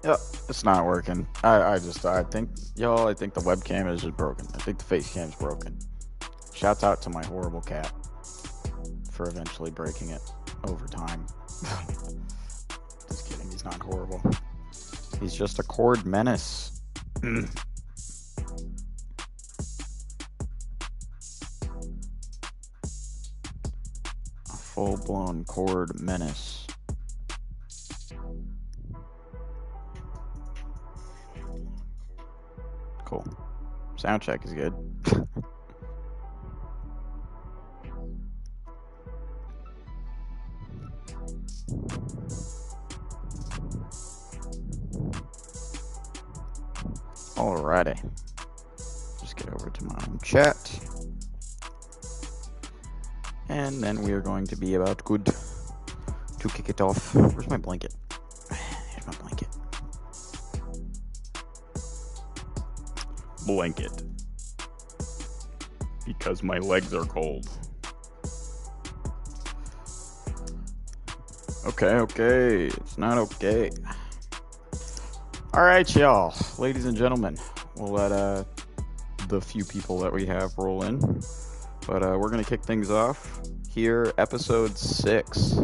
Yeah, it's not working. I think, y'all, I think the webcam is just broken. I think the face cam's broken. Shouts out to my horrible cat for eventually breaking it over time. Just kidding, he's not horrible. He's just a cord menace. A full-blown cord menace. Cool. Sound check is good. Alrighty. Just get over to my own chat. And then we are going to be about good to kick it off. Where's my blanket? Here's my blanket. Blanket. Because my legs are cold. Okay. It's not okay. Alright, y'all. Ladies and gentlemen, we'll let the few people that we have roll in. But we're going to kick things off here, episode 6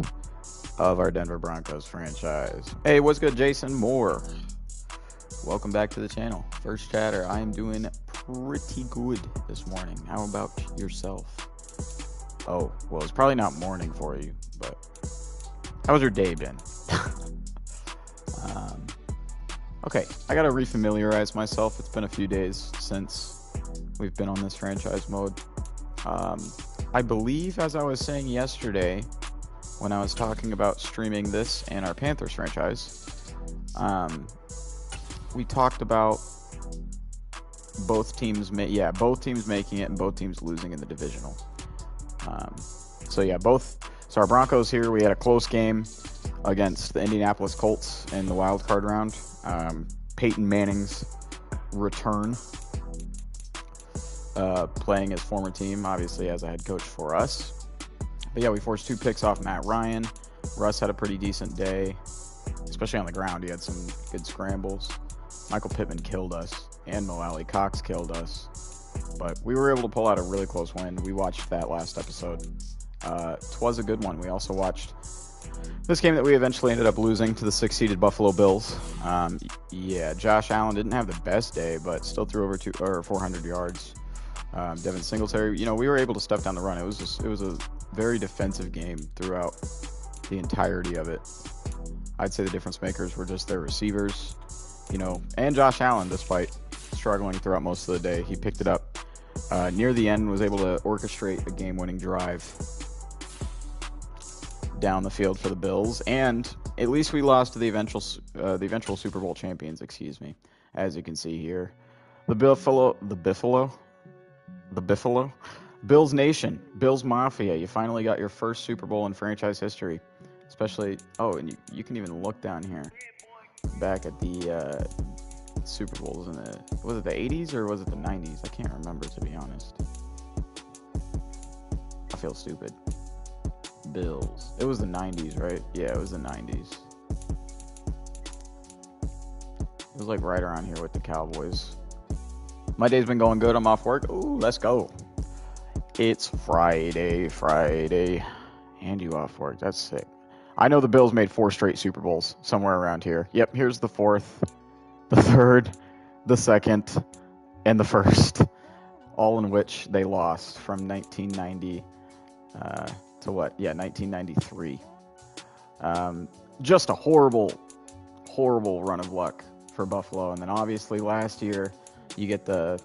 of our Denver Broncos franchise. Hey, what's good, Jason Moore? Welcome back to the channel. First chatter. I am doing pretty good this morning. How about yourself? Oh, well, it's probably not morning for you, but how's your day been? Okay, I gotta refamiliarize myself. It's been a few days since we've been on this franchise mode. I believe, as I was saying yesterday, when I was talking about streaming this and our Panthers franchise, we talked about both teams making it and both teams losing in the divisional. So our Broncos here, we had a close game against the Indianapolis Colts in the wild card round. Peyton Manning's return, playing his former team, obviously as a head coach for us. But yeah, we forced 2 picks off Matt Ryan. Russ had a pretty decent day, especially on the ground. He had some good scrambles. Michael Pittman killed us, and Mo Alley Cox killed us. But we were able to pull out a really close win. We watched that last episode. Twas a good one. We also watched this game that we eventually ended up losing to the 6-seeded Buffalo Bills. Josh Allen didn't have the best day, but still threw over 400 yards. Devin Singletary, we were able to stuff down the run. It was a very defensive game throughout the entirety of it. I'd say the difference makers were just their receivers, and Josh Allen, despite struggling throughout most of the day. He picked it up near the end, was able to orchestrate a game-winning drive down the field for the Bills, and at least we lost to the eventual Super Bowl champions, as you can see here. The Biffalo, Bills Nation, Bills Mafia. You finally got your first Super Bowl in franchise history. Especially, and you can even look down here, back at the Super Bowls was it the 80s or was it the 90s? I can't remember, to be honest. I feel stupid. Bills. It was the 90s, right? Yeah, it was the 90s. It was like right around here with the Cowboys. My day's been going good. I'm off work. Ooh, let's go. It's Friday. And you off work. That's sick. I know the Bills made 4 straight Super Bowls somewhere around here. Yep, here's the 4th, the 3rd, the 2nd, and the 1st. All in which they lost from 1990 to what? Yeah, 1993. Just a horrible run of luck for Buffalo. And then obviously last year, you get the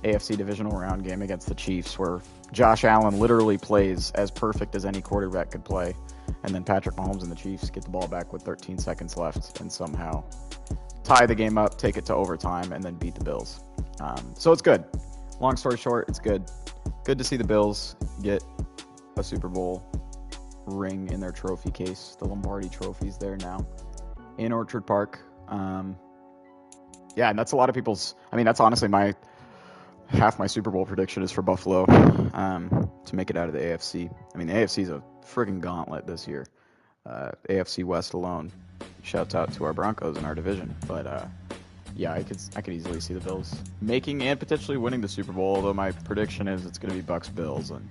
AFC divisional round game against the Chiefs, where Josh Allen literally plays as perfect as any quarterback could play. And then Patrick Mahomes and the Chiefs get the ball back with 13 seconds left and somehow tie the game up, take it to overtime, and then beat the Bills. So it's good. Long story short, it's good. Good to see the Bills get a Super Bowl ring in their trophy case. The Lombardi trophy's there now in Orchard Park. And that's a lot of people's... that's honestly half my Super Bowl prediction is for Buffalo to make it out of the AFC. The AFC is a friggin' gauntlet this year. AFC West alone. Shouts out to our Broncos in our division. But yeah, I could easily see the Bills making and potentially winning the Super Bowl. Although my prediction is it's going to be Bucks Bills, and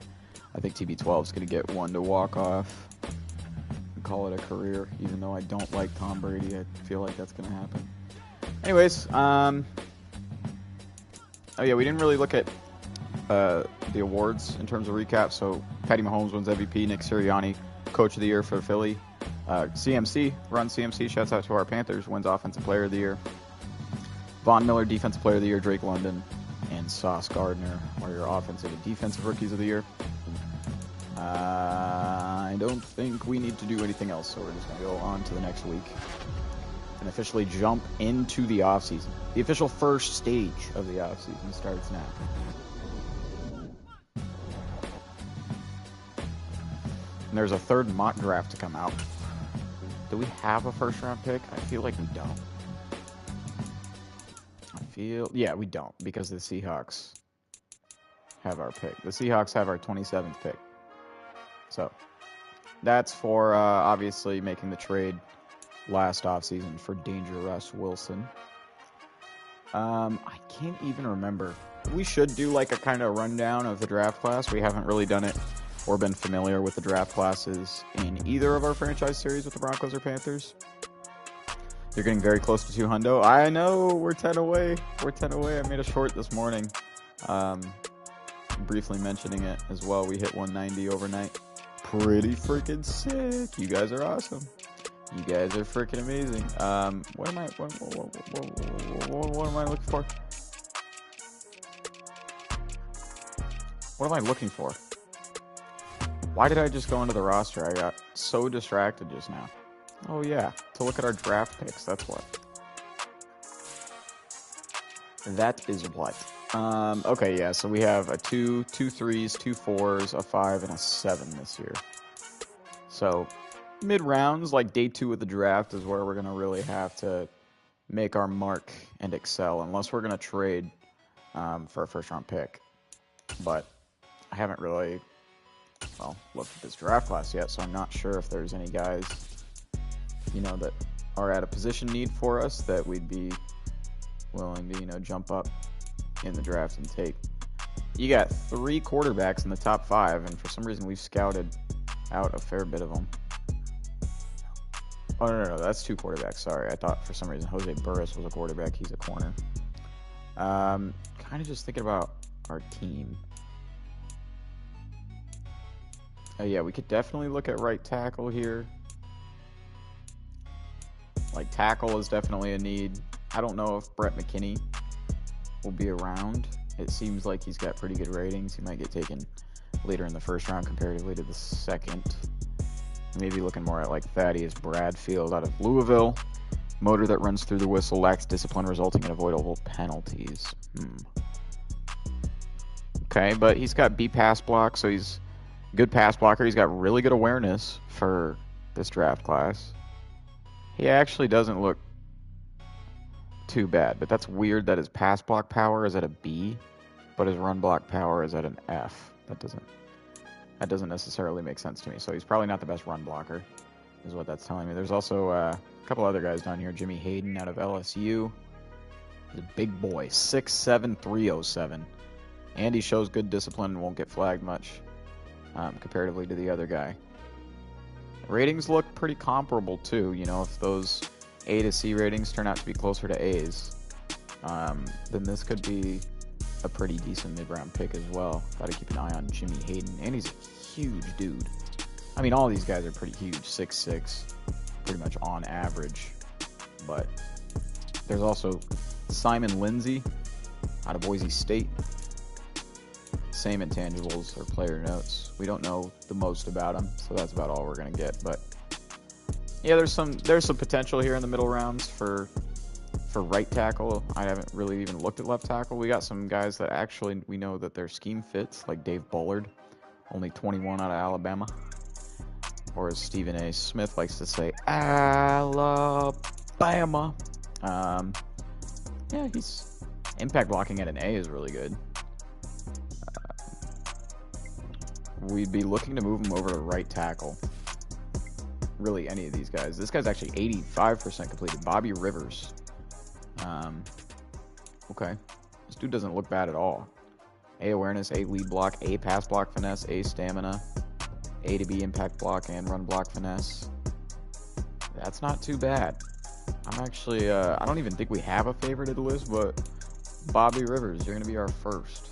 I think TB12 is going to get one to walk off and call it a career. Even though I don't like Tom Brady, I feel like that's going to happen. Anyways, oh yeah, we didn't really look at the awards in terms of recap. So Patty Mahomes wins MVP. Nick Sirianni, Coach of the Year for Philly. CMC, Run CMC, shouts out to our Panthers, wins Offensive Player of the Year. Von Miller, Defensive Player of the Year. Drake London and Sauce Gardner are your Offensive and Defensive Rookies of the Year. I don't think we need to do anything else, so we're just going to go on to the next week and officially jump into the offseason. The official first stage of the offseason starts now. And there's a third mock draft to come out. Do we have a first-round pick? I feel like we don't. Yeah, we don't, because the Seahawks have our pick. The Seahawks have our 27th pick. So, that's for, obviously, making the trade last offseason for Dangerous Wilson. I can't even remember. We should do, like, a kind of rundown of the draft class. We haven't really done it or been familiar with the draft classes in either of our franchise series with the Broncos or Panthers. You're getting very close to 200. I know, we're 10 away. We're 10 away. I made a short this morning. Briefly mentioning it as well. We hit 190 overnight. Pretty freaking sick. You guys are awesome. You guys are freaking amazing. What am I looking for? What am I looking for? Why did I just go into the roster? I got so distracted just now. Oh yeah, to look at our draft picks, that's what. That is what. Okay, yeah, so we have a 2, 2 3s, 2 4s, a 5, and a 7 this year. So, mid-rounds, like day 2 of the draft, is where we're going to really have to make our mark and excel, unless we're going to trade for a first-round pick. But I haven't really, looked at this draft class yet, so I'm not sure if there's any guys, that are at a position need for us that we'd be willing to, jump up in the draft and take. You got 3 quarterbacks in the top 5, and for some reason we've scouted out a fair bit of them. Oh, no, that's 2 quarterbacks. Sorry, I thought for some reason Jose Burris was a quarterback. He's a corner. Kind of just thinking about our team. Oh, yeah, we could definitely look at right tackle here. Like, tackle is definitely a need. I don't know if Brett McKinney will be around. It seems like he's got pretty good ratings. He might get taken later in the first round comparatively to the second. Maybe looking more at like Thaddeus Bradfield out of Louisville. Motor that runs through the whistle, lacks discipline, resulting in avoidable penalties. Okay, but he's got B pass block, so he's a good pass blocker. He's got really good awareness for this draft class. He actually doesn't look too bad, but that's weird that his pass block power is at a B, but his run block power is at an F. That doesn't necessarily make sense to me. So he's probably not the best run blocker, is what that's telling me. There's also a couple other guys down here. Jimmy Hayden out of LSU. He's a big boy, 6'7", 307. And he shows good discipline and won't get flagged much comparatively to the other guy. Ratings look pretty comparable too. If those A to C ratings turn out to be closer to A's, then this could be a pretty decent mid-round pick as well. Got to keep an eye on Jimmy Hayden, and he's a huge dude. I mean, all these guys are pretty huge, 6'6", pretty much on average. But there's also Simon Lindsey out of Boise State. Same intangibles or player notes. We don't know the most about him, so that's about all we're gonna get. But yeah, there's some potential here in the middle rounds for right tackle. I haven't really even looked at left tackle. We got some guys that actually we know that their scheme fits, like Dave Bullard, only 21 out of Alabama, or as Stephen A. Smith likes to say, Alabama. Yeah, he's impact blocking at an A is really good. We'd be looking to move him over to right tackle. really any of these guys. This guy's actually 85% completed. Bobby Rivers. Okay. This dude doesn't look bad at all. A awareness, A lead block, A pass block finesse, A stamina, A to B impact block, and run block finesse. That's not too bad. I'm actually, I don't even think we have a favorite of the list, but Bobby Rivers, you're going to be our first.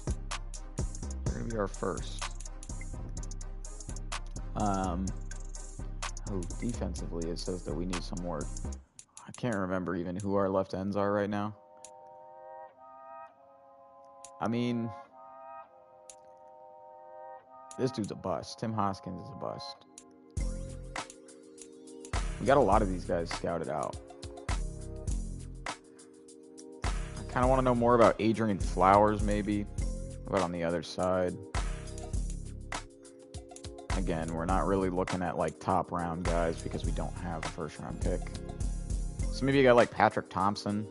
You're going to be our first. Defensively, it says that we need some more. I can't remember even who our left ends are right now. I mean, this dude's a bust. Tim Hoskins is a bust. We got a lot of these guys scouted out. I kind of want to know more about Adrian Flowers, maybe. What about on the other side? Again, we're not really looking at like top round guys because we don't have a first round pick. So maybe a guy like Patrick Thompson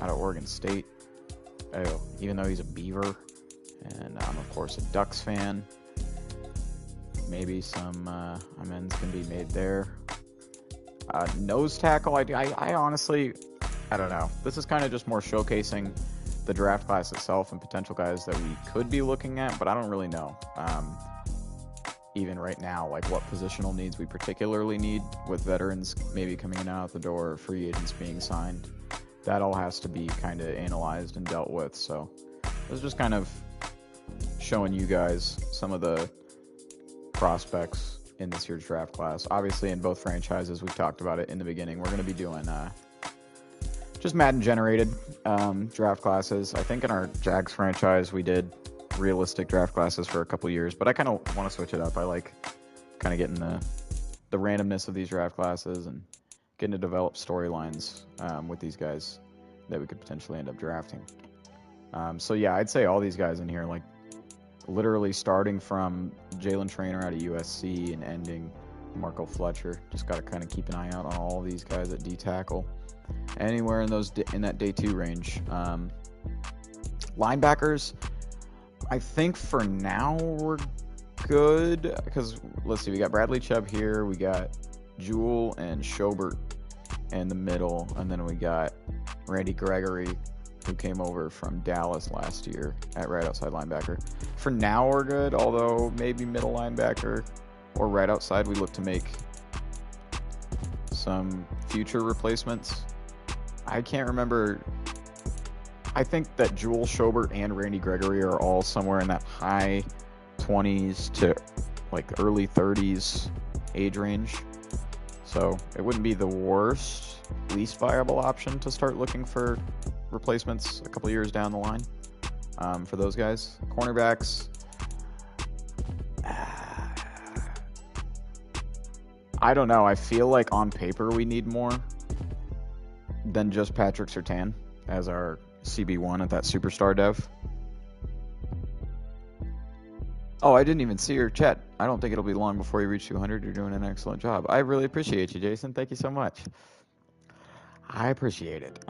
out of Oregon State. Oh, even though he's a Beaver, and I'm of course a Ducks fan. Maybe some amends can be made there. Nose tackle, I honestly, I don't know. This is kind of just more showcasing the draft class itself and potential guys that we could be looking at, but I don't really know. Even right now, like what positional needs we particularly need with veterans maybe coming in and out the door, or free agents being signed. That all has to be kind of analyzed and dealt with. So this is just kind of showing you guys some of the prospects in this year's draft class. Obviously, in both franchises, we've talked about it in the beginning. We're going to be doing just Madden generated draft classes. I think in our Jags franchise, we did realistic draft classes for a couple years, but I kind of want to switch it up. I like kind of getting the randomness of these draft classes and getting to develop storylines with these guys that we could potentially end up drafting. So yeah, I'd say all these guys in here, like literally starting from Jalen Traynor out of USC and ending Marco Fletcher. Just got to kind of keep an eye out on all these guys at D tackle, anywhere in that day 2 range. Linebackers, I think for now we're good, because let's see, we got Bradley Chubb here, we got Jewell and Schobert in the middle, and then we got Randy Gregory, who came over from Dallas last year at right outside linebacker. For now we're good, although maybe middle linebacker or right outside we look to make some future replacements. I can't remember. I think that Jewell, Schobert, and Randy Gregory are all somewhere in that high 20s to like early 30s age range. So it wouldn't be the worst, least viable option to start looking for replacements a couple years down the line for those guys. Cornerbacks, I don't know. I feel like on paper we need more than just Patrick Surtain as our CB1 at that superstar dev. Oh, I didn't even see your chat. I don't think it'll be long before you reach 200. You're doing an excellent job. I really appreciate you, Jason. Thank you so much. I appreciate it.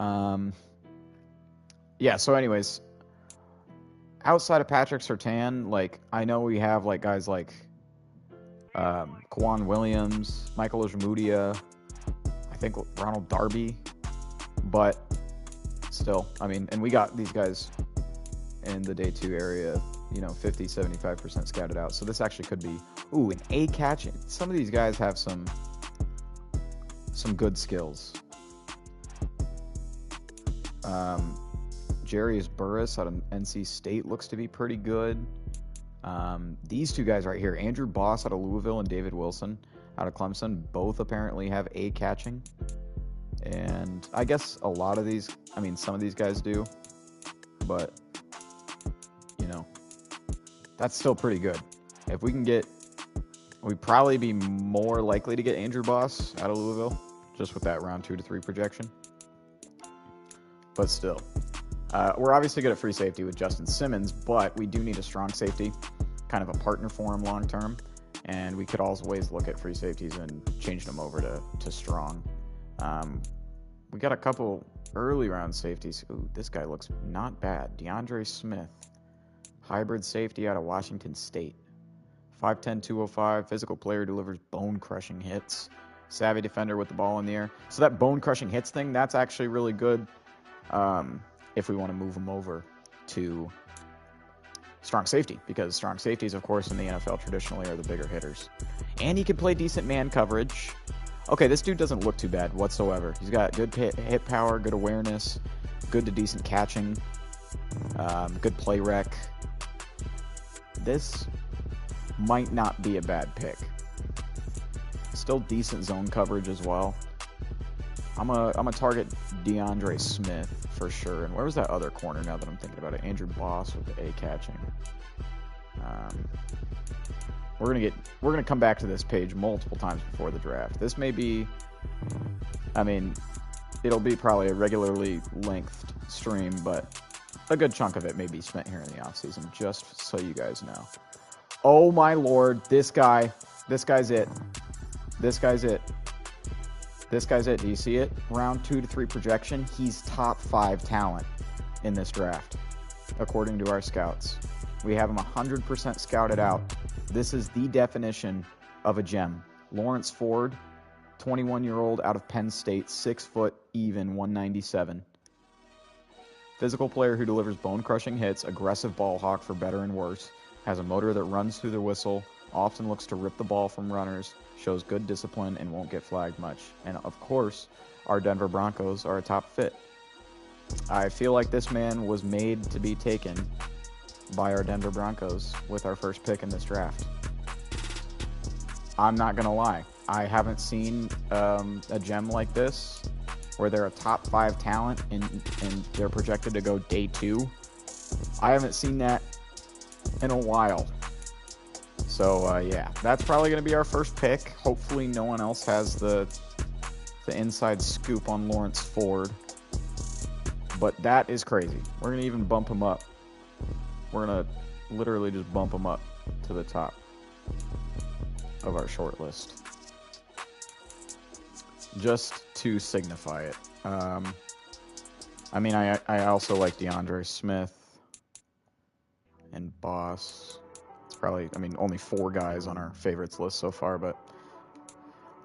Yeah, so anyways, outside of Patrick Surtain, like, I know we have like guys like Kwan Williams, Michael Ojemudia, I think Ronald Darby, but still, I mean, and we got these guys in the day 2 area, 50, 75% scouted out. So this actually could be, an A catching. Some of these guys have some good skills. Jarius Burris out of NC State looks to be pretty good. These two guys right here, Andrew Boss out of Louisville and David Wilson out of Clemson, both apparently have A catching. And I guess a lot of these, some of these guys do, but, that's still pretty good. If we can we'd probably be more likely to get Andrew Boss out of Louisville, just with that round 2 to 3 projection. But still, we're obviously good at free safety with Justin Simmons, but we do need a strong safety, kind of a partner for him long term. And we could always look at free safeties and change them over to strong. We got a couple early round safeties. Ooh, this guy looks not bad. DeAndre Smith, hybrid safety out of Washington State. 5'10", 205, physical player, delivers bone-crushing hits. Savvy defender with the ball in the air. So that bone-crushing hits thing, that's actually really good if we want to move him over to strong safety, because strong safeties, of course, in the NFL traditionally are the bigger hitters. And he can play decent man coverage. Okay, this dude doesn't look too bad whatsoever. He's got good hit power, good awareness, good to decent catching, good play rec. This might not be a bad pick. Still decent zone coverage as well. I'm a target DeAndre Smith for sure. And where was that other corner now that I'm thinking about it? Andrew Boss with the A catching. We're gonna come back to this page multiple times before the draft. This may be, I mean, it'll be probably a regularly lengthed stream, but a good chunk of it may be spent here in the offseason, just so you guys know. Oh my lord, this guy's it. This guy's it. Do you see it? Round 2 to 3 projection. He's top 5 talent in this draft, according to our scouts. We have him 100% scouted out. This is the definition of a gem. Lawrence Ford, 21-year-old out of Penn State, 6 foot even, 197. Physical player who delivers bone-crushing hits, aggressive ball hawk for better and worse, has a motor that runs through the whistle, often looks to rip the ball from runners, shows good discipline, and won't get flagged much. And of course, our Denver Broncos are a top fit. I feel like this man was made to be taken by our Denver Broncos with our first pick in this draft. I'm not gonna lie, I haven't seen a gem like this where they're a top 5 talent and they're projected to go day 2. I haven't seen that in a while. So yeah, that's probably going to be our first pick. Hopefully no one else has the inside scoop on Lawrence Ford. But that is crazy. We're going to even bump him up. We're going to literally just bump him up to the top of our short list, just to signify it. I mean, I also like DeAndre Smith and Boss. It's probably, I mean, only 4 guys on our favorites list so far, but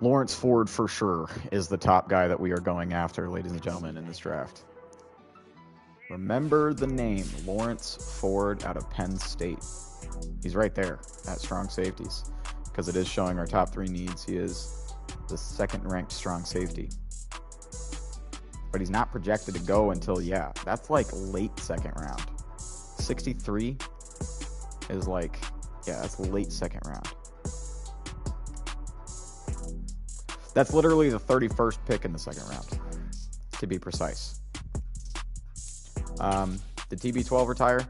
Lawrence Ford for sure is the top guy that we are going after, ladies and gentlemen, in this draft. Remember the name, Lawrence Ford out of Penn State. He's right there at strong safeties, because it is showing our top 3 needs. He is the 2nd-ranked strong safety. But he's not projected to go until, yeah, that's like late 2nd round. 63 is like, yeah, that's late 2nd round. That's literally the 31st pick in the 2nd round, to be precise. Did TB12 retire?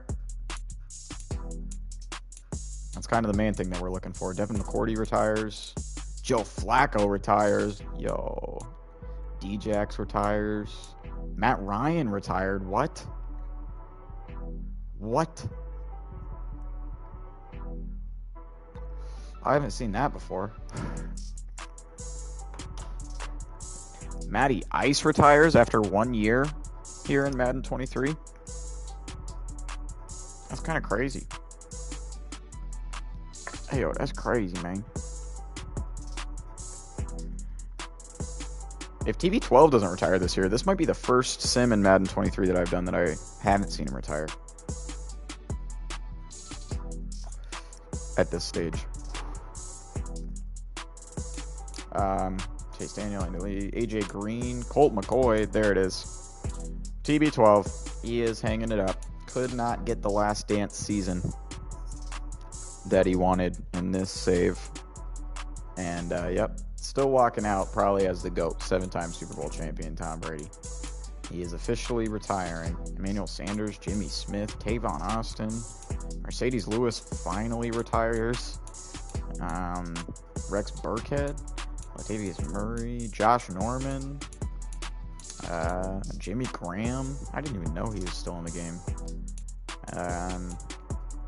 That's kind of the main thing that we're looking for. Devin McCourty retires. Joe Flacco retires. Yo. D-Jax retires. Matt Ryan retired. What? What? I haven't seen that before. Matty Ice retires after 1 year here in Madden 23. That's kind of crazy. Hey, yo, that's crazy, man. If TB12 doesn't retire this year, this might be the first sim in Madden 23 that I've done that I haven't seen him retire. At this stage. Chase Daniel, AJ Green, Colt McCoy, there it is. TB12, he is hanging it up. Could not get the last dance season that he wanted in this save. And, yep, still walking out probably as the GOAT, 7-time Super Bowl champion Tom Brady. He is officially retiring. Emmanuel Sanders, Jimmy Smith, Tavon Austin, Mercedes Lewis finally retires. Rex Burkhead, Latavius Murray, Josh Norman, Jimmy Graham. I didn't even know he was still in the game.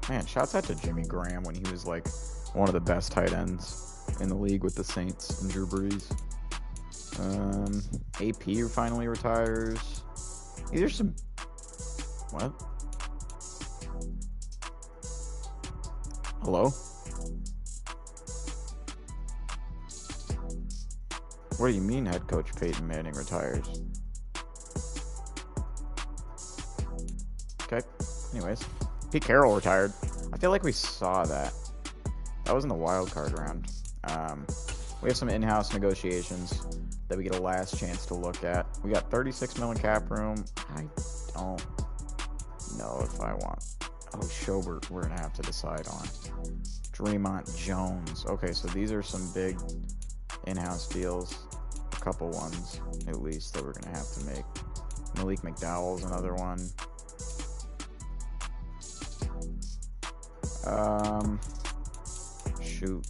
Man, shouts out to Jimmy Graham when he was like one of the best tight ends in the league with the Saints and Drew Brees. AP finally retires. These are some... What? Hello? What do you mean head coach Peyton Manning retires? Okay. Anyways, Pete Carroll retired. I feel like we saw that. That was in the wild card round. We have some in-house negotiations that we get a last chance to look at. We got 36 million cap room. I don't know if I want. Oh, Schobert, we're gonna have to decide on. Draymond Jones. Okay, so these are some big in-house deals. A couple ones, at least, that we're gonna have to make. Malik McDowell's another one. Shoot.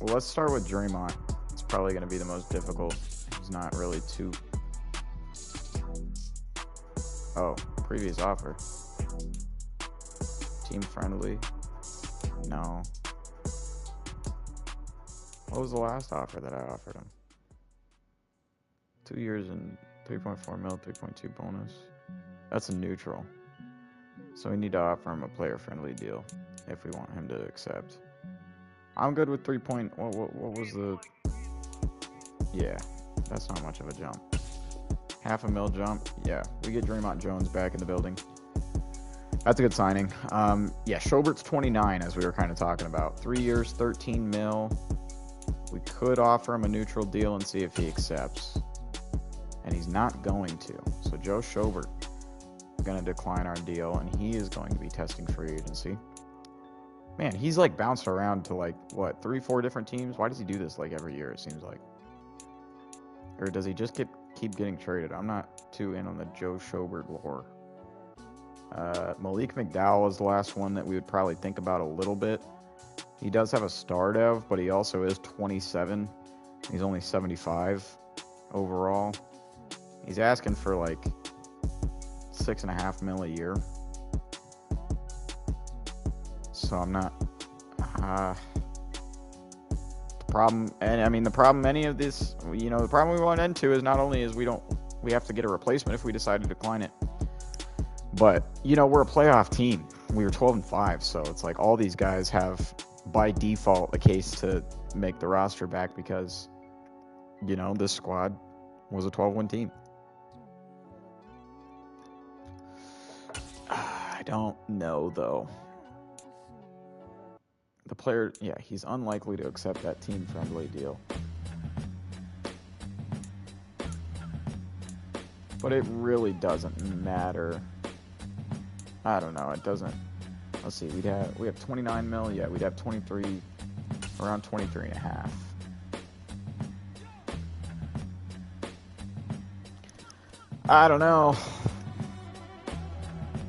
Well, let's start with Draymond. It's probably going to be the most difficult. He's not really too... Oh, previous offer. Team friendly? No. What was the last offer that I offered him? 2 years and 3.4 mil, 3.2 bonus. That's a neutral. So we need to offer him a player-friendly deal if we want him to accept. I'm good with 3 point... What was the... Yeah, that's not much of a jump. Half a mil jump. Yeah, we get Draymond Jones back in the building. That's a good signing. Yeah, Schobert's 29, as we were kind of talking about. 3 years, 13 mil. We could offer him a neutral deal and see if he accepts. And he's not going to. So Joe Schobert is going to decline our deal, and he is going to be testing free agency. Man, he's like bounced around to like, what, 3-4 different teams? Why does he do this like every year, it seems like? Or does he just keep getting traded? I'm not too in on the Joe Schobert lore. Malik McDowell is the last one that we would probably think about a little bit. He does have a star dev, but he also is 27. He's only 75 overall. He's asking for like 6.5 mil a year. So I'm not... the problem any of this, the problem we run into is not only is we have to get a replacement if we decide to decline it, but we're a playoff team. We were 12-5, so it's like all these guys have by default a case to make the roster back because this squad was a 12-win team. I don't know though. The player, yeah, he's unlikely to accept that team-friendly deal. But it really doesn't matter. I don't know, it doesn't. Let's see, we have 29 mil, yeah, we'd have 23, around 23 and a half. I don't know.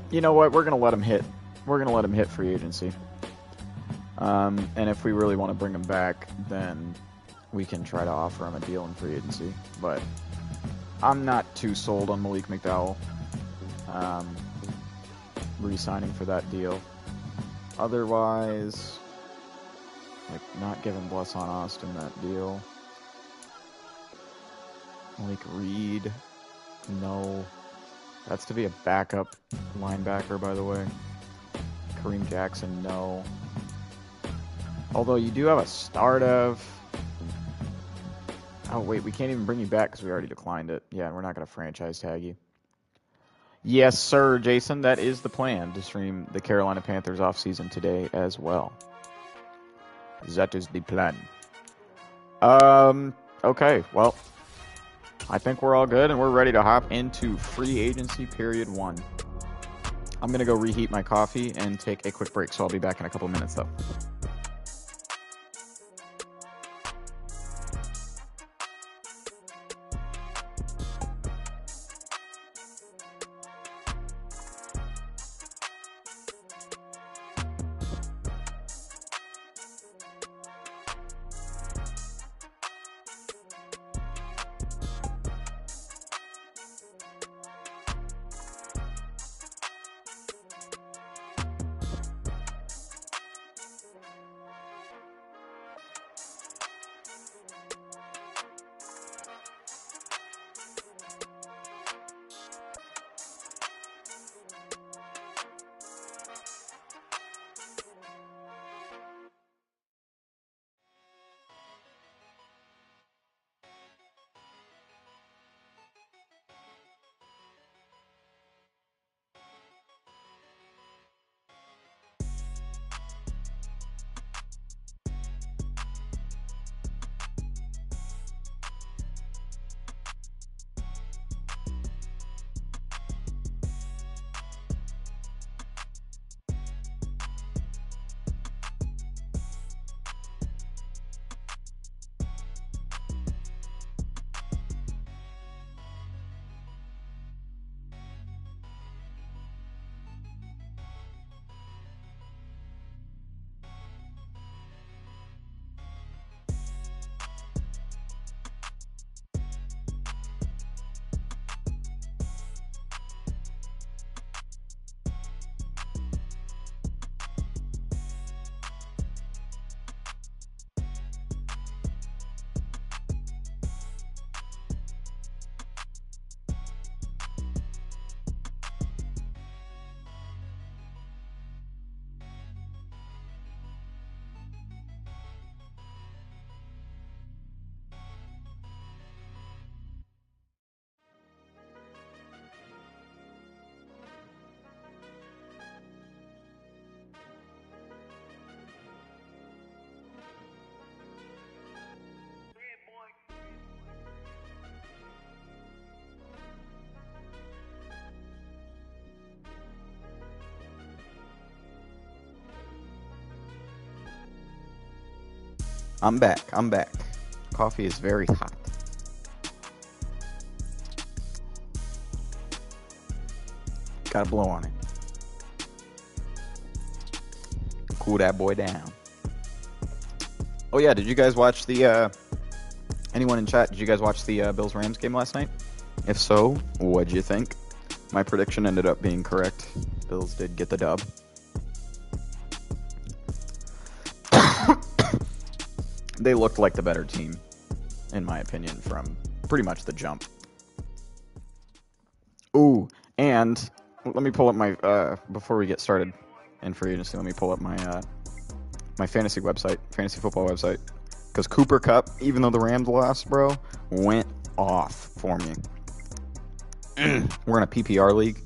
You know what, we're going to let him hit. We're going to let him hit free agency. And if we really want to bring him back, then we can try to offer him a deal in free agency. But I'm not too sold on Malik McDowell re-signing for that deal. Otherwise, like not giving Bless on Austin that deal. Malik Reed, no. That's to be a backup linebacker, by the way. Kareem Jackson, no. Although you do have a start of... Oh, wait, we can't even bring you back because we already declined it. Yeah, we're not going to franchise tag you. Yes, sir, Jason. That is the plan, to stream the Carolina Panthers offseason today as well. That is the plan. Okay, well, I think we're all good, and we're ready to hop into free agency period 1. I'm going to go reheat my coffee and take a quick break, so I'll be back in a couple of minutes, though. I'm back. Coffee is very hot. Gotta blow on it. Cool that boy down. Oh yeah, did you guys watch the, anyone in chat, did you guys watch the Bills-Rams game last night? If so, what'd you think? My prediction ended up being correct. Bills did get the dub. They looked like the better team, in my opinion, from pretty much the jump. Ooh, and let me pull up my, before we get started in free agency, let me pull up my, my fantasy website, fantasy football website. Because Cooper Kupp, even though the Rams lost, bro, went off for me. We're in a PPR league.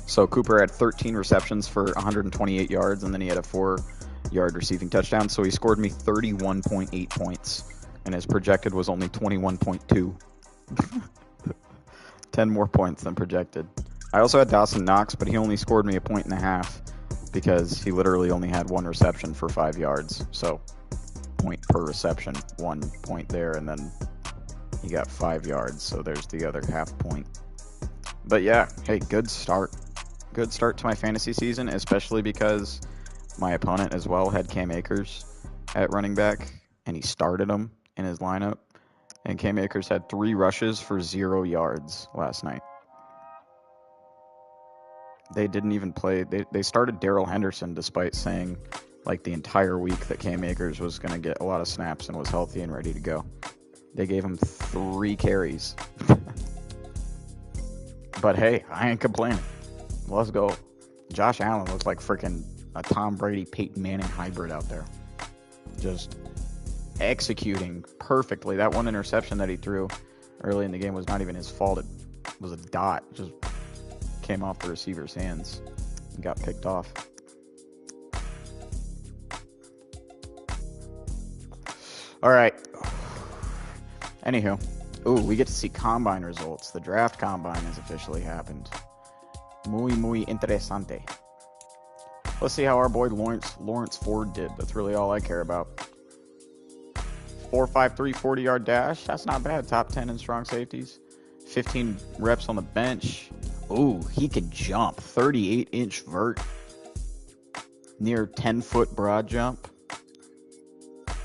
So Cooper had 13 receptions for 128 yards, and then he had a 4-yard receiving touchdown. So he scored me 31.8 points, and his projected was only 21.2. 10 more points than projected. I also had Dawson Knox, but he only scored me 1.5 points because he literally only had 1 reception for 5 yards. So point per reception, 1 point there, and then he got 5 yards. So there's the other half point. But yeah, hey, good start. Good start to my fantasy season, especially because my opponent as well had Cam Akers at running back, and he started him in his lineup. And Cam Akers had 3 rushes for 0 yards last night. They didn't even play. They started Darrell Henderson despite saying like the entire week that Cam Akers was going to get a lot of snaps and was healthy and ready to go. They gave him 3 carries. But hey, I ain't complaining. Let's go. Josh Allen looks like freaking a Tom Brady, Peyton Manning hybrid out there. Just executing perfectly. That 1 interception that he threw early in the game was not even his fault. It was a dot. Just came off the receiver's hands and got picked off. All right. Anywho. Ooh, we get to see combine results. The draft combine has officially happened. Muy interesante. Let's see how our boy Lawrence Ford did. That's really all I care about. 4.53 40-yard dash. That's not bad. Top 10 in strong safeties. 15 reps on the bench. Ooh, he can jump. 38-inch vert. Near 10-foot broad jump.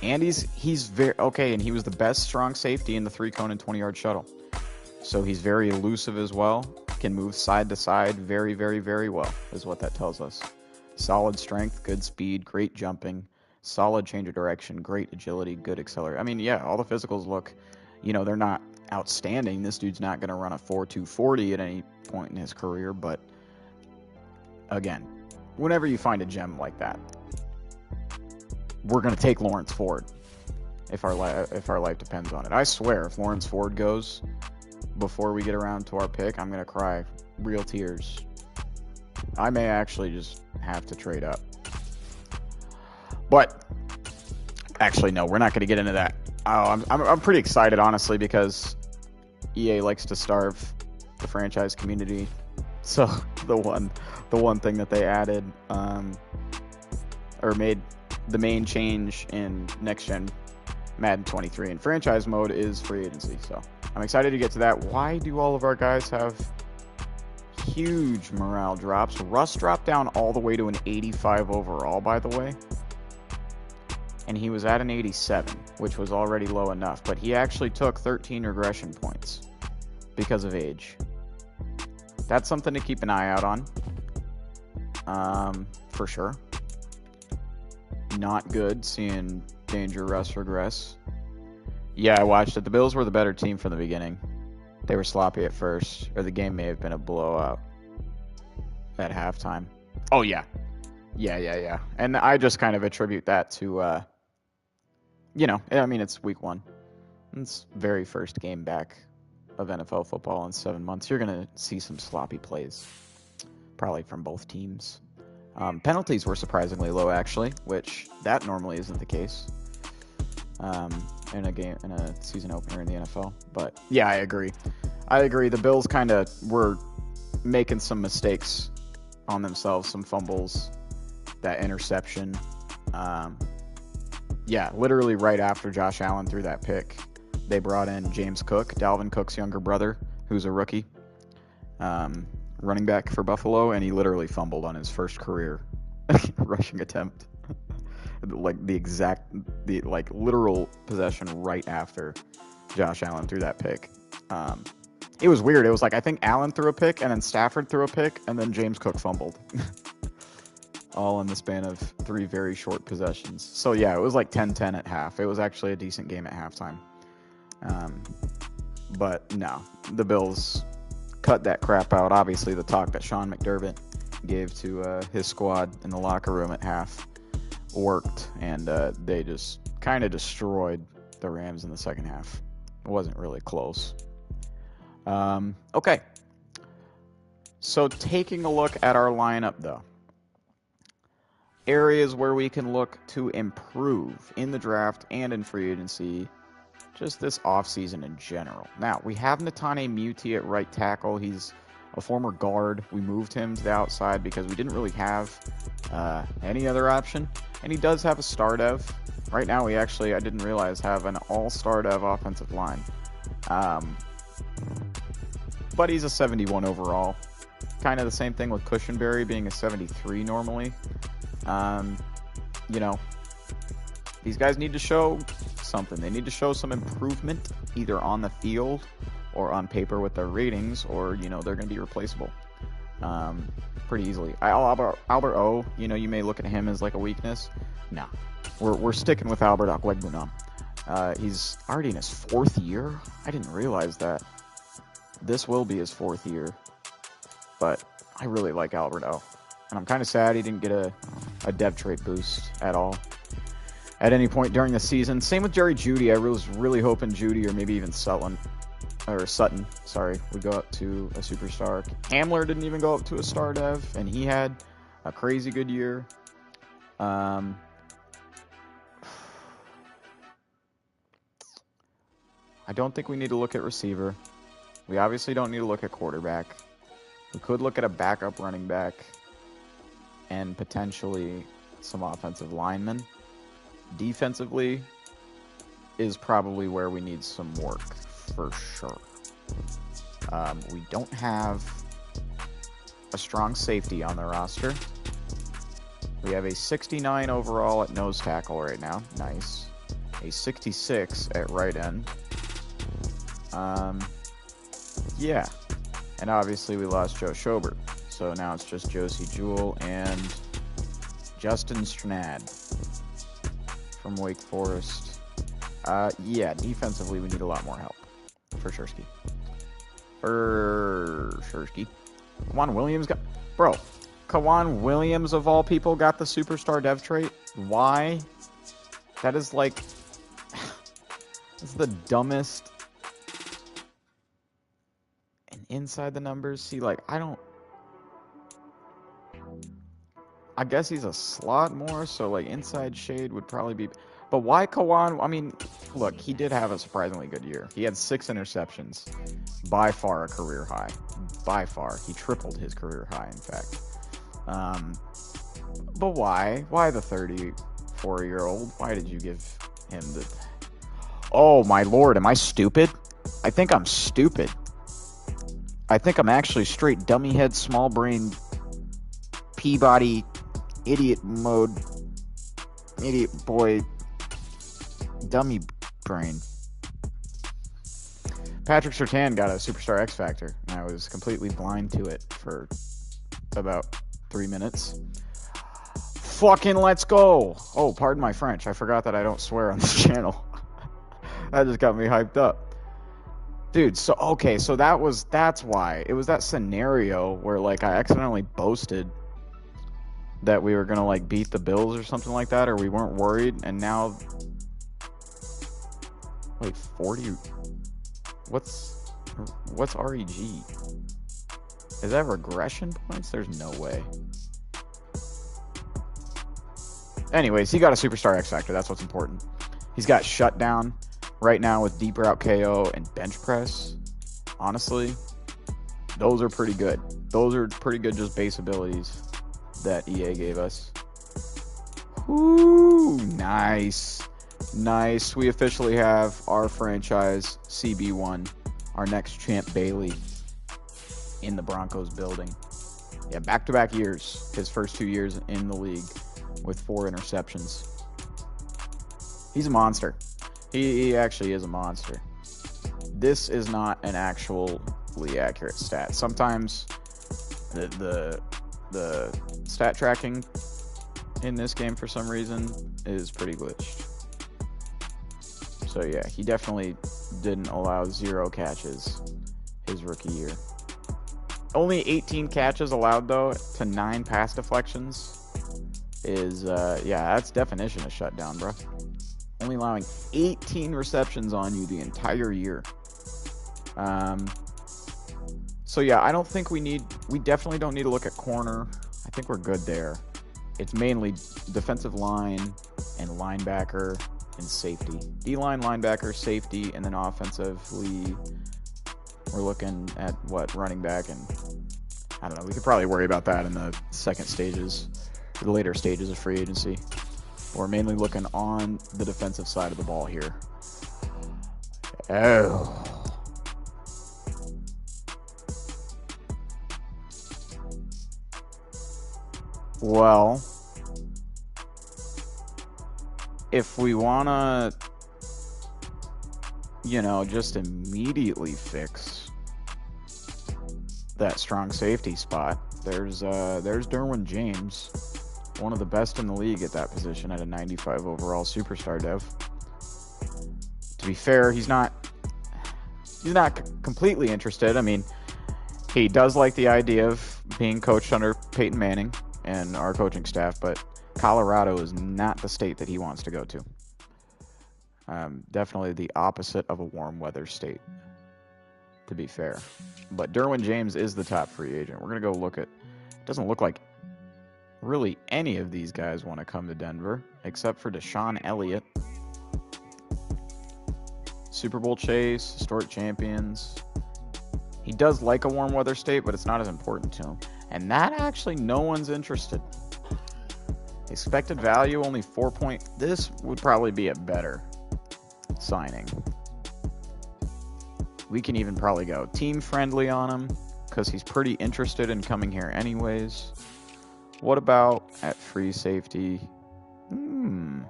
And he's very okay, and he was the best strong safety in the 3-cone and 20-yard shuttle. So he's very elusive as well. Can move side to side very, very, very well, is what that tells us. Solid strength, good speed, great jumping, solid change of direction, great agility, good acceleration. I mean, yeah, all the physicals look, they're not outstanding. This dude's not going to run a 4.2 40 at any point in his career, but again, whenever you find a gem like that, we're going to take Lawrence Ford if our life depends on it. I swear, if Lawrence Ford goes before we get around to our pick, I'm going to cry real tears. I may actually just have to trade up. But actually, no, we're not going to get into that. I'm pretty excited, honestly, because EA likes to starve the franchise community. So the one thing that they added or made the main change in next gen Madden 23 and franchise mode is free agency. So I'm excited to get to that. Why do all of our guys have huge morale drops? Russ dropped down all the way to an 85 overall, by the way. And he was at an 87, which was already low enough. But he actually took 13 regression points because of age. That's something to keep an eye out on. For sure. Not good seeing Danger Russ regress. Yeah, I watched it. The Bills were the better team from the beginning. They were sloppy at first, or the game may have been a blowout at halftime. Oh, yeah. Yeah. And I just kind of attribute that to, I mean, it's week 1. It's very first game back of NFL football in 7 months. You're going to see some sloppy plays, probably from both teams. Penalties were surprisingly low, actually, which that normally isn't the case in a season opener in the NFL. But yeah, I agree. The Bills kind of were making some mistakes on themselves, some fumbles, that interception. Yeah, literally right after Josh Allen threw that pick, they brought in James Cook, Dalvin Cook's younger brother, who's a rookie, running back for Buffalo, and he literally fumbled on his first career rushing attempt. Like the literal possession right after Josh Allen threw that pick. It was weird. It was like, I think Allen threw a pick, and then Stafford threw a pick, and then James Cook fumbled. All in the span of 3 very short possessions. So yeah, it was like 10-10 at half. It was actually a decent game at halftime. But no, the Bills cut that crap out. Obviously, the talk that Sean McDermott gave to his squad in the locker room at half worked, and they just kind of destroyed the Rams in the second half. It wasn't really close. Okay. So taking a look at our lineup, though. Areas where we can look to improve in the draft and in free agency, just this offseason in general. Now, we have Netane Muti at right tackle. He's a former guard. We moved him to the outside because we didn't really have any other option. And he does have a star dev. Right now, we actually, I didn't realize, have an all-star dev offensive line. But he's a 71 overall. Kind of the same thing with Cushenberry being a 73 normally. You know, these guys need to show something. They need to show some improvement either on the field or on paper with their ratings, or, you know, they're going to be replaceable pretty easily. Albert O, you know, you may look at him as like a weakness. No, we're sticking with Albert Okwuegbunam. He's already in his 4th year. I didn't realize that. This will be his 4th year, but I really like Albert O. And I'm kind of sad he didn't get a dev trait boost at all at any point during the season. Same with Jerry Jeudy. I was really hoping Jeudy, or maybe even Sutton, would go up to a superstar. Hamler didn't even go up to a star dev, and he had a crazy good year. I don't think we need to look at receiver. We obviously don't need to look at quarterback. We could look at a backup running back and potentially some offensive linemen. Defensively is probably where we need some work for sure. We don't have a strong safety on the roster. We have a 69 overall at nose tackle right now. Nice. A 66 at right end. Yeah. And obviously we lost Joe Schobert. So now it's just Josie Jewell and Justin Strnad from Wake Forest. Yeah, defensively we need a lot more help. For Shursky. Kawan Williams got... Bro, Kawan Williams of all people got the superstar dev trait. Why? That is like... It's the dumbest... And inside the numbers, see, like, I guess he's a slot more, so like inside shade would probably be... But why Kawan? I mean, look, he did have a surprisingly good year. He had 6 interceptions. By far a career high. By far. He tripled his career high, in fact. But why? Why the 34-year-old? Why did you give him the... Oh, my lord, am I stupid? I think I'm stupid. I think I'm actually straight dummy head, small brain, Peabody, idiot mode, idiot boy, dummy brain. Patrick Surtain got a Superstar X Factor, and I was completely blind to it for about 3 minutes. Fucking let's go! Oh, pardon my French. I forgot that I don't swear on this channel. That just got me hyped up. Dude, so, okay, so that's why. It was that scenario where, like, I accidentally boasted that we were gonna, like, beat the Bills or something like that, or we weren't worried, and now... Wait, 40... What's REG? Is that regression points? There's no way. Anyways, he got a Superstar X Factor. That's what's important. He's got shutdown right now with deep route KO and bench press. Honestly, those are pretty good. Those are pretty good just base abilities that EA gave us. Ooh, nice. Nice. We officially have our franchise CB1, our next Champ Bailey, in the Broncos building. Yeah, back-to-back years. His first 2 years in the league with 4 interceptions. He's a monster. He actually is a monster. This is not an actually accurate stat. Sometimes the stat tracking in this game for some reason is pretty glitched. So yeah, he definitely didn't allow 0 catches his rookie year. Only 18 catches allowed though to 9 pass deflections is yeah, that's definition of shutdown, bro. Only allowing 18 receptions on you the entire year. So yeah, I don't think we definitely don't need to look at corner. I think we're good there. It's mainly defensive line and linebacker and safety. D-line, linebacker, safety, and then offensively, we're looking at what, running back, and I don't know. We could probably worry about that in the the later stages of free agency. We're mainly looking on the defensive side of the ball here. Oh. Well, if we want to, just immediately fix that strong safety spot, there's Derwin James, one of the best in the league at that position at a 95 overall superstar dev. To be fair, he's not completely interested. I mean, he does like the idea of being coached under Peyton Manning and our coaching staff, but Colorado is not the state that he wants to go to. Definitely the opposite of a warm weather state, to be fair. But Derwin James is the top free agent. We're going to go look at... It doesn't look like really any of these guys want to come to Denver, except for Deshaun Elliott. Super Bowl chase, historic champions. He does like a warm weather state, but it's not as important to him. And that actually, no one's interested. Expected value, only 4 point. This would probably be a better signing. We can even probably go team friendly on him, because he's pretty interested in coming here anyways. What about at free safety? Now,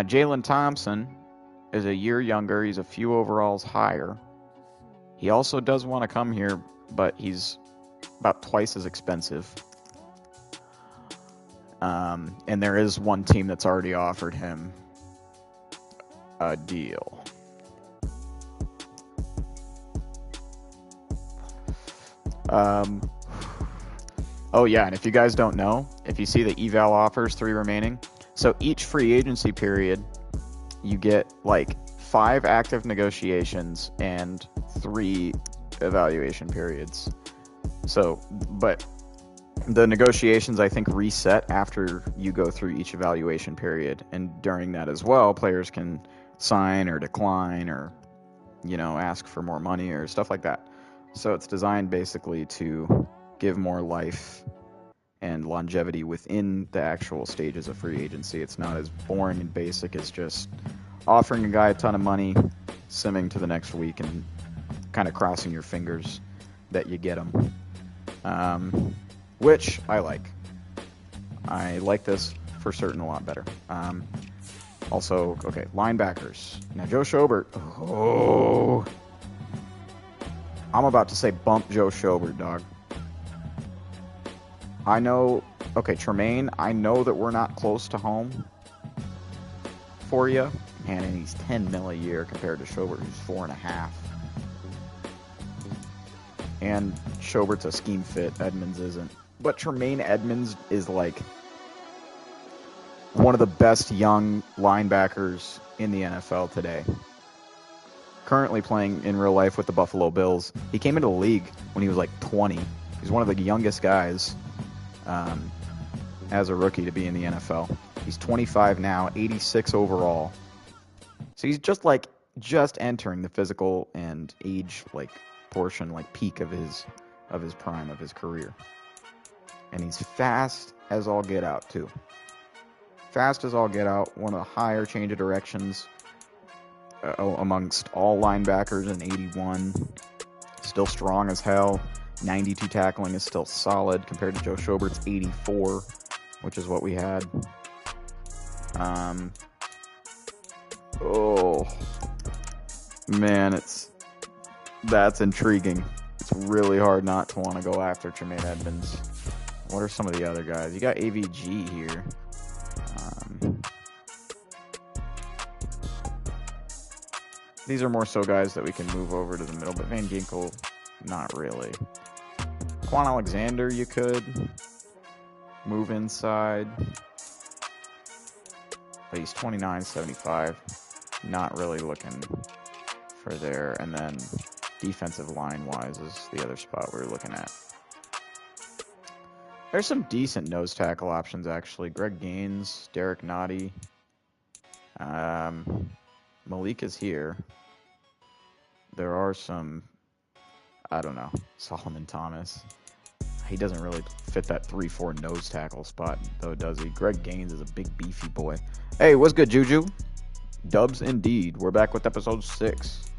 Jalen Thompson is a year younger. He's a few overalls higher. He also does want to come here, but he's about twice as expensive. And there is one team that's already offered him a deal. Oh yeah, and if you guys don't know, if you see the eval offers, 3 remaining, so each free agency period, you get like 5 active negotiations and 3 evaluation periods. So, but the negotiations, I think, reset after you go through each evaluation period, and during that as well, players can sign or decline or, ask for more money or stuff like that. So it's designed basically to give more life and longevity within the actual stages of free agency. It's not as boring and basic as just offering a guy a ton of money, simming to the next week, and kind of crossing your fingers that you get him. Which I like. I like this for certain a lot better. Also, okay, linebackers. Now, Joe Schobert. Oh. I'm about to say bump Joe Schobert, dog. I know, okay, Tremaine, I know that we're not close to home for you. Man, and he's $10 million a year compared to Schobert, who's $4.5. And Schobert's a scheme fit. Edmonds isn't. But Tremaine Edmonds is like one of the best young linebackers in the NFL today. Currently playing in real life with the Buffalo Bills. He came into the league when he was like 20. He's one of the youngest guys as a rookie to be in the NFL. He's 25 now, 86 overall. So he's just entering the physical and age portion, peak of his prime of his career. And he's fast as all get out too. fast as all get out. One of the higher change of directions amongst all linebackers in 81. Still strong as hell. 92 tackling is still solid compared to Joe Schobert's 84, which is what we had. Oh man, that's intriguing. It's really hard not to want to go after Tremaine Edmonds. What are some of the other guys? You got AVG here. These are more so guys that we can move over to the middle, but Van Ginkel, not really. Quan Alexander, you could move inside, but he's 29.75. Not really looking for there. And then defensive line-wise is the other spot we're looking at. There's some decent nose tackle options, actually. Greg Gaines, Derek Nottie. Malik is here. There are some, I don't know, Solomon Thomas. He doesn't really fit that 3-4 nose tackle spot, though, does he? Greg Gaines is a big, beefy boy. Hey, what's good, Juju? Dubs indeed. We're back with episode 6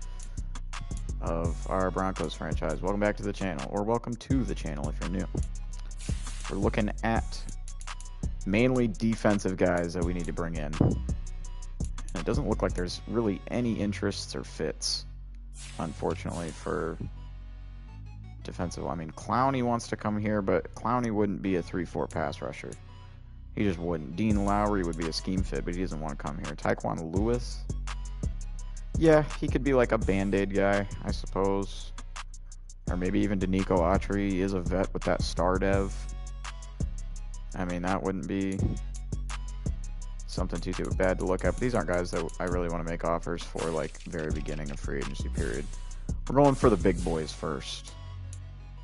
of our Broncos franchise. Welcome back to the channel, or welcome to the channel if you're new. We're looking at mainly defensive guys that we need to bring in. And it doesn't look like there's really any interests or fits, unfortunately, for defensive. I mean, Clowney wants to come here, but Clowney wouldn't be a 3-4 pass rusher. He just wouldn't. Dean Lowry would be a scheme fit, but he doesn't want to come here. Tyquan Lewis. Yeah, he could be like a Band-Aid guy, I suppose. Or maybe even Danico Autry. He is a vet with that star dev. I mean, that wouldn't be something too bad to look at. But these aren't guys that I really want to make offers for, like, very beginning of free agency period. We're going for the big boys first.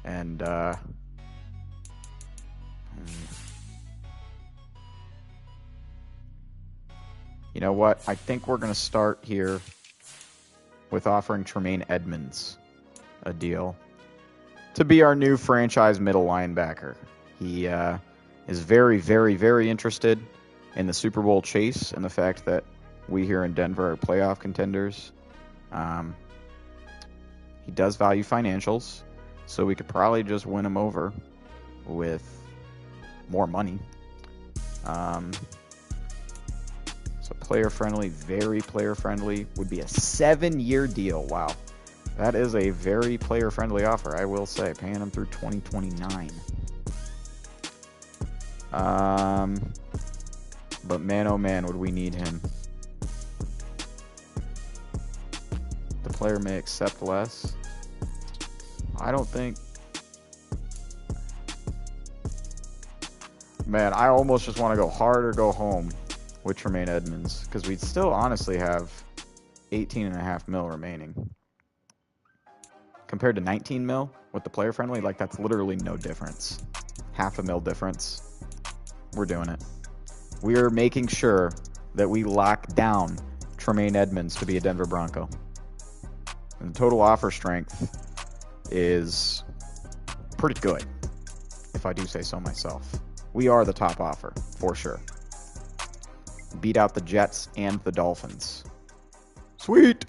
And, you know what? I think we're going to start here with offering Tremaine Edmonds a deal to be our new franchise middle linebacker. He is very, very, very interested in the Super Bowl chase and the fact that we here in Denver are playoff contenders. He does value financials, so we could probably just win him over with more money. So player-friendly, very player-friendly, would be a 7-year deal. Wow. That is a very player-friendly offer, I will say. Paying him through 2029. But man, oh man, would we need him. The player may accept less. I don't think... Man, I almost just want to go hard or go home with Tremaine Edmonds, because we'd still honestly have $18.5 million remaining. Compared to 19 mil with the player friendly, like, that's literally no difference. $500,000 difference. We're doing it. We are making sure that we lock down Tremaine Edmonds to be a Denver Bronco. And the total offer strength is pretty good, if I do say so myself. We are the top offer, for sure. Beat out the Jets and the Dolphins. Sweet!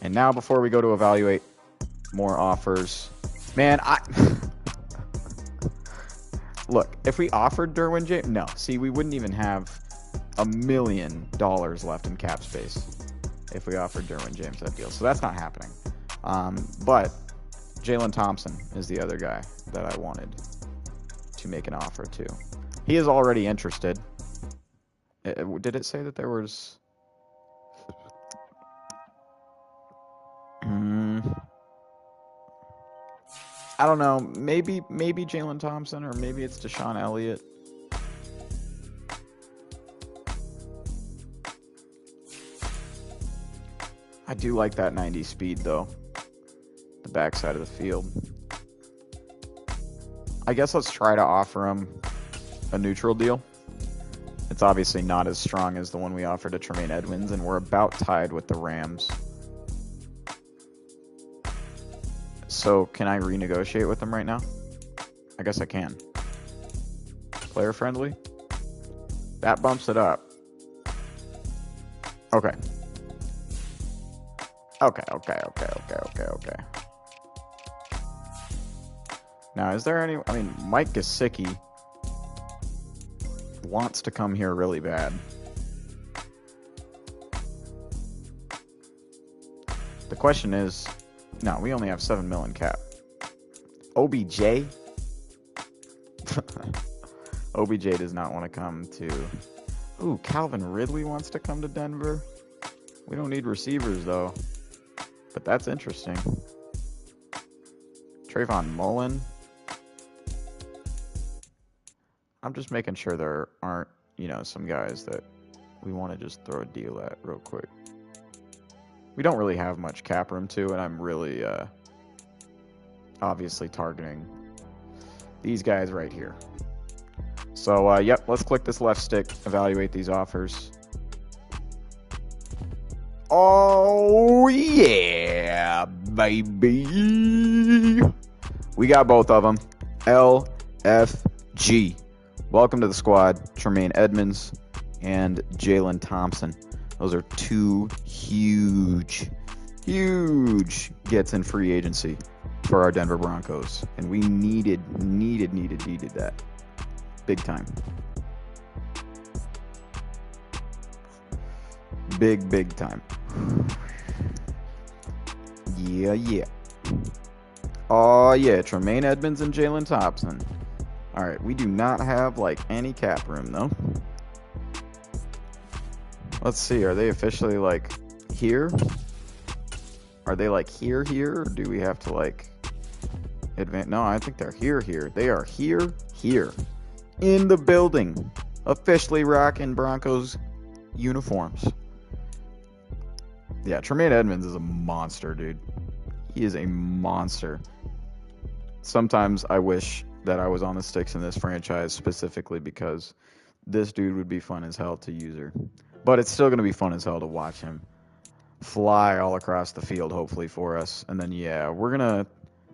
And now, before we go to evaluate more offers, man, look, if we offered Derwin James, no, see, we wouldn't even have $1 million left in cap space if we offered Derwin James that deal. So that's not happening. But Jalen Thompson is the other guy that I wanted to make an offer to. He is already interested. Did it say that there was... I don't know. Maybe Jalen Thompson, or maybe it's Deshaun Elliott. I do like that 90 speed, though. The backside of the field. I guess let's try to offer him a neutral deal. It's obviously not as strong as the one we offered to Tremaine Edmonds, and we're about tied with the Rams. So, can I renegotiate with them right now? I guess I can. Player friendly? That bumps it up. Okay. Okay. Now, is there any... I mean, Mike Gesicki wants to come here really bad. The question is... No, we only have 7 million cap. OBJ? OBJ does not want to come to... Ooh, Calvin Ridley wants to come to Denver. We don't need receivers, though. But that's interesting. Trayvon Mullen. I'm just making sure there aren't, you know, some guys that we want to just throw a deal at real quick. We don't really have much cap room, too, and I'm really obviously targeting these guys right here. So, yep, let's click this left stick, evaluate these offers. Oh, yeah, baby. We got both of them. LFG. Welcome to the squad, Tremaine Edmonds and Jalen Thompson. Those are two huge gets in free agency for our Denver Broncos. And we needed that. Big time. Big time. Yeah. Oh, yeah, Tremaine Edmonds and Jalen Thompson. All right, we do not have, like, any cap room, though. Let's see, are they officially, like, here? Are they, like, here, or do we have to, like, advance? No, I think they're here. They are here. In the building. Officially rocking Broncos uniforms. Yeah, Tremaine Edmonds is a monster, dude. He is a monster. Sometimes I wish that I was on the sticks in this franchise specifically because this dude would be fun as hell to user. But it's still going to be fun as hell to watch him fly all across the field, hopefully, for us. And then, yeah, we're going to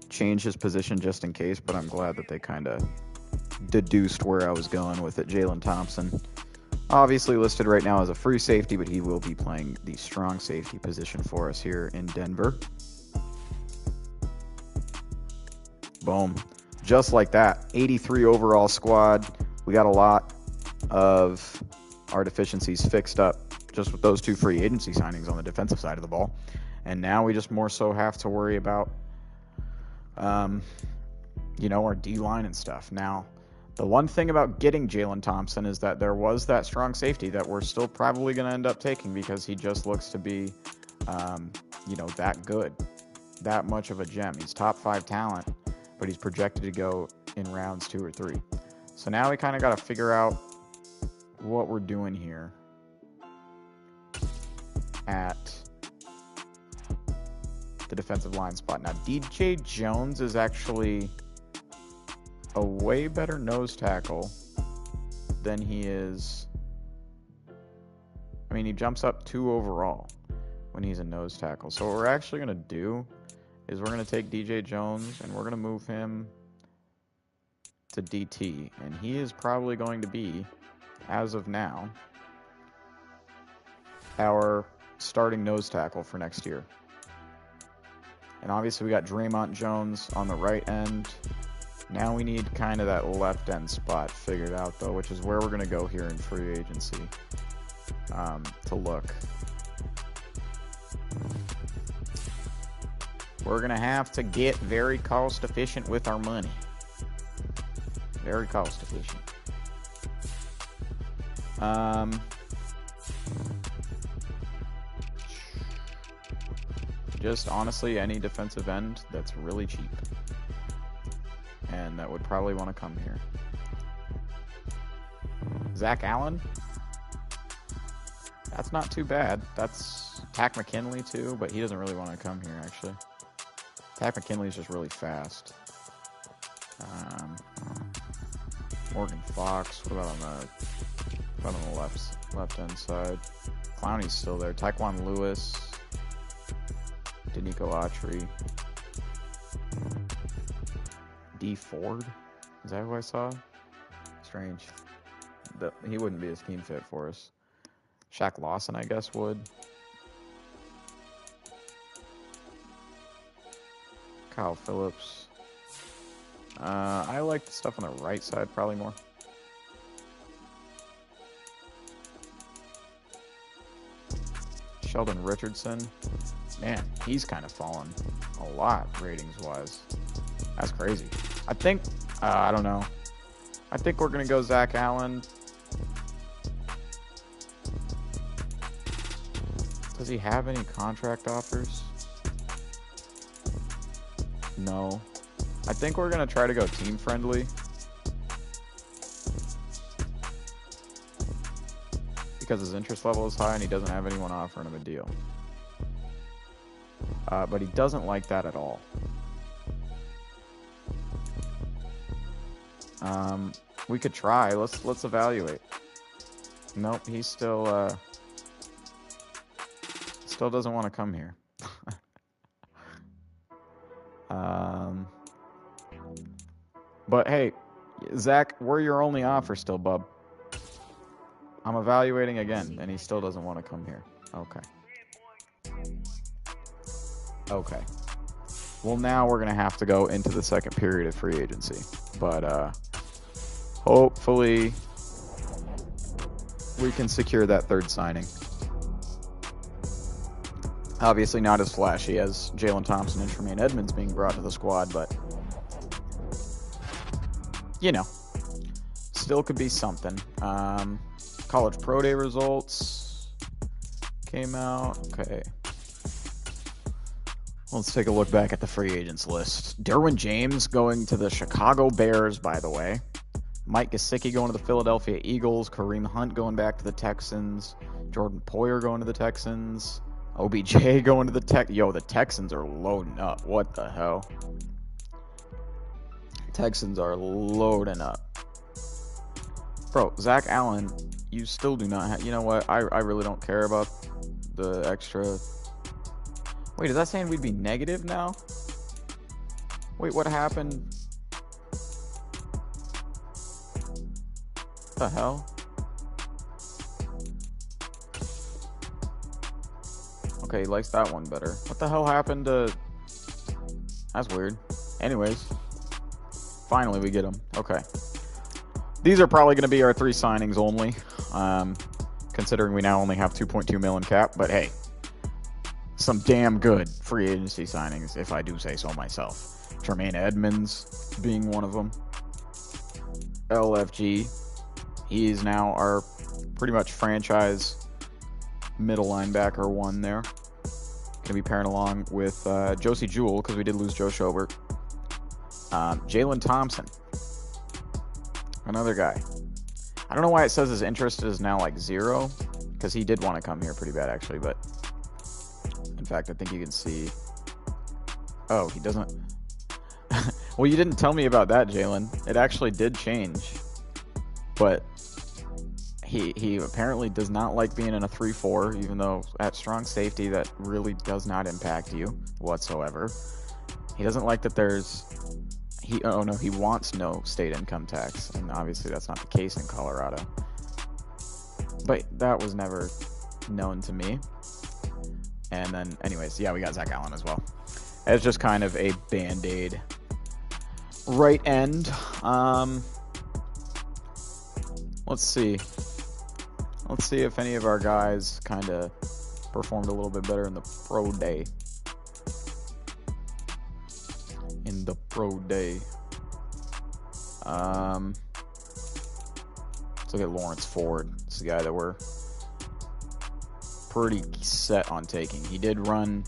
change his position just in case, but I'm glad that they kind of deduced where I was going with it. Jalen Thompson, obviously listed right now as a free safety, but he will be playing the strong safety position for us here in Denver. Boom. Just like that, 83 overall squad. We got a lot of our deficiencies fixed up just with those two free agency signings on the defensive side of the ball. And now we just more so have to worry about, you know, our D-line and stuff. Now, the one thing about getting Jalen Thompson is that there was that strong safety that we're still probably going to end up taking because he just looks to be, you know, that good, that much of a gem. He's top 5 talent, but he's projected to go in rounds 2 or 3. So now we kind of got to figure out what we're doing here at the defensive line spot. Now, DJ Jones is actually a way better nose tackle than he is. I mean, he jumps up 2 overall when he's a nose tackle. So what we're actually going to do is we're going to take DJ Jones and we're going to move him to DT. And he is probably going to be, as of now, our starting nose tackle for next year. And obviously we got Draymond Jones on the right end. Now we need kind of that left end spot figured out, though, which is where we're going to go here in free agency to look. We're going to have to get very cost efficient with our money. Very cost efficient. Just honestly, any defensive end that's really cheap. And that would probably want to come here. Zach Allen? That's not too bad. That's Tack McKinley too, but he doesn't really want to come here actually. Tack McKinley's just really fast. Morgan Fox. What about on the left hand side? Clowney's still there. Taekwon Lewis. Danico Autry. D Ford? Is that who I saw? Strange. He wouldn't be a scheme fit for us. Shaq Lawson, I guess, would. Kyle Phillips. I like the stuff on the right side probably more. Sheldon Richardson. Man, he's kind of fallen a lot ratings-wise. That's crazy. I think, I don't know. I think we're going to go Zach Allen. Does he have any contract offers? No. I think we're going to try to go team-friendly. Because his interest level is high and he doesn't have anyone offering him a deal. But he doesn't like that at all. We could try. Let's evaluate. Nope, he still doesn't want to come here. But hey, Zach, we're your only offer still, bub. I'm evaluating again, and he still doesn't want to come here. Okay. Okay. Well, now we're going to have to go into the second period of free agency. But hopefully we can secure that third signing. Obviously not as flashy as Jalen Thompson and Tremaine Edmonds being brought to the squad, but, you know, still could be something. College Pro Day results came out. Okay. Let's take a look back at the free agents list. Derwin James going to the Chicago Bears, by the way. Mike Gesicki going to the Philadelphia Eagles. Kareem Hunt going back to the Texans. Jordan Poyer going to the Texans. OBJ going to the the Texans are loading up. What the hell? Texans are loading up. Bro, Zach Allen, you still do not have... You know what? I really don't care about the extra... Wait, is that saying we'd be negative now? Wait, what happened? What the hell? Okay, he likes that one better. What the hell happened to... That's weird. Anyways. Finally, we get him. Okay. These are probably going to be our 3 signings only. Considering we now only have 2.2 million cap. But hey. Some damn good free agency signings, if I do say so myself. Tremaine Edmonds being one of them. LFG. He is now our pretty much franchise middle linebacker one there. Going to be pairing along with Josie Jewell, because we did lose Joe Schobert. Jalen Thompson. Another guy. I don't know why it says his interest is now like 0, because he did want to come here pretty bad, actually, but... In fact, I think you can see... Oh, he doesn't... Well, you didn't tell me about that, Jalen. It actually did change. But he apparently does not like being in a 3-4, even though at strong safety that really does not impact you whatsoever. He doesn't like that there's... He wants no state income tax. And obviously that's not the case in Colorado. But that was never known to me. And then, anyways, yeah, we got Zach Allen as well. It's just kind of a Band-Aid right end. Let's see. Let's see if any of our guys kind of performed a little bit better in the pro day. Let's look at Lawrence Ford. It's the guy that we're pretty set on taking. He did run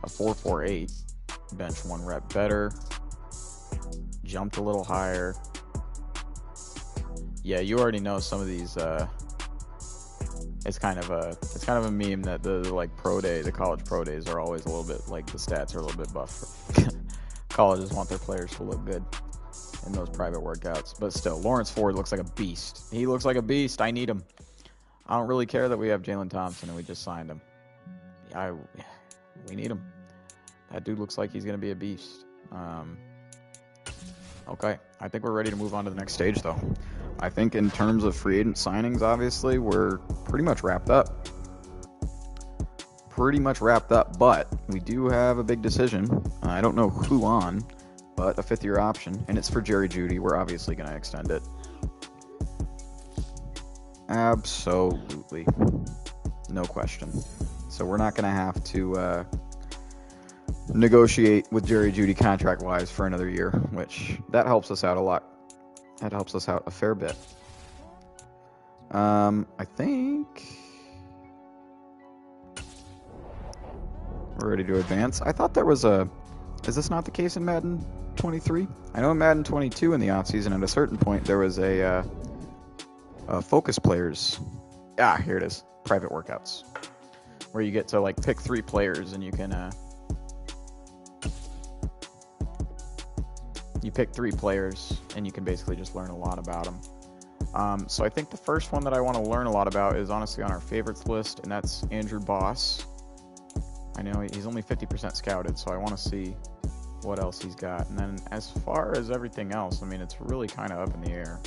a 4.48, bench 1 rep better, jumped a little higher. Yeah, you already know some of these. It's kind of a meme that the college pro days are always a little bit like the stats are a little bit buff. Colleges want their players to look good in those private workouts, but still, Lawrence Ford looks like a beast. He looks like a beast. I need him. I don't really care that we have Jalen Thompson and we just signed him. We need him. That dude looks like he's going to be a beast. Okay, I think we're ready to move on to the next stage, though. I think in terms of free agent signings, obviously, we're pretty much wrapped up. But we do have a big decision. I don't know who on, but a 5th-year option, and it's for Jerry Jeudy. We're obviously going to extend it. Absolutely. No question. So we're not going to have to negotiate with Jerry Jeudy contract-wise for another year, which that helps us out a lot. That helps us out a fair bit. I think we're ready to advance. I thought there was a... Is this not the case in Madden 23? I know in Madden 22 in the offseason, at a certain point, there was a focus players. Ah, here it is. Private workouts. Where you get to, like, pick 3 players and you can... You pick 3 players and you can basically just learn a lot about them. So I think the first one that I want to learn a lot about is honestly on our favorites list, and that's Andrew Boss. I know he's only 50% scouted, so I want to see what else he's got. And then as far as everything else, I mean, it's really kind of up in the air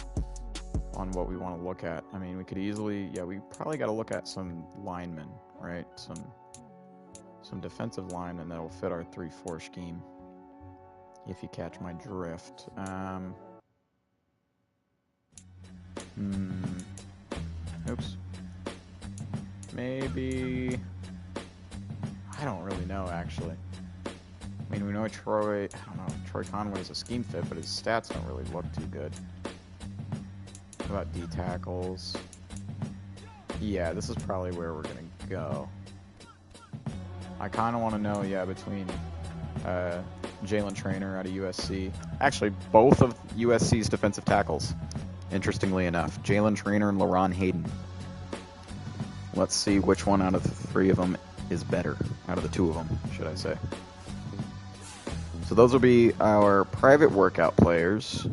on what we want to look at. I mean, we could easily, we probably got to look at some linemen, right? Some defensive linemen that will fit our 3-4 scheme, if you catch my drift. Oops. Maybe... I don't really know, actually. I mean, we know Troy Conway's a scheme fit, but his stats don't really look too good. What about D tackles? Yeah, this is probably where we're going to go. I kind of want to know, between Jalen Traynor out of USC. Actually, both of USC's defensive tackles, interestingly enough. Jalen Traynor and LaRon Hayden. Let's see which one out of the 3 of them is better. Out of the 2 of them, should I say. So those will be our private workout players.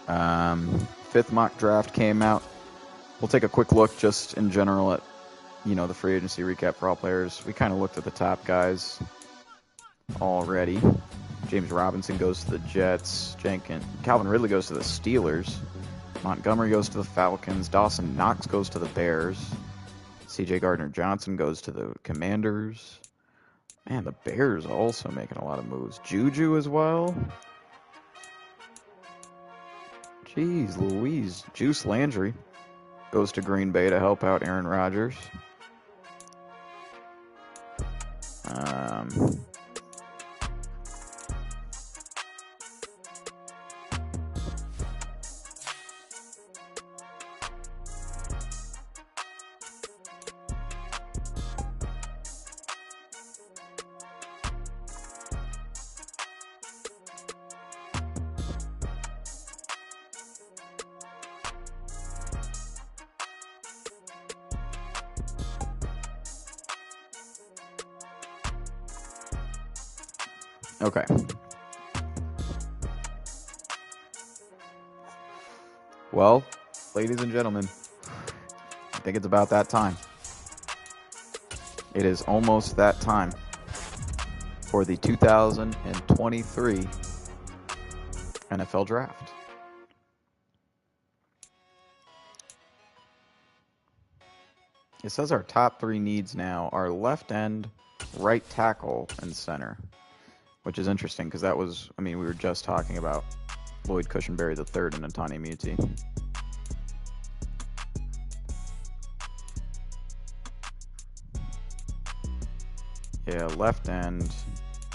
5th mock draft came out. We'll take a quick look just in general at, the free agency recap for all players. We kind of looked at the top guys already. James Robinson goes to the Jets. Calvin Ridley goes to the Steelers. Montgomery goes to the Falcons. Dawson Knox goes to the Bears. C.J. Gardner-Johnson goes to the Commanders. Man, the Bears also making a lot of moves. Juju as well. Jeez Louise. Juice Landry goes to Green Bay to help out Aaron Rodgers. Okay. Well, ladies and gentlemen, I think it's about that time. It is almost that time for the 2023 NFL Draft. It says our top 3 needs now are left end, right tackle, and center. Which is interesting because that was, we were just talking about Lloyd Cushenberry III and Antani Muti. Yeah, left end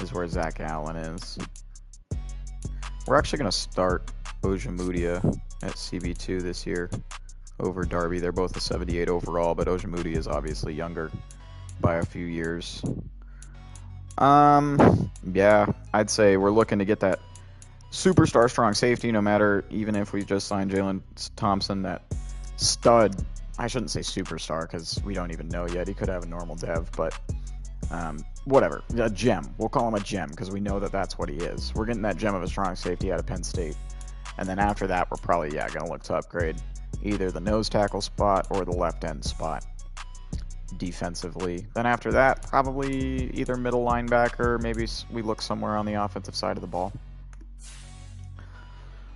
is where Zach Allen is. We're actually going to start Ojemudia at CB2 this year over Darby. They're both a 78 overall, but Ojemudia is obviously younger by a few years. Yeah, I'd say we're looking to get that superstar strong safety, no matter, even if we just signed Jalen Thompson, that stud. I shouldn't say superstar because we don't even know yet. He could have a normal dev, but whatever. A gem. We'll call him a gem because we know that that's what he is. We're getting that gem of a strong safety out of Penn State. And then after that, we're probably, going to look to upgrade either the nose tackle spot or the left end spot defensively. Then after that, probably either middle linebacker, maybe we look somewhere on the offensive side of the ball.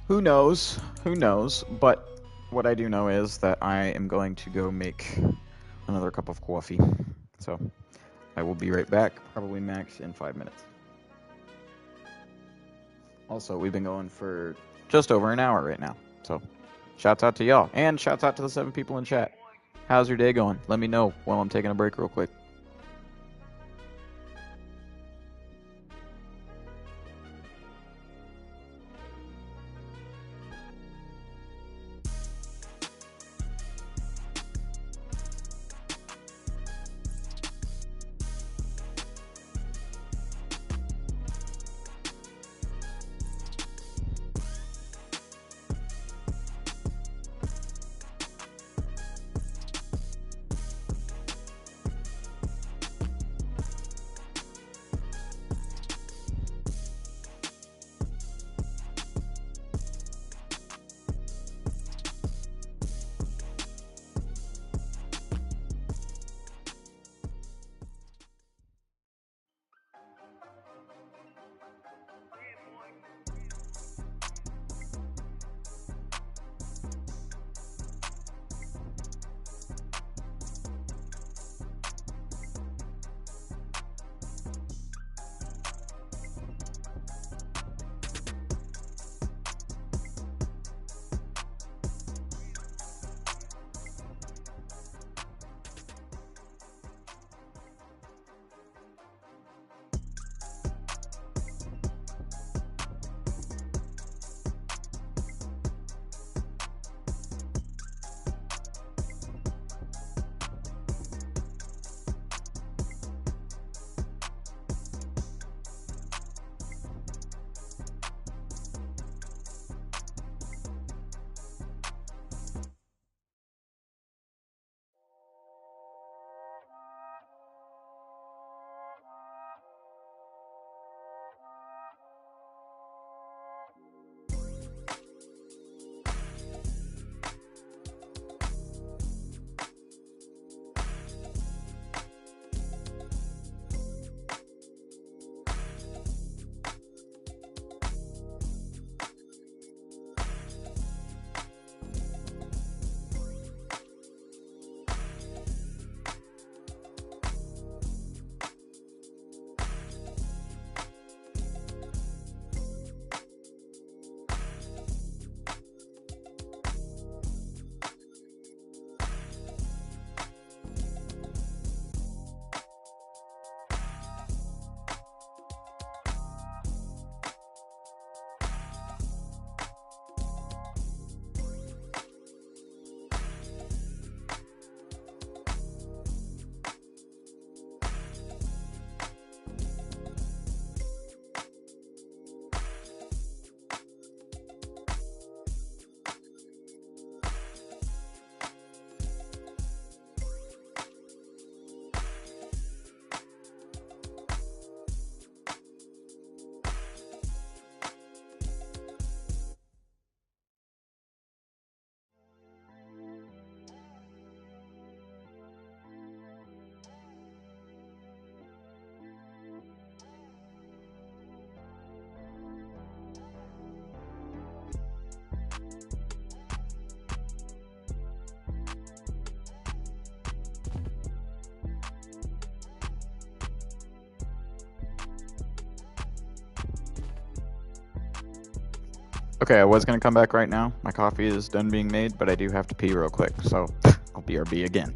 Who knows? But what I do know is that I am going to go make another cup of coffee. So I will be right back, probably max in 5 minutes. Also, we've been going for just over an hour right now. So shouts out to y'all. And shouts out to the 7 people in chat. How's your day going? Let me know while I'm taking a break real quick. Okay, I was going to come back right now. My coffee is done being made, but I do have to pee real quick, so I'll BRB again.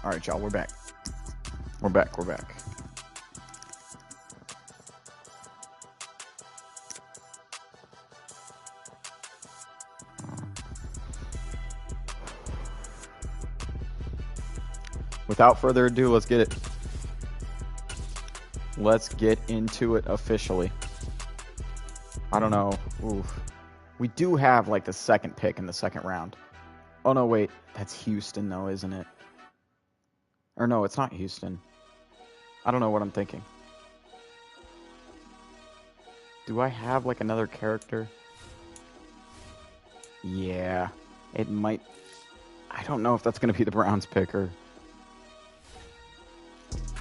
All right, y'all, we're back. We're back. Without further ado, let's get it. Let's get into it officially. I don't know. Oof. We do have like the second pick in the second round. Oh no, wait. That's Houston though, isn't it? Or no, it's not Houston. I don't know what I'm thinking. Do I have like another character? Yeah, it might. I don't know if that's going to be the Browns picker.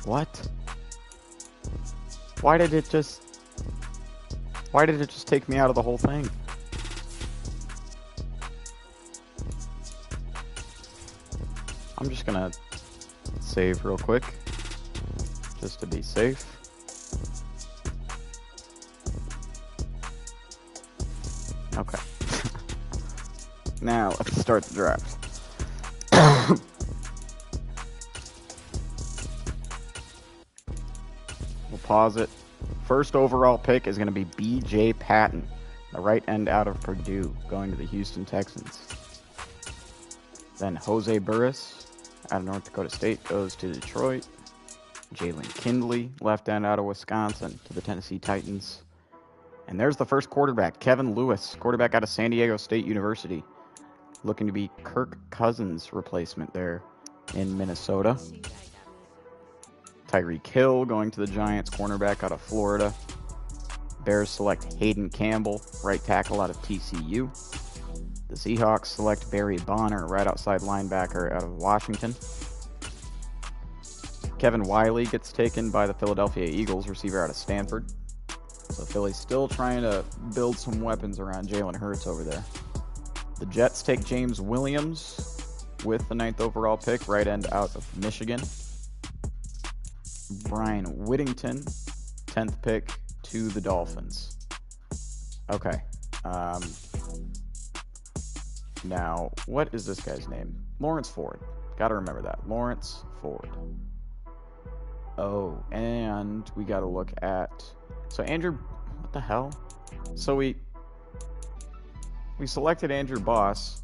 What? Why did it just take me out of the whole thing? I'm just gonna save real quick, just to be safe. Okay. Now, let's start the draft. We'll pause it. First overall pick is going to be B.J. Patton, the right end out of Purdue, going to the Houston Texans. Then Jose Burris, out of North Dakota State, goes to Detroit. Jalen Kindley, left end out of Wisconsin, to the Tennessee Titans. And there's the first quarterback, Kevin Lewis, quarterback out of San Diego State University, looking to be Kirk Cousins' replacement there in Minnesota. Tyreek Hill going to the Giants, cornerback out of Florida. Bears select Hayden Campbell, right tackle out of TCU. The Seahawks select Barry Bonner, right outside linebacker out of Washington. Kevin Wiley gets taken by the Philadelphia Eagles, receiver out of Stanford. So Philly's still trying to build some weapons around Jalen Hurts over there. The Jets take James Williams with the 9th overall pick, right end out of Michigan. Brian Whittington, 10th pick to the Dolphins. Okay. Now, what is this guy's name? Lawrence Ford. Gotta remember that. Lawrence Ford. Oh, and we gotta look at... So Andrew... What the hell? So we selected Andrew Boss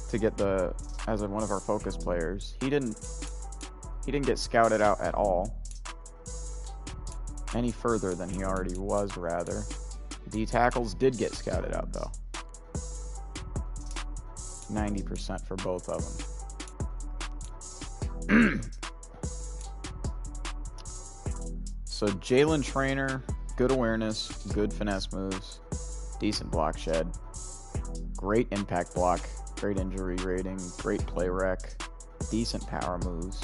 to get as one of our focus players. He didn't get scouted out at all. Any further than he already was, rather. D tackles did get scouted out, though. 90% for both of them. So Jalen Traynor, good awareness, good finesse moves, decent block shed, great impact block, great injury rating, great play rec, decent power moves,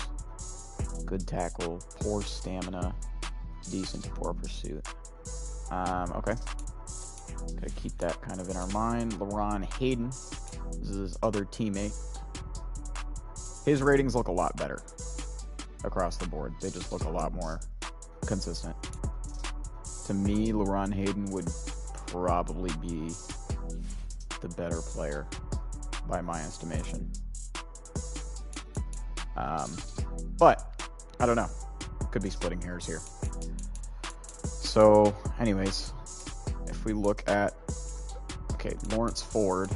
good tackle, poor stamina, decent to poor pursuit. Okay. Gotta keep that kind of in our mind. LaRon Hayden, this is his other teammate. His ratings look a lot better across the board. They just look a lot more consistent. To me, LaRon Hayden would probably be the better player by my estimation. But I don't know. Could be splitting hairs here. So, anyways, if we look at Lawrence Ford,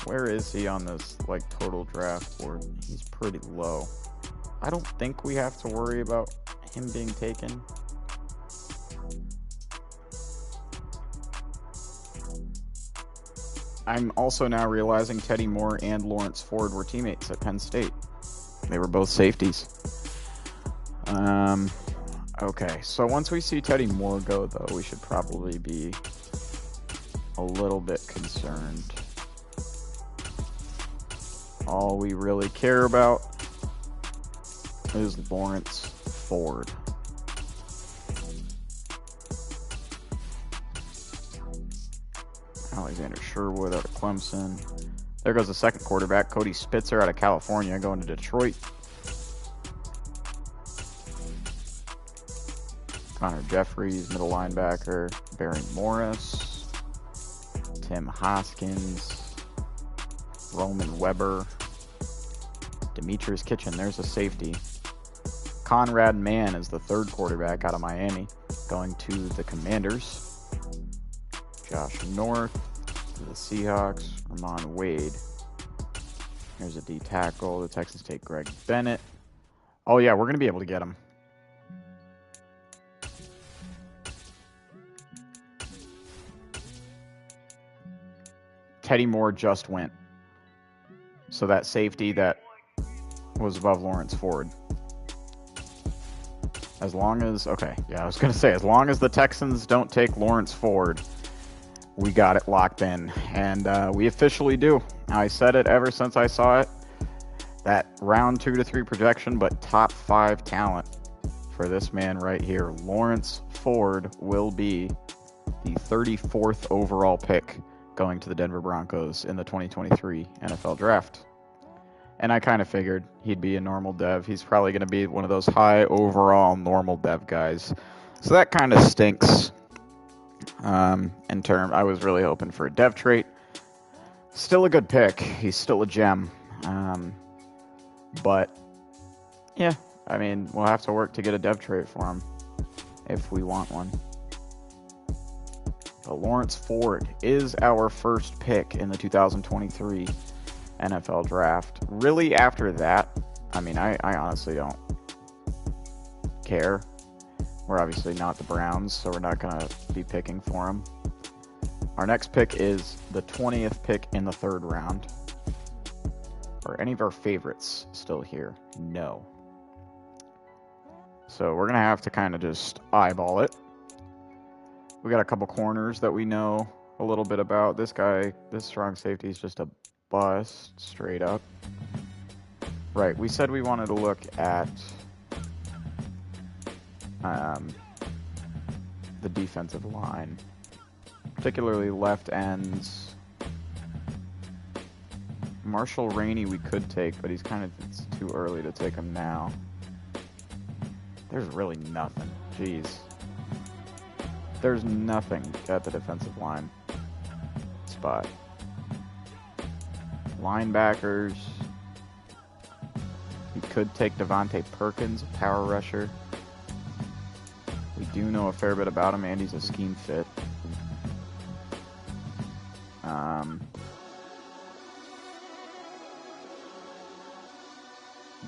where is he on this total draft board? He's pretty low. I don't think we have to worry about him being taken. I'm also now realizing Teddy Moore and Lawrence Ford were teammates at Penn State. They were both safeties. Okay, so once we see Teddy Moore go, though, we should probably be a little bit concerned. All we really care about is Lawrence Ford. Alexander Sherwood out of Clemson. There goes the second quarterback, Cody Spitzer out of California, going to Detroit. Connor Jeffries, middle linebacker. Barry Morris. Tim Hoskins. Roman Weber. Demetrius Kitchen, there's a safety. Conrad Mann is the third quarterback out of Miami, going to the Commanders. Josh North to the Seahawks. Ramon Wade. Here's a D tackle. The Texans take Greg Bennett. Oh, yeah, we're going to be able to get him. Teddy Moore just went. So that safety that was above Lawrence Ford. As long as, okay, yeah, I was going to say, as long as the Texans don't take Lawrence Ford, we got it locked in. And we officially do. I said it ever since I saw it. That round 2 to 3 projection, but top 5 talent for this man right here. Lawrence Ford will be the 34th overall pick going to the Denver Broncos in the 2023 NFL Draft. And I kind of figured he'd be a normal dev. He's probably going to be one of those high overall normal dev guys. So that kind of stinks. I was really hoping for a dev trait. Still a good pick. He's still a gem. But, yeah, I mean, we'll have to work to get a dev trait for him if we want one. But Lawrence Ford is our first pick in the 2023 NFL Draft. Really, after that, I mean, I honestly don't care. We're obviously not the Browns, so we're not going to be picking for him. Our next pick is the 20th pick in the 3rd round. Are any of our favorites still here? No. So we're going to have to kind of just eyeball it. We got a couple corners that we know a little bit about. This guy, this strong safety is just a bust, straight up. Right, we said we wanted to look at the defensive line, particularly left ends. Marshall Rainey we could take, but he's it's too early to take him now. There's really nothing. Jeez. There's nothing at the defensive line spot. Linebackers. You could take Devontae Perkins, a power rusher. We do know a fair bit about him, and he's a scheme fit.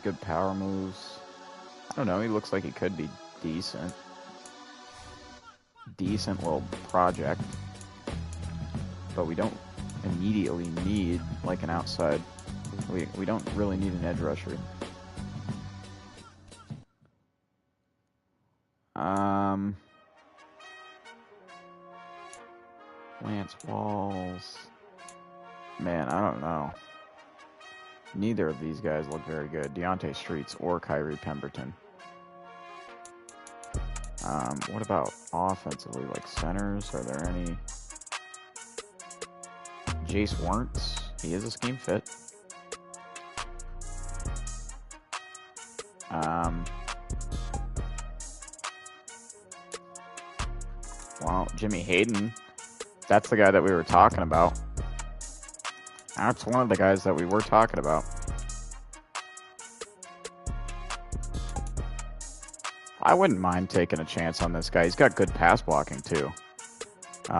Good power moves. I don't know, he looks like he could be decent. Decent little project. But we don't immediately need like an outside. We don't really need an edge rusher. Lance Walls. Man, I don't know. Neither of these guys look very good. Deontay Streets or Kyrie Pemberton. What about offensively, like centers? Are there any? Jace Wentz. He is a scheme fit. Well, Jimmy Hayden. That's the guy that we were talking about. That's one of the guys that we were talking about. I wouldn't mind taking a chance on this guy. He's got good pass blocking, too.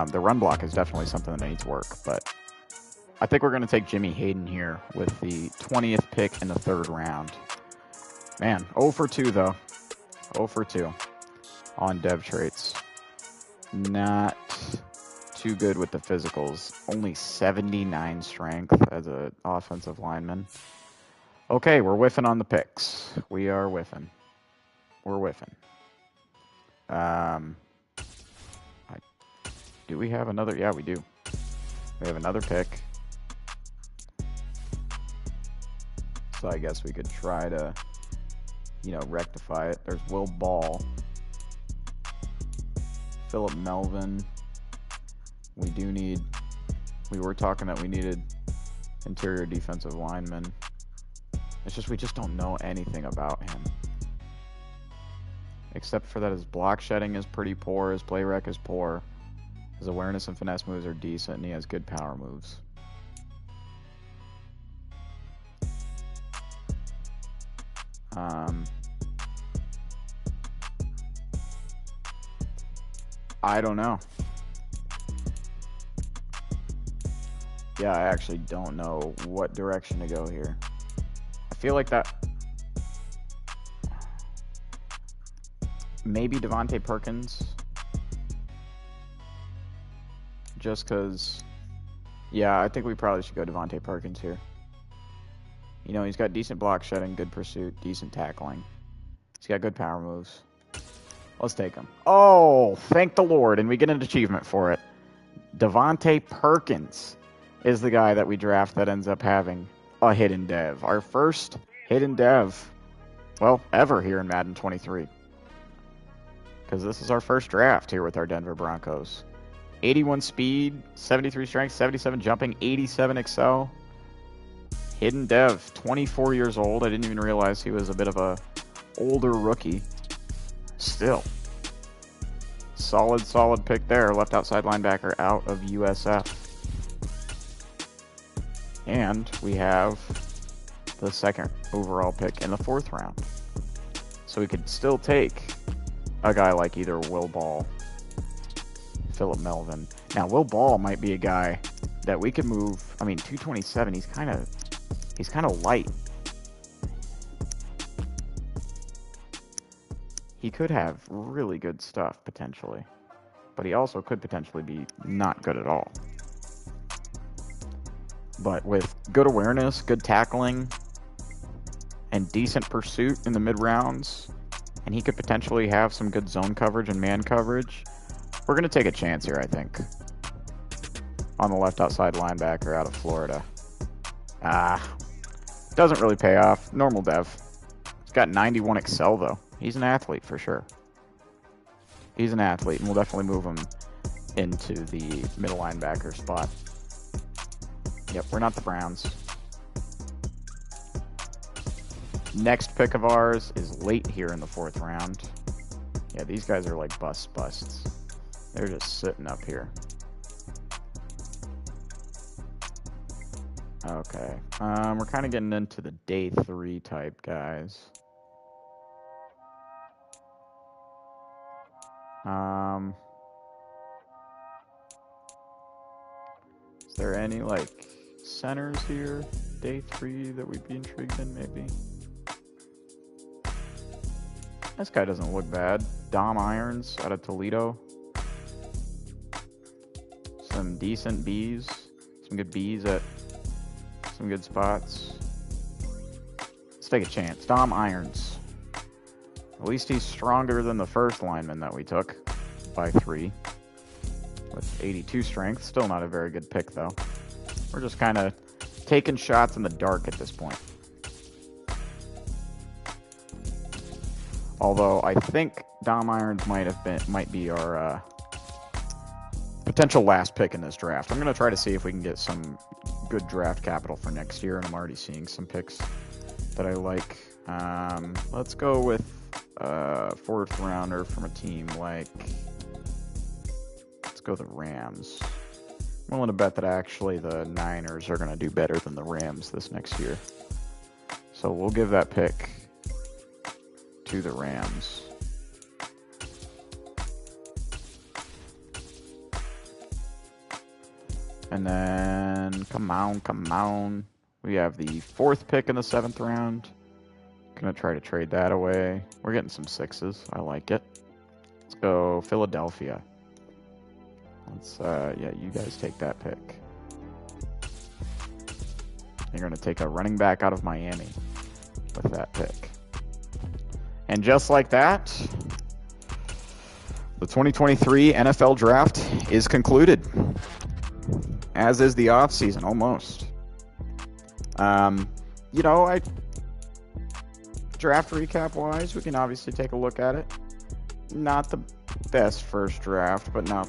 The run block is definitely something that needs work, but I think we're going to take Jimmy Hayden here with the 20th pick in the 3rd round. Man, 0 for 2, though. 0 for 2 on dev traits. Not too good with the physicals. Only 79 strength as an offensive lineman. Okay, we're whiffing on the picks. We are whiffing. We're whiffing. Do we have another? Yeah, we do. We have another pick. So I guess we could try to, rectify it. There's Will Ball. Philip Melvin. We were talking that we needed interior defensive linemen. It's just we just don't know anything about him. Except for that his block shedding is pretty poor, his play rec is poor, his awareness and finesse moves are decent, and he has good power moves. I don't know. Yeah, I actually don't know what direction to go here. I feel like that... Maybe Devontae Perkins. Just because... Yeah, I think we probably should go Devontae Perkins here. You know, he's got decent block shedding, good pursuit, decent tackling. He's got good power moves. Let's take him. Oh, thank the Lord, and we get an achievement for it. Devontae Perkins is the guy that we draft that ends up having a hidden dev. Our first hidden dev, well, ever here in Madden 23. Because this is our first draft here with our Denver Broncos. 81 speed, 73 strength, 77 jumping, 87 excel. Hidden dev, 24 years old. I didn't even realize he was a bit of a older rookie. Still. Solid pick there. Left outside linebacker out of USF. And we have the second overall pick in the 4th round. So we could still take a guy like either Will Ball, Philip Melvin. Now, Will Ball might be a guy that we could move. I mean, 227, he's kind of light. He could have really good stuff, potentially. But he also could potentially be not good at all. But with good awareness, good tackling, and decent pursuit in the mid-rounds, and he could potentially have some good zone coverage and man coverage, we're going to take a chance here, I think, on the left outside linebacker out of Florida. Doesn't really pay off. Normal dev. He's got 91 excel, though. He's an athlete for sure. He's an athlete, and we'll definitely move him into the middle linebacker spot. Yep, we're not the Browns. Next pick of ours is late here in the 4th round. Yeah, these guys are like busts. They're just sitting up here. Okay. We're kind of getting into the day 3 type guys. Is there any, like, centers here, day 3, that we'd be intrigued in, maybe? This guy doesn't look bad. Dom Irons out of Toledo. Some decent Bs. Some good Bs at some good spots. Let's take a chance. Dom Irons. At least he's stronger than the first lineman that we took by 3. With 82 strength. Still not a very good pick, though. We're just kind of taking shots in the dark at this point. Although I think Dom Irons might be our potential last pick in this draft. I'm going to try to see if we can get some good draft capital for next year, and I'm already seeing some picks that I like. Let's go with a 4th rounder from a team like... Let's go the Rams. I'm willing to bet that actually the Niners are going to do better than the Rams this next year. So we'll give that pick to the Rams. And then, come on. We have the 4th pick in the 7th round. Gonna try to trade that away. We're getting some 6s. I like it. Let's go Philadelphia. Let's, yeah, you guys take that pick. You're gonna take a running back out of Miami with that pick. And just like that, the 2023 NFL Draft is concluded. As is the offseason, almost. You know, draft recap-wise, we can obviously take a look at it. Not the best first draft, but not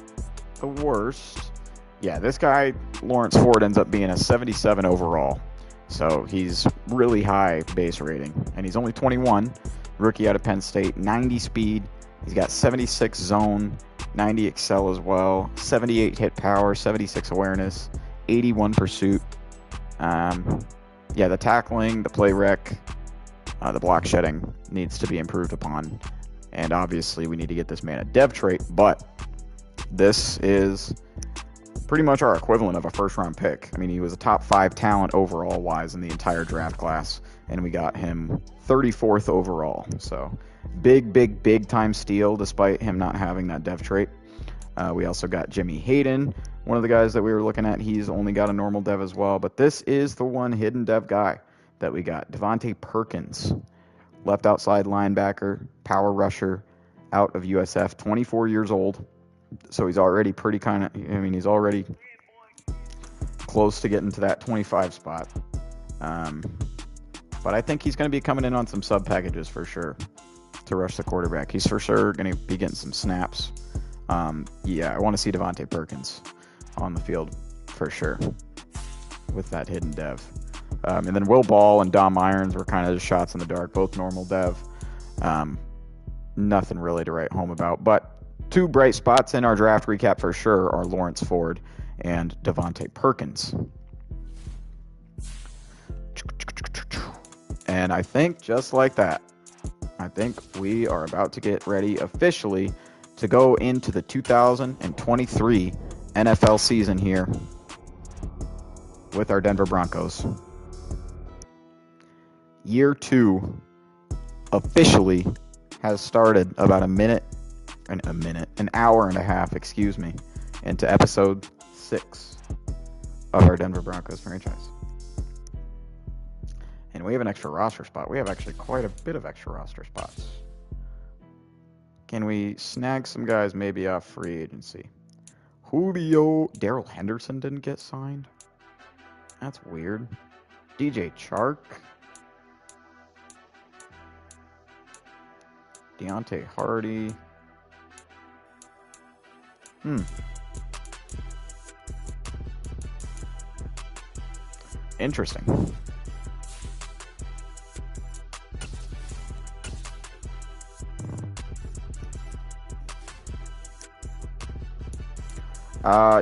the worst. Yeah, this guy, Lawrence Ford, ends up being a 77 overall. So he's really high base rating. And he's only 21, rookie out of Penn State, 90 speed. He's got 76 zone, 90 excel as well, 78 hit power, 76 awareness, 81 pursuit. Yeah, the tackling, the play rec, The block shedding needs to be improved upon. And obviously, we need to get this man a dev trait, but this is pretty much our equivalent of a first-round pick. I mean, he was a top 5 talent overall-wise in the entire draft class, and we got him 34th overall. So, big time steal, despite him not having that dev trait. We also got Jimmy Hayden, one of the guys that we were looking at. He's only got a normal dev as well, but this is the one hidden dev guy that we got. Devontae Perkins, left outside linebacker, power rusher, out of USF, 24 years old. So he's already he's already close to getting to that 25 spot. But I think he's going to be coming in on some sub packages for sure to rush the quarterback. He's for sure going to be getting some snaps. Yeah, I want to see Devontae Perkins on the field for sure with that hidden dev. And then Will Ball and Dom Irons were kind of just shots in the dark, both normal dev. Nothing really to write home about. But 2 bright spots in our draft recap for sure are Lawrence Ford and Devontae Perkins. And I think just like that, I think we are about to get ready officially to go into the 2023 NFL season here with our Denver Broncos. Year 2 officially has started about an hour and a half, into episode 6 of our Denver Broncos franchise. And we have an extra roster spot. We have actually quite a bit of extra roster spots. Can we snag some guys maybe off free agency? Darrell Henderson didn't get signed. That's weird. DJ Chark. Deontay Hardy. Interesting.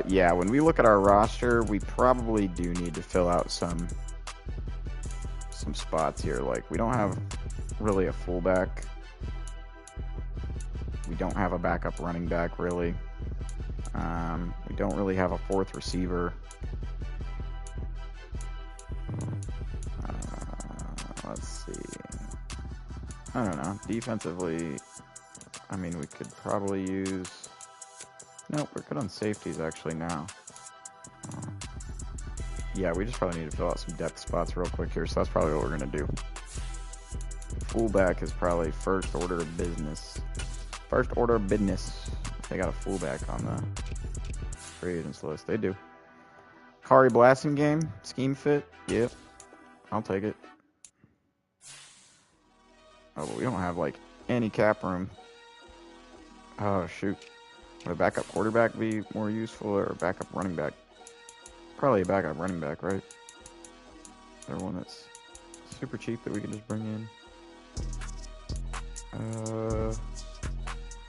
Yeah, when we look at our roster, we probably do need to fill out some spots here. Like, we don't have really a fullback. We don't have a backup running back, really. We don't really have a 4th receiver. Let's see. I don't know. Defensively, I mean, we could probably use... Nope, we're good on safeties actually now. Yeah, we just probably need to fill out some depth spots real quick here, so that's probably what we're going to do. Fullback is probably first order of business. First order of business. They got a fullback on the free agents list. They do. Kari Blasting game. Scheme fit. Yep. I'll take it. Oh, but we don't have, like, any cap room. Oh, shoot. Would a backup quarterback be more useful or a backup running back? Probably a backup running back, right? Is there one that's super cheap that we can just bring in?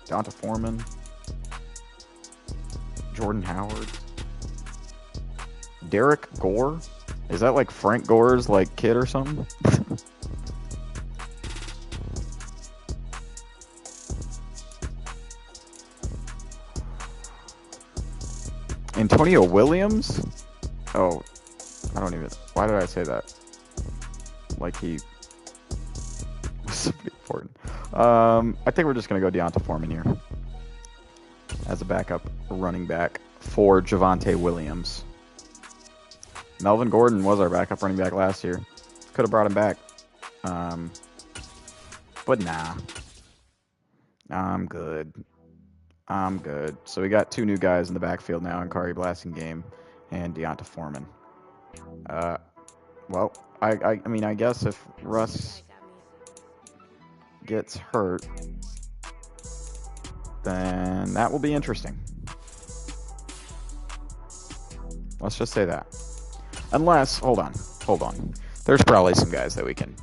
Donta Foreman. Jordan Howard. Derek Gore? Is that like Frank Gore's like kid or something? Antonio Williams? Oh, I don't even... Why did I say that? Like he was somebody important. I think we're just going to go Deonta Foreman here as a backup running back for Javonte Williams. Melvin Gordon was our backup running back last year. Could have brought him back. But nah. I'm good. So we got 2 new guys in the backfield now in Kari Blasting game and Deonta Foreman. Well, I mean, I guess if Russ gets hurt, then that will be interesting. Let's just say that. Unless, hold on. There's probably some guys that we can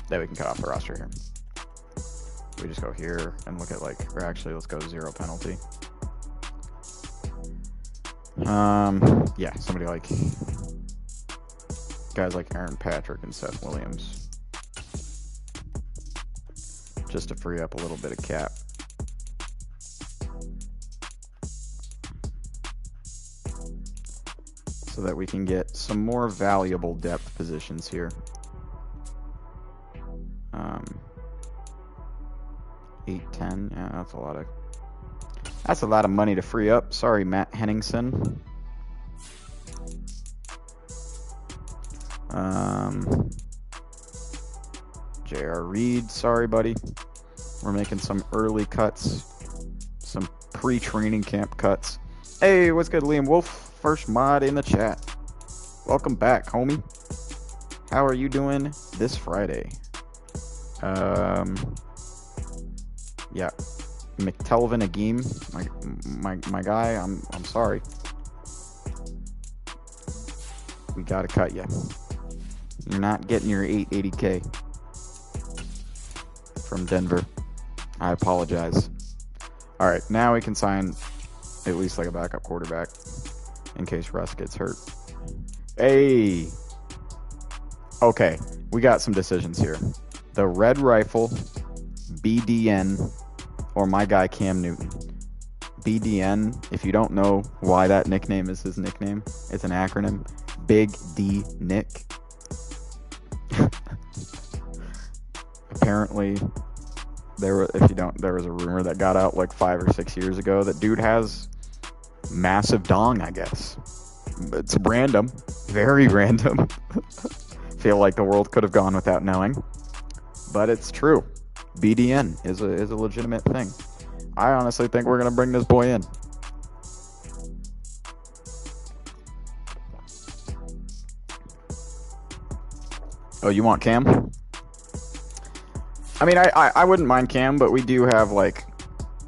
cut off the roster here. We just go here and look at or actually let's go 0 penalty. Yeah, somebody like guys like Aaron Patrick and Seth Williams. just to free up a little bit of cap. So that we can get some more valuable depth positions here. 8-10, yeah, that's a lot of money to free up. Sorry, Matt Henningsen. J.R. Reed, sorry, buddy. We're making some early cuts, some pre-training camp cuts. Hey, what's good, Liam Wolf? First mod in the chat. Welcome back, homie. How are you doing this Friday? Yeah, McTelvin Agim, my guy. I'm sorry. We gotta cut you. You're not getting your 880K from Denver. I apologize. All right, now we can sign at least like a backup quarterback in case Russ gets hurt. Hey. Okay, we got some decisions here. The Red Rifle, BDN, or my guy Cam Newton. BDN, if you don't know why that nickname is his nickname, it's an acronym. Big D Nick. Apparently, there was a rumor that got out like 5 or 6 years ago that dude has massive dong, I guess. It's random, very random. Feel like the world could have gone without knowing, but it's true. BDN is a legitimate thing. I honestly think we're gonna bring this boy in. Oh, you want Cam? I mean, I wouldn't mind Cam, but we do have like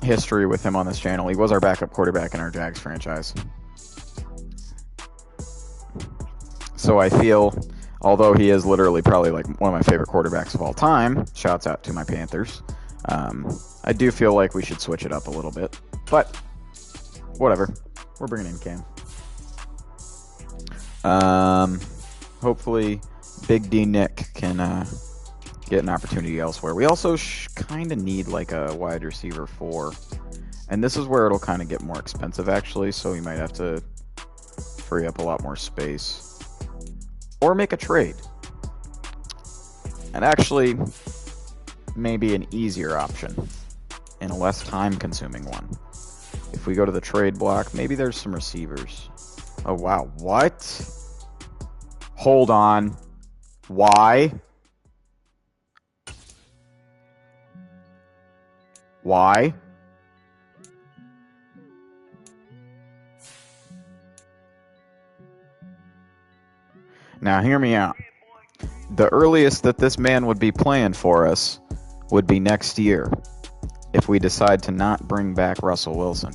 history with him on this channel. He was our backup quarterback in our Jags franchise. So I feel, although he is literally probably like one of my favorite quarterbacks of all time, shouts out to my Panthers, I do feel like we should switch it up a little bit. But whatever. We're bringing in Cam. Hopefully Big D Nick can get an opportunity elsewhere. We also kind of need like a wide receiver 4. And this is where it'll kind of get more expensive actually, so we might have to free up a lot more space. Or make a trade. And actually, maybe an easier option and a less time-consuming one. If we go to the trade block, maybe there's some receivers. Oh, wow. What? Hold on. Why? Why? Now, hear me out. The earliest that this man would be playing for us would be next year if we decide to not bring back Russell Wilson.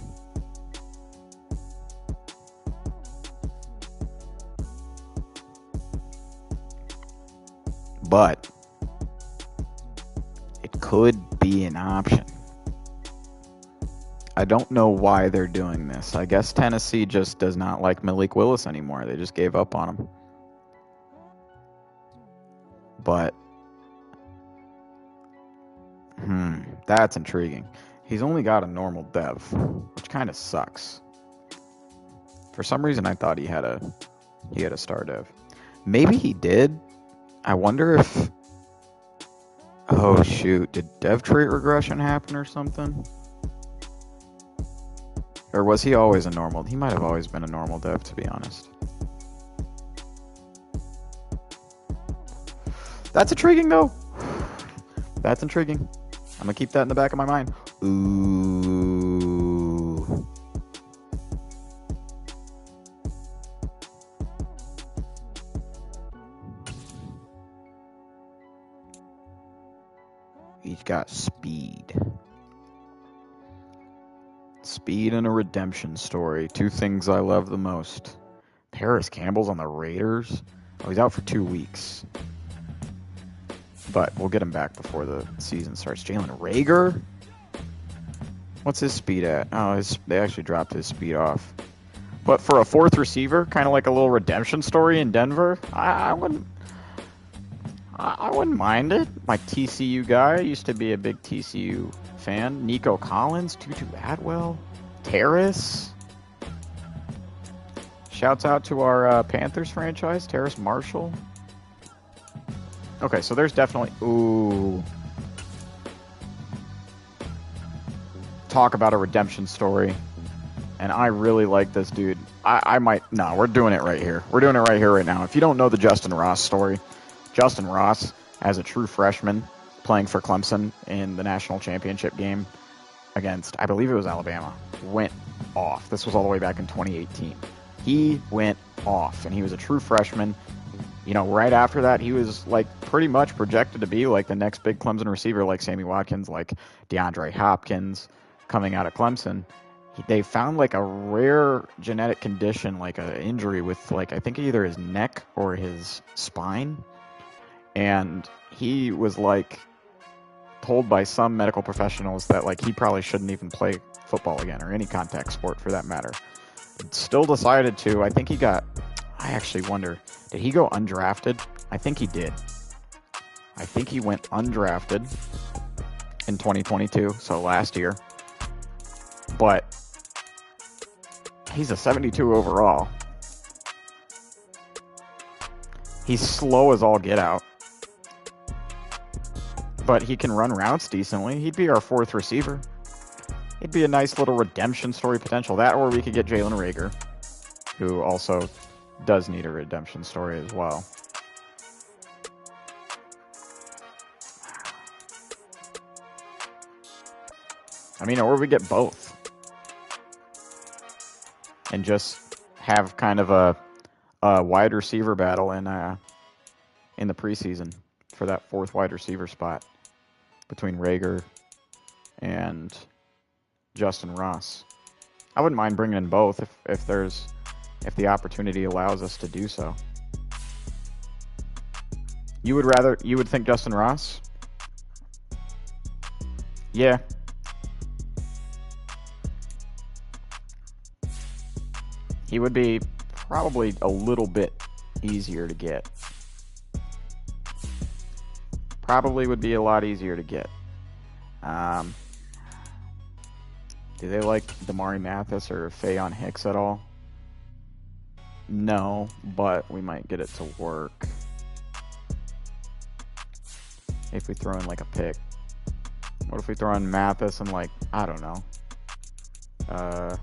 But it could be an option. I don't know why they're doing this. I guess Tennessee just does not like Malik Willis anymore. They just gave up on him. But, that's intriguing. He's only got a normal dev, which kind of sucks. For some reason, I thought he had a star dev. Maybe he did. I wonder if... Oh, shoot. Did dev trait regression happen or something? Or was he always a normal? He might have always been a normal dev, to be honest. That's intriguing, though. That's intriguing. I'm going to keep that in the back of my mind. Ooh. He's got speed. Speed and a redemption story. Two things I love the most. Paris Campbell's on the Raiders. Oh, he's out for 2 weeks. But we'll get him back before the season starts. Jalen Reagor? What's his speed at? Oh, they actually dropped his speed off. But for a fourth receiver, kind of like a little redemption story in Denver, I I wouldn't mind it. My TCU guy. I used to be a big TCU fan. Nico Collins, Tutu Atwell, Terrace. Shouts out to our Panthers franchise, Terrace Marshall. Okay, so there's definitely... Ooh. Talk about a redemption story. And I really like this dude. I might... No, we're doing it right here. We're doing it right here, right now. If you don't know the Justin Ross story, Justin Ross, as a true freshman, playing for Clemson in the national championship game against, I believe it was Alabama, went off. This was all the way back in 2018. He went off, and he was a true freshman. You know, right after that, he was, like, pretty much projected to be, like, the next big Clemson receiver, like Sammy Watkins, like DeAndre Hopkins, coming out of Clemson. They found, like, a rare genetic condition, like an injury with, like, I think either his neck or his spine. And he was, like, told by some medical professionals that, like, he probably shouldn't even play football again, or any contact sport for that matter. Still decided to. I think he got... I actually wonder, did he go undrafted? I think he did. I think he went undrafted in 2022, so last year. But he's a 72 overall. He's slow as all get out. But he can run routes decently. He'd be our fourth receiver. He'd be a nice little redemption story potential. That, or we could get Jalen Reagor, who also does need a redemption story as well. I mean, or we get both. And just have kind of a wide receiver battle in the preseason for that fourth wide receiver spot between Reagor and Justin Ross. I wouldn't mind bringing in both if the opportunity allows us to do so. You would think Justin Ross? Yeah. He would be probably a little bit easier to get. Probably would be a lot easier to get. Do they like Damari Mathis or Fayon Hicks at all? No, but we might get it to work if we throw in like a pick. What if we throw in Mathis and, like, I don't know. I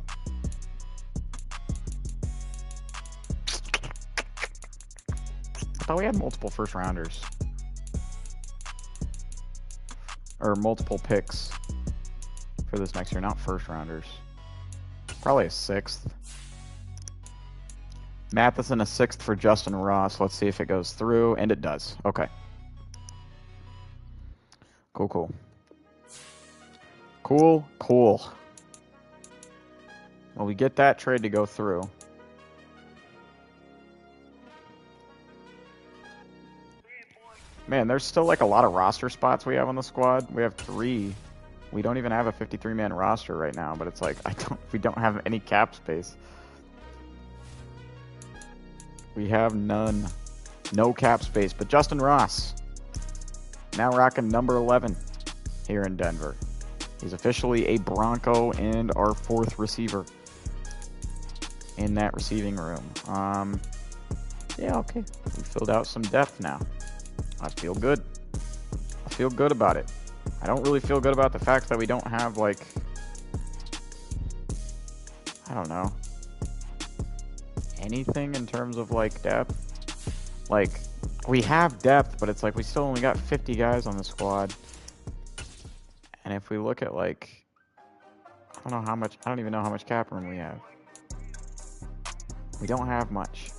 thought we had multiple first rounders. Or multiple picks for this next year, not first rounders. Probably a sixth. Matheson a sixth for Justin Ross. Let's see if it goes through, and it does. Okay. Cool. Well, we get that trade to go through. Man, there's still like a lot of roster spots we have on the squad. We have 3. We don't even have a 53-man roster right now, but it's like we don't have any cap space. We have none. No cap space. But Justin Ross, now rocking number 11 here in Denver. He's officially a Bronco and our fourth receiver in that receiving room. Yeah, okay. We filled out some depth now. I feel good. I feel good about it. I don't really feel good about the fact that we don't have, like, I don't know, anything in terms of, like, depth. Like, we have depth, but it's like we still only got 50 guys on the squad. And if we look at, like, I don't even know how much cap room we have. We don't have much.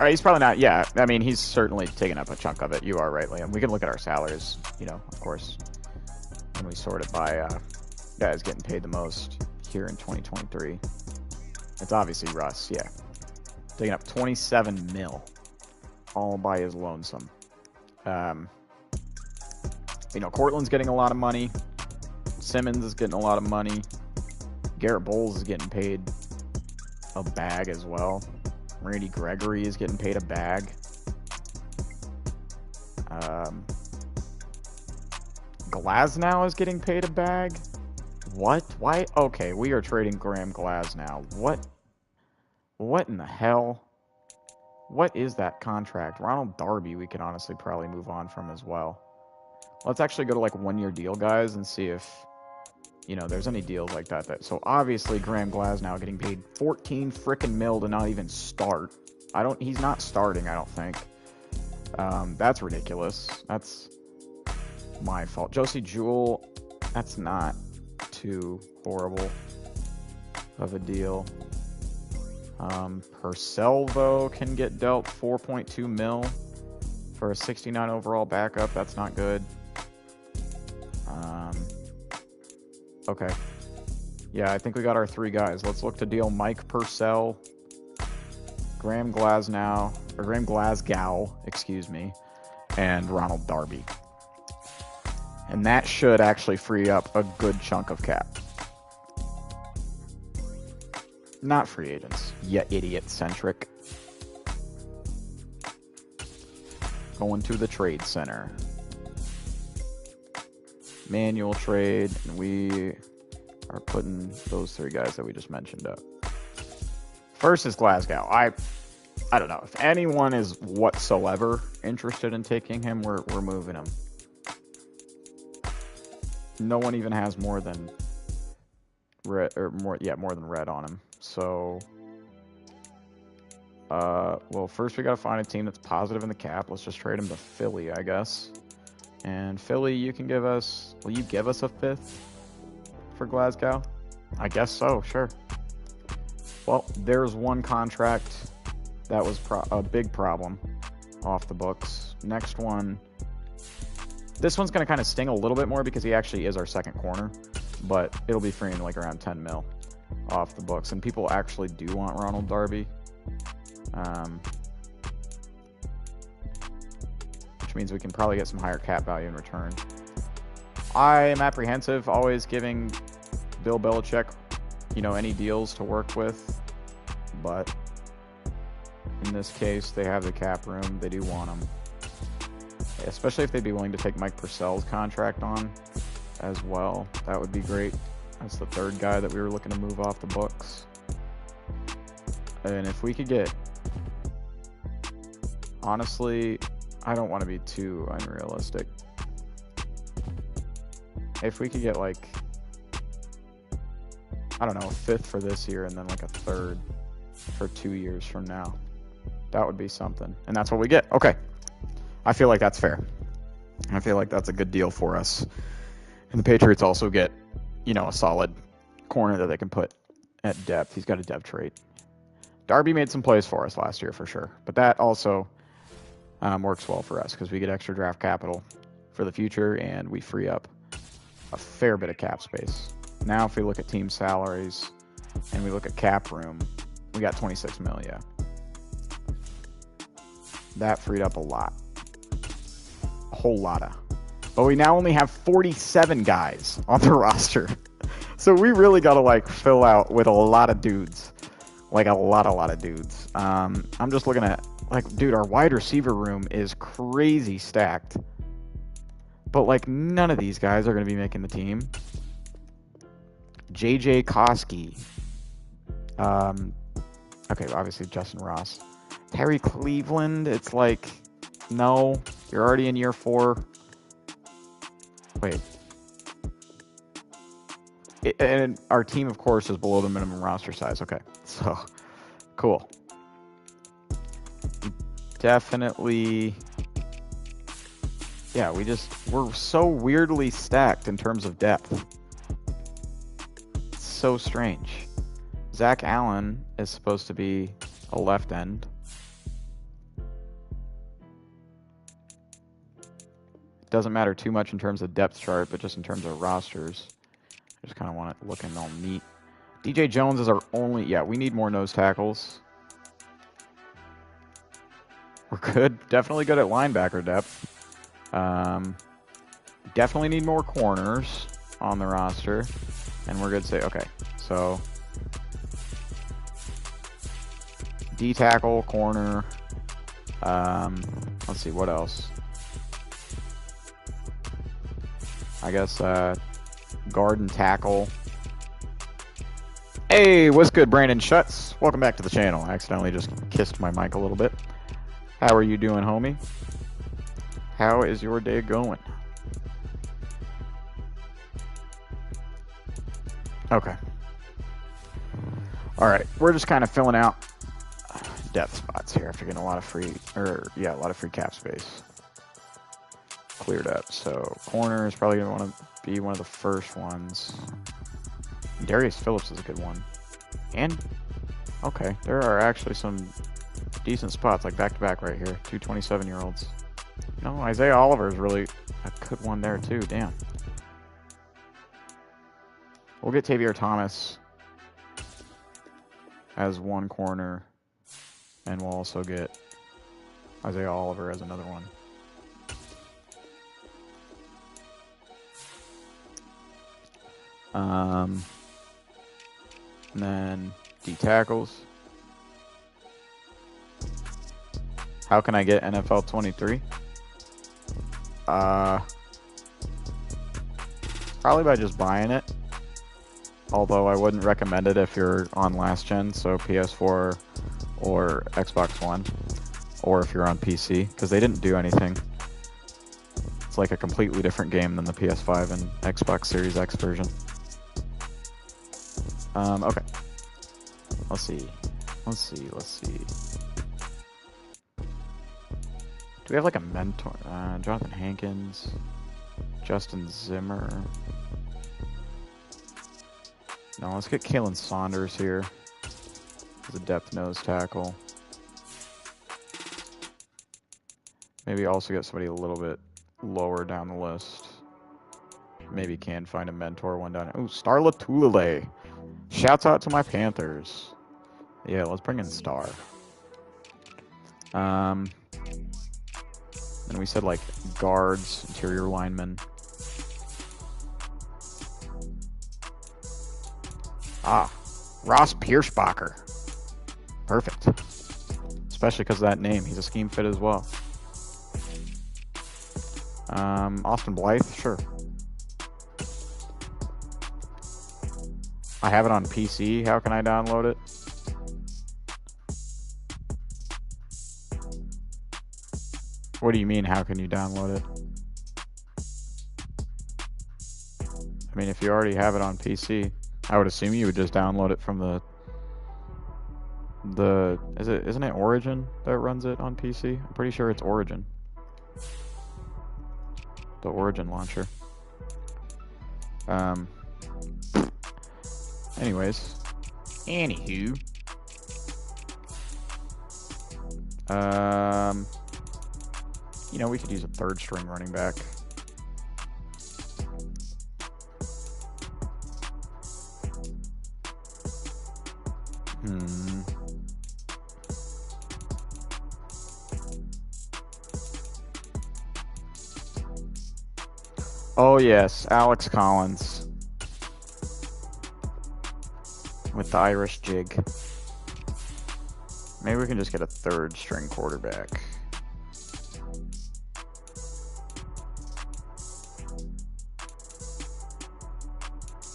All right, he's probably not. Yeah, I mean, he's certainly taking up a chunk of it. You are right, Liam. We can look at our salaries, you know, of course, when we sort it by guys getting paid the most here in 2023. It's obviously Russ, yeah. Taking up 27 mil, all by his lonesome. You know, Cortland's getting a lot of money. Simmons is getting a lot of money. Garrett Bowles is getting paid a bag as well. Randy Gregory is getting paid a bag. Glasnow is getting paid a bag. What? Why? Okay, we are trading Graham Glasnow. What? What in the hell? What is that contract? Ronald Darby, we could honestly probably move on from as well. Let's actually go to like 1-year deal, guys, and see if, you know, there's any deals like that. So obviously Graham Glasnow getting paid 14 frickin' mil to not even start. He's not starting, I don't think. That's ridiculous. That's my fault. Josie Jewell, that's not too horrible of a deal. Purcell can get dealt 4.2 mil for a 69 overall backup. That's not good. Okay. Yeah, I think we got our 3 guys. Let's look to deal Mike Purcell, Graham Glasgow, excuse me, and Ronald Darby. And that should actually free up a good chunk of cap. Not free agents, you idiot-centric. Going to the trade center. Manual trade, and we are putting those 3 guys that we just mentioned up. First is Glasgow. I don't know. If anyone is whatsoever interested in taking him, we're moving him. No one even has more than red, or more than red on him. So, well, first we got to find a team that's positive in the cap. Let's just trade him to Philly, I guess. And Philly, you can give us, will you give us a 5th for Glasgow? I guess so, sure. Well, there's one contract that was a big problem off the books. Next one, this one's going to kind of sting a little bit more because he actually is our second corner, but it'll be freeing like around 10 mil off the books. And people actually do want Ronald Darby. Which means we can probably get some higher cap value in return. I am apprehensive, always giving Bill Belichick, you know, any deals to work with, but in this case, they have the cap room. They do want him, especially if they'd be willing to take Mike Purcell's contract on as well. That would be great. That's the 3rd guy that we were looking to move off the books. And if we could get, honestly, I don't want to be too unrealistic. If we could get like, I don't know, a 5th for this year and then like a 3rd for 2 years from now, that would be something. And that's what we get. Okay. I feel like that's fair. I feel like that's a good deal for us. And the Patriots also get, you know, a solid corner that they can put at depth. He's got a depth trait. Darby made some plays for us last year for sure. But that also works well for us because we get extra draft capital for the future and we free up a fair bit of cap space. Now if we look at team salaries and we look at cap room, we got 26 mil, yeah. That freed up a lot. A whole lotta. But we now only have 47 guys on the roster. So we really got to like fill out with a lot of dudes. Like a lot of dudes. I'm just looking at, like, dude, our wide receiver room is crazy stacked. But, like, none of these guys are going to be making the team. J.J. Koski. Okay, obviously Justin Ross. Terry Cleveland, it's like, no, you're already in year 4. Wait. And our team, of course, is below the minimum roster size. Okay, so, cool. Definitely, yeah, we're so weirdly stacked in terms of depth. It's so strange. Zach Allen is supposed to be a left end. Doesn't matter too much in terms of depth chart, but just in terms of rosters. I just kind of want it looking all neat. DJ Jones is our only, yeah, we need more nose tackles. We're good. Definitely good at linebacker depth. Definitely need more corners on the roster. And we're good to say, okay, so D tackle, corner. Let's see, what else? I guess guard and tackle. Hey, what's good, Brandon Schutz? Welcome back to the channel. I accidentally just kissed my mic a little bit. How are you doing, homie? How is your day going? Okay. All right, we're just kind of filling out depth spots here after getting a lot of free, a lot of free cap space cleared up. So corner is probably going to want to be one of the first ones. Darius Phillips is a good one. And, okay, there are actually some decent spots, like back-to-back right here. 2 27-year-olds. No, Isaiah Oliver is really a good one there, too. Damn. We'll get Tavier Thomas as one corner, and we'll also get Isaiah Oliver as another one. And then D tackles. How can I get NFL 23? Probably by just buying it. Although I wouldn't recommend it if you're on last gen, so PS4 or Xbox One, or if you're on PC, because they didn't do anything. It's like a completely different game than the PS5 and Xbox Series X version. Okay. Let's see. Do we have like a mentor? Jonathan Hankins, Justin Zimmer. No, let's get Kalen Saunders here as a depth nose tackle. Maybe also get somebody a little bit lower down the list. Maybe can find a mentor one down. Oh, Starla Tulele. Shouts out to my Panthers. Yeah, let's bring in Star. Then we said like guards, interior linemen. Ross Pierschbacher. Perfect. Especially because of that name. He's a scheme fit as well. Austin Blythe, sure. I have it on PC. How can I download it? What do you mean, how can you download it? I mean, if you already have it on PC, I would assume you would just download it from isn't it Origin that runs it on PC? I'm pretty sure it's Origin. The Origin launcher. Anyways. Anywho. You know, we could use a third string running back. Oh yes, Alex Collins. With the Irish jig. Maybe we can just get a third string quarterback.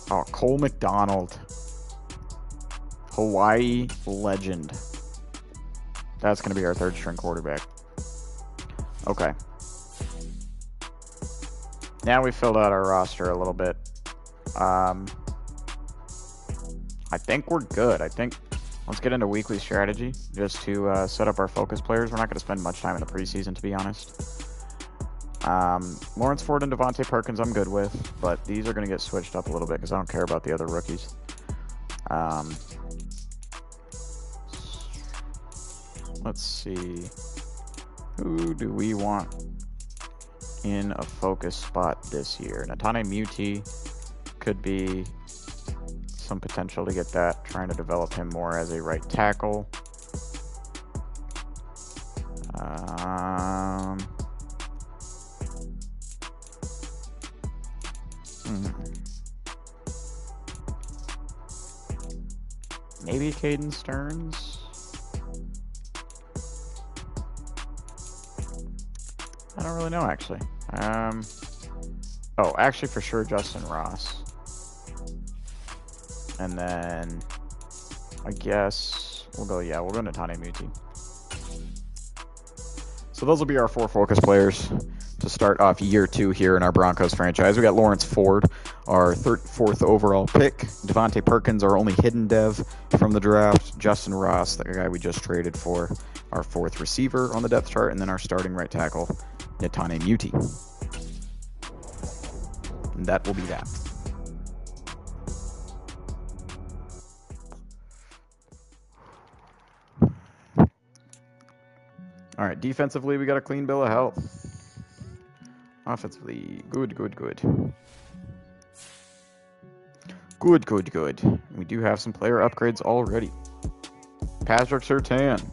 Oh, Cole McDonald. Hawaii legend. That's going to be our third string quarterback. Okay. Now we filled out our roster a little bit. I think we're good. Let's get into weekly strategy just to set up our focus players. We're not going to spend much time in the preseason, to be honest. Lawrence Ford and Devontae Perkins I'm good with, but these are going to get switched up a little bit because I don't care about the other rookies. Let's see. Who do we want in a focus spot this year? Natane Muti could be some potential to get that. Trying to develop him more as a right tackle. Maybe Caden Stearns. don't really know, actually. Oh, actually, for sure, Justin Ross. And then, I guess, we'll go Netane Muti. So those will be our 4 focus players to start off year 2 here in our Broncos franchise. We got Lawrence Ford, our 4th overall pick. Devontae Perkins, our only hidden dev from the draft. Justin Ross, the guy we just traded for, our 4th receiver on the depth chart. And then our starting right tackle, Netane Muti. And that will be that. All right, defensively, we got a clean bill of health. Offensively, good. Good. We do have some player upgrades already. Patrick Surtain,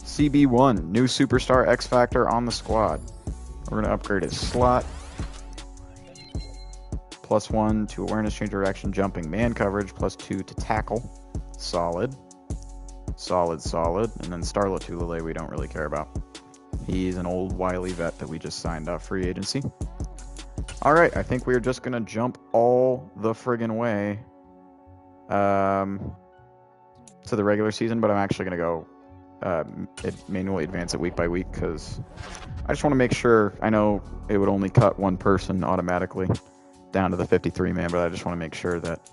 CB1, new superstar X Factor on the squad. We're going to upgrade his slot. +1 to awareness, change direction, jumping, man coverage. +2 to tackle. Solid. And then Starla Tulele we don't really care about. He's an old wily vet that we just signed off free agency. All right, I think we're just going to jump all the friggin' way to the regular season, but I'm actually going to go manually advance it week by week because I just want to make sure. I know it would only cut one person automatically down to the 53-man, but I just want to make sure that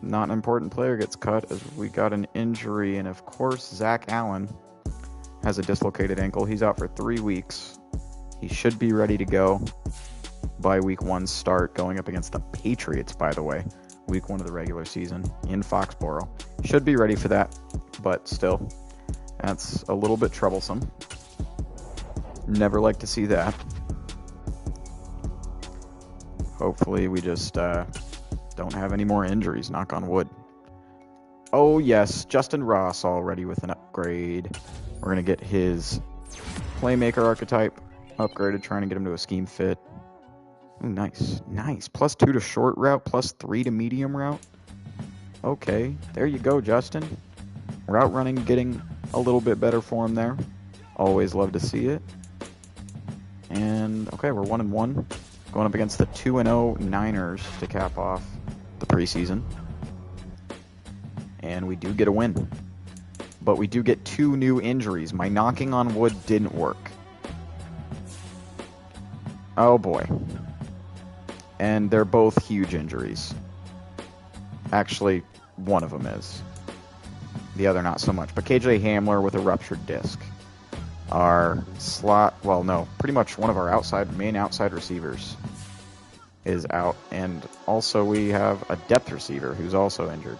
not an important player gets cut as we got an injury. And of course, Zach Allen has a dislocated ankle. He's out for 3 weeks. He should be ready to go by week 1 start, going up against the Patriots, by the way. Week 1 of the regular season in Foxborough. Should be ready for that, but still, that's a little bit troublesome. Never like to see that. Hopefully we just don't have any more injuries, knock on wood. Oh yes, Justin Ross already with an upgrade. We're going to get his playmaker archetype upgraded, trying to get him to a scheme fit. Ooh, nice. +2 to short route, +3 to medium route. Okay, there you go, Justin. Route running getting a little bit better for him there. Always love to see it. And, okay, we're 1-1. Going up against the 2-0 Niners to cap off the preseason. And we do get a win. But we do get 2 new injuries. My knocking on wood didn't work. Oh boy. And they're both huge injuries. Actually, one of them is. The other not so much. But KJ Hamler with a ruptured disc. Our slot, well no, pretty much one of our main outside receivers is out. And also we have a depth receiver who's also injured.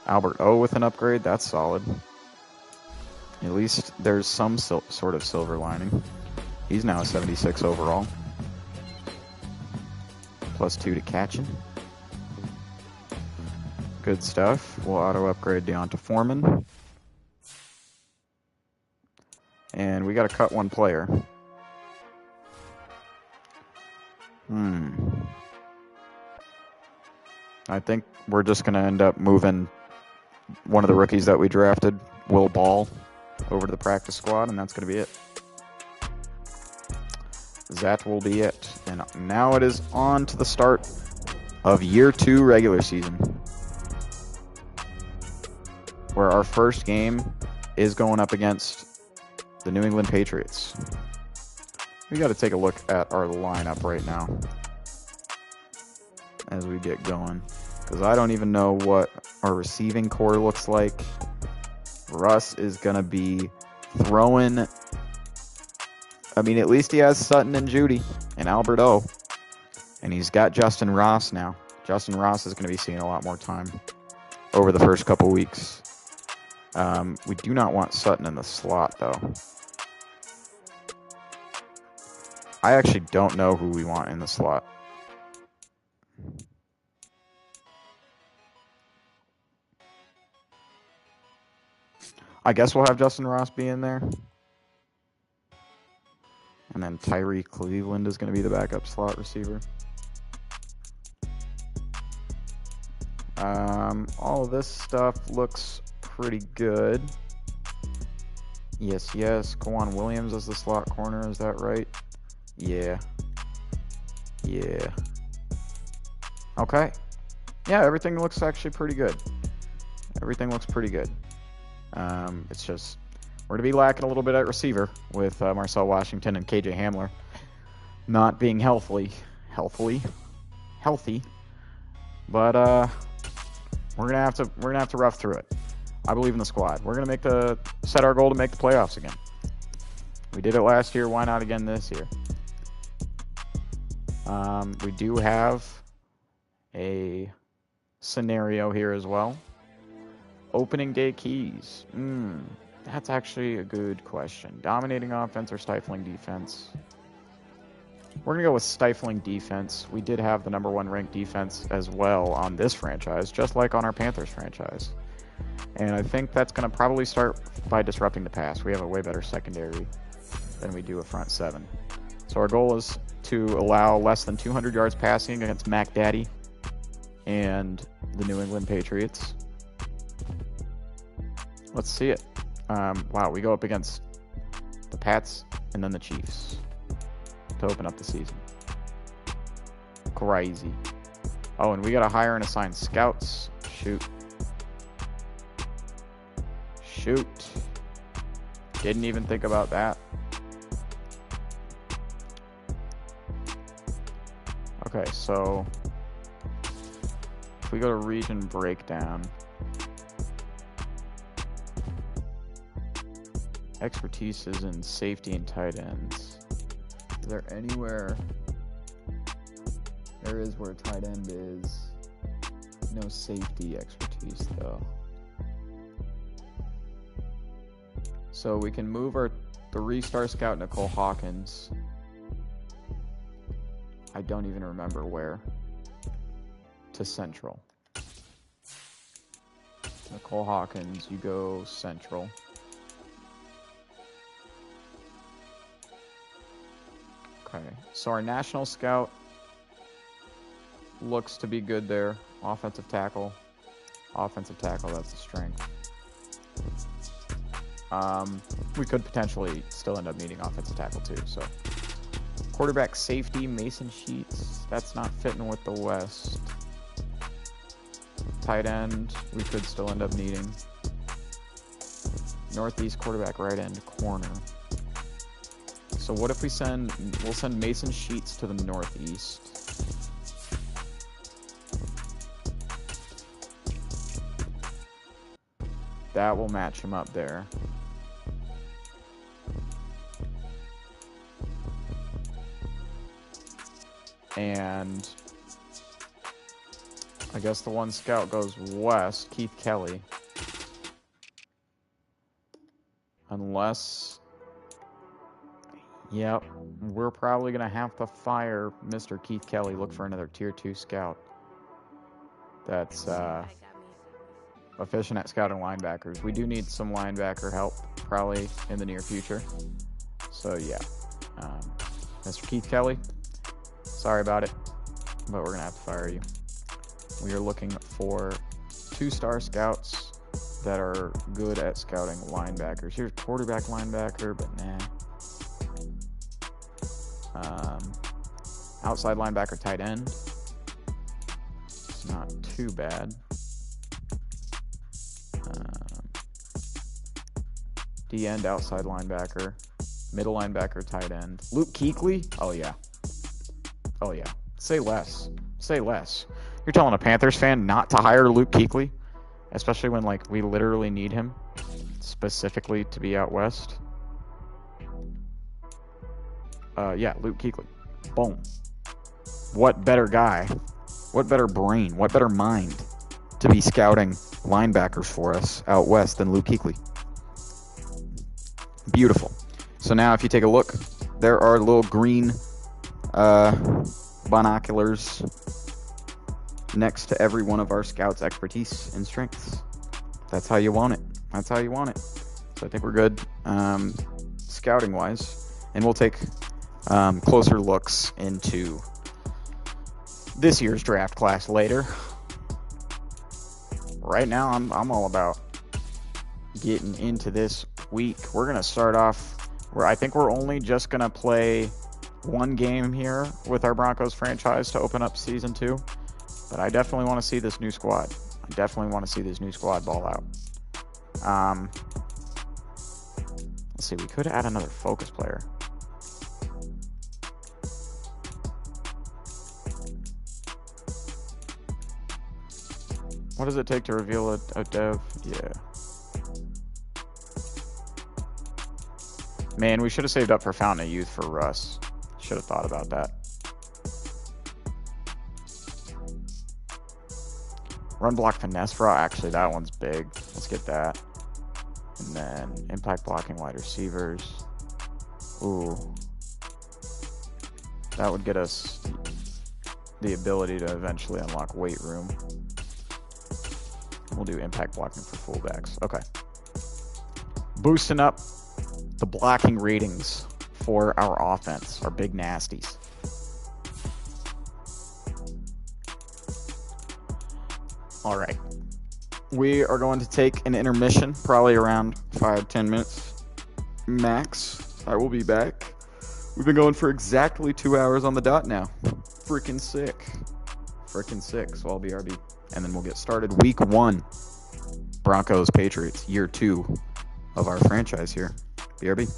Albert O with an upgrade, that's solid. At least there's some sort of silver lining. He's now a 76 overall. +2 to catching. Good stuff. We'll auto upgrade Deonta Foreman. And we got to cut one player. I think we're just going to end up moving one of the rookies that we drafted, Will Ball, over to the practice squad, and that's going to be it. That will be it. And now it is on to the start of year 2 regular season, where our first game is going up against the New England Patriots. We got to take a look at our lineup right now as we get going, because I don't even know what our receiving core looks like. Russ is going to be throwing. I mean, at least he has Sutton and Judy and Albert O. And he's got Justin Ross now. Justin Ross is going to be seeing a lot more time over the first couple weeks. We do not want Sutton in the slot, though. I actually don't know who we want in the slot. I guess we'll have Justin Ross be in there. And then Tyree Cleveland is going to be the backup slot receiver. All of this stuff looks pretty good. Yes, yes. Kwan Williams is the slot corner. Is that right? Yeah. Yeah. Okay. Yeah, everything looks actually pretty good. Everything looks pretty good. It's just we're to be lacking a little bit at receiver with Marcel Washington and KJ Hamler not being healthy. But we're gonna have to rough through it. I believe in the squad. We're gonna set our goal to make the playoffs again. We did it last year. Why not again this year? We do have a scenario here as well. Opening day keys. That's actually a good question. Dominating offense or stifling defense? We're going to go with stifling defense. We did have the #1 ranked defense as well on this franchise, just like on our Panthers franchise. And I think that's going to probably start by disrupting the pass. We have a way better secondary than we do a front seven. So our goal is to allow less than 200 yards passing against Mac Daddy and the New England Patriots. Let's see it. Wow, we go up against the Pats and then the Chiefs to open up the season. Crazy. Oh, and we got to hire and assign scouts. Shoot. Didn't even think about that. Okay, so if we go to region breakdown, expertise is in safety and tight ends. Is there anywhere? There is where tight end is. No safety expertise though. So we can move our 3-star scout Nicole Hawkins. I don't even remember where. To Central. Nicole Hawkins, you go Central. Okay, so our national scout looks to be good there. Offensive tackle, that's the strength. We could potentially still end up needing offensive tackle too. So quarterback safety, Mason Sheets, that's not fitting with the West. Tight end, we could still end up needing. Northeast quarterback, right end, corner. So what if we'll send Mason Sheets to the Northeast. That will match him up there. And I guess the one scout goes west, Keith Kelly. Unless, yep, we're probably going to have to fire Mr. Keith Kelly, look for another tier 2 scout that's efficient at scouting linebackers. We do need some linebacker help probably in the near future. So yeah, Mr. Keith Kelly, sorry about it, but we're going to have to fire you. We are looking for 2-star scouts that are good at scouting linebackers. Here's quarterback linebacker, but nah. Outside linebacker, tight end. It's not too bad. D-end, outside linebacker. Middle linebacker, tight end. Luke Kuechly? Oh, yeah. Say less. You're telling a Panthers fan not to hire Luke Kuechly? Especially when, like, we literally need him specifically to be out west. Yeah, Luke Kuechly. Boom. What better guy, what better brain, what better mind to be scouting linebackers for us out west than Luke Kuechly? Beautiful. So now if you take a look, there are little green binoculars next to every one of our scouts' expertise and strengths. That's how you want it. So I think we're good scouting wise, and we'll take closer looks into this year's draft class later. Right now I'm all about getting into this week. We're going to start off where I think we're only just going to play one game here with our Broncos franchise to open up season 2. But I definitely want to see this new squad. I definitely want to see this new squad ball out. Let's see, we could add another focus player. What does it take to reveal a dev? Yeah. Man, we should have saved up for Fountain of Youth for Russ. Should have thought about that. Run block finesse raw. Actually, that one's big. Let's get that. And then impact blocking wide receivers. Ooh. That would get us the ability to eventually unlock weight room. We'll do impact blocking for fullbacks. Okay. Boosting up the blocking ratings for our offense, our big nasties. All right. We are going to take an intermission, probably around 5-10 minutes max. I will be back. We've been going for exactly 2 hours on the dot now. Freaking sick. Freaking sick. So I'll BRB. And then we'll get started. Week 1. Broncos, Patriots. Year 2 of our franchise here. BRB.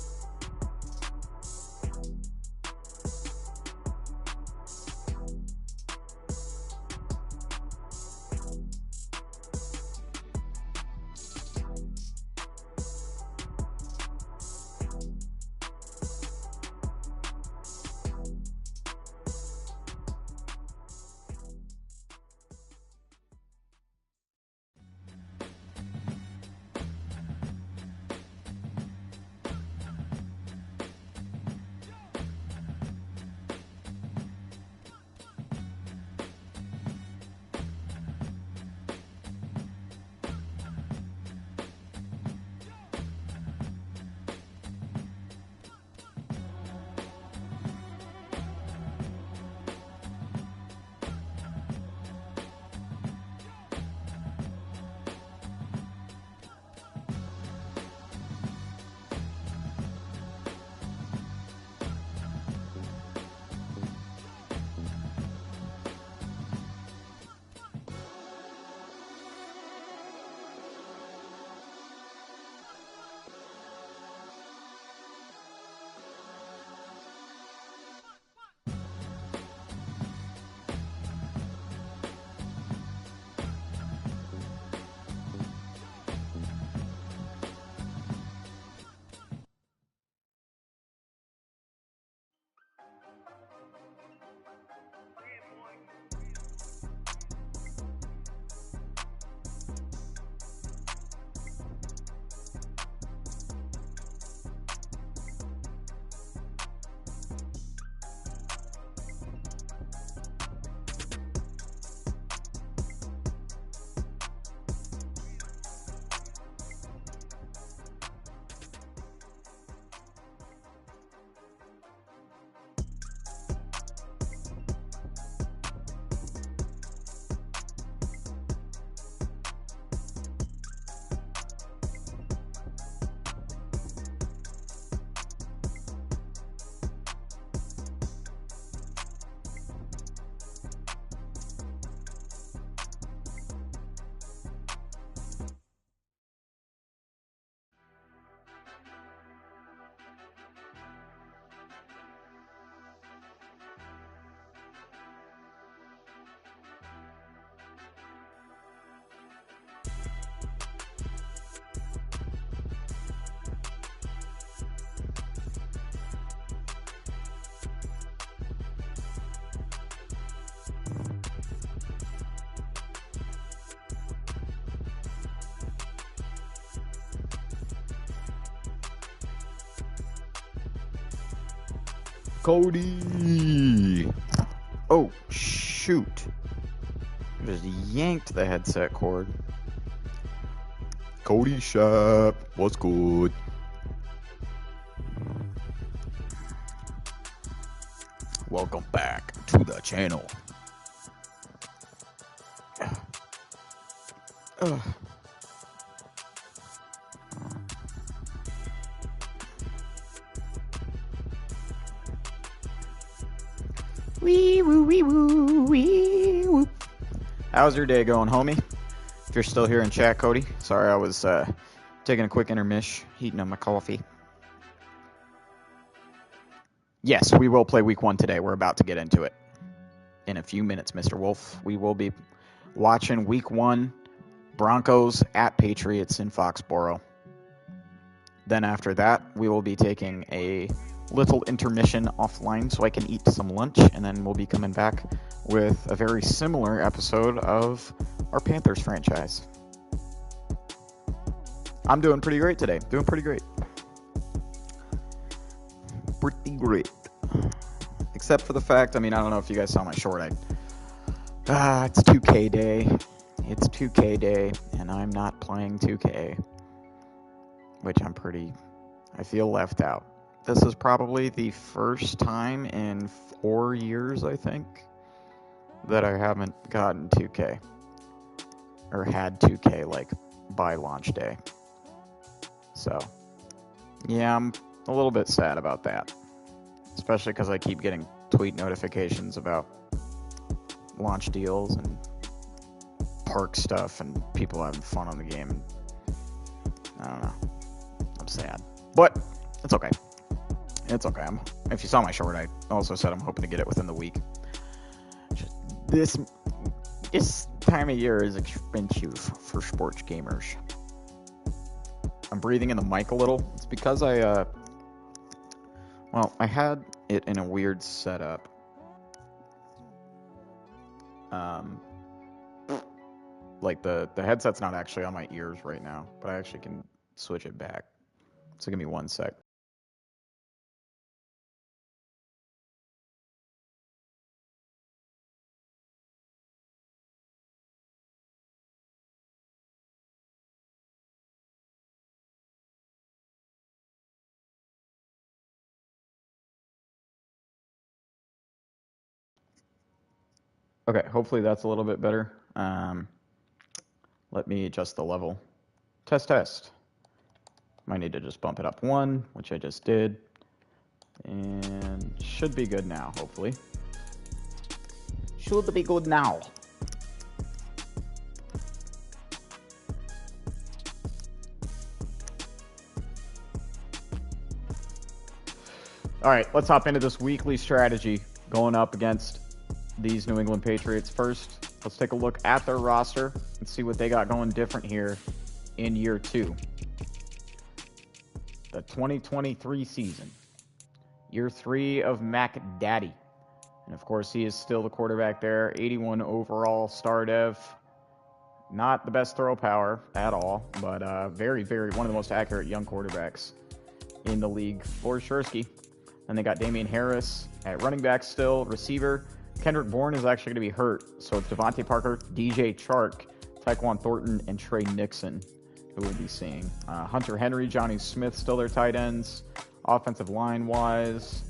Cody. Oh, shoot. Just yanked the headset cord. Cody Shap, what's good? Welcome back to the channel. Wee woo, wee woo, wee woo. How's your day going, homie? If you're still here in chat, Cody. Sorry, I was taking a quick intermish, heating up my coffee. Yes, we will play week 1 today. We're about to get into it. In a few minutes, Mr. Wolf. We will be watching week 1, Broncos at Patriots in Foxborough. Then after that, we will be taking a little intermission offline so I can eat some lunch, and then we'll be coming back with a very similar episode of our Panthers franchise. I'm doing pretty great today. Doing pretty great. Pretty great. Except for the fact, I don't know if you guys saw my short. It's 2K day. It's 2K day, and I'm not playing 2K. Which I feel left out. This is probably the first time in 4 years, I think, that I haven't gotten 2K. Or had 2K, by launch day. So, yeah, I'm a little bit sad about that. Especially because I keep getting tweet notifications about launch deals and park stuff and people having fun on the game. I don't know. I'm sad. But, it's okay. It's okay. If you saw my short, I also said I'm hoping to get it within the week. This time of year is expensive for sports gamers. I'm breathing in the mic a little. It's because I had it in a weird setup. The headset's not actually on my ears right now, but I actually can switch it back. So give me 1 sec. Okay, hopefully that's a little bit better. Let me adjust the level. Test. Might need to just bump it up 1, which I just did. And should be good now, hopefully. Should be good now. All right, let's hop into this weekly strategy going up against these New England Patriots. First, let's take a look at their roster and see what they got going different here in year 2. The 2023 season. Year 3 of Mac Daddy. And of course, he is still the quarterback there. 81 overall star dev. Not the best throw power at all, but very, very one of the most accurate young quarterbacks in the league for Shursky. And they got Damian Harris at running back still. Receiver, Kendrick Bourne is actually going to be hurt. So it's Devontae Parker, DJ Chark, Tyquan Thornton, and Trey Nixon who we'll be seeing. Hunter Henry, Johnny Smith still their tight ends. Offensive line-wise,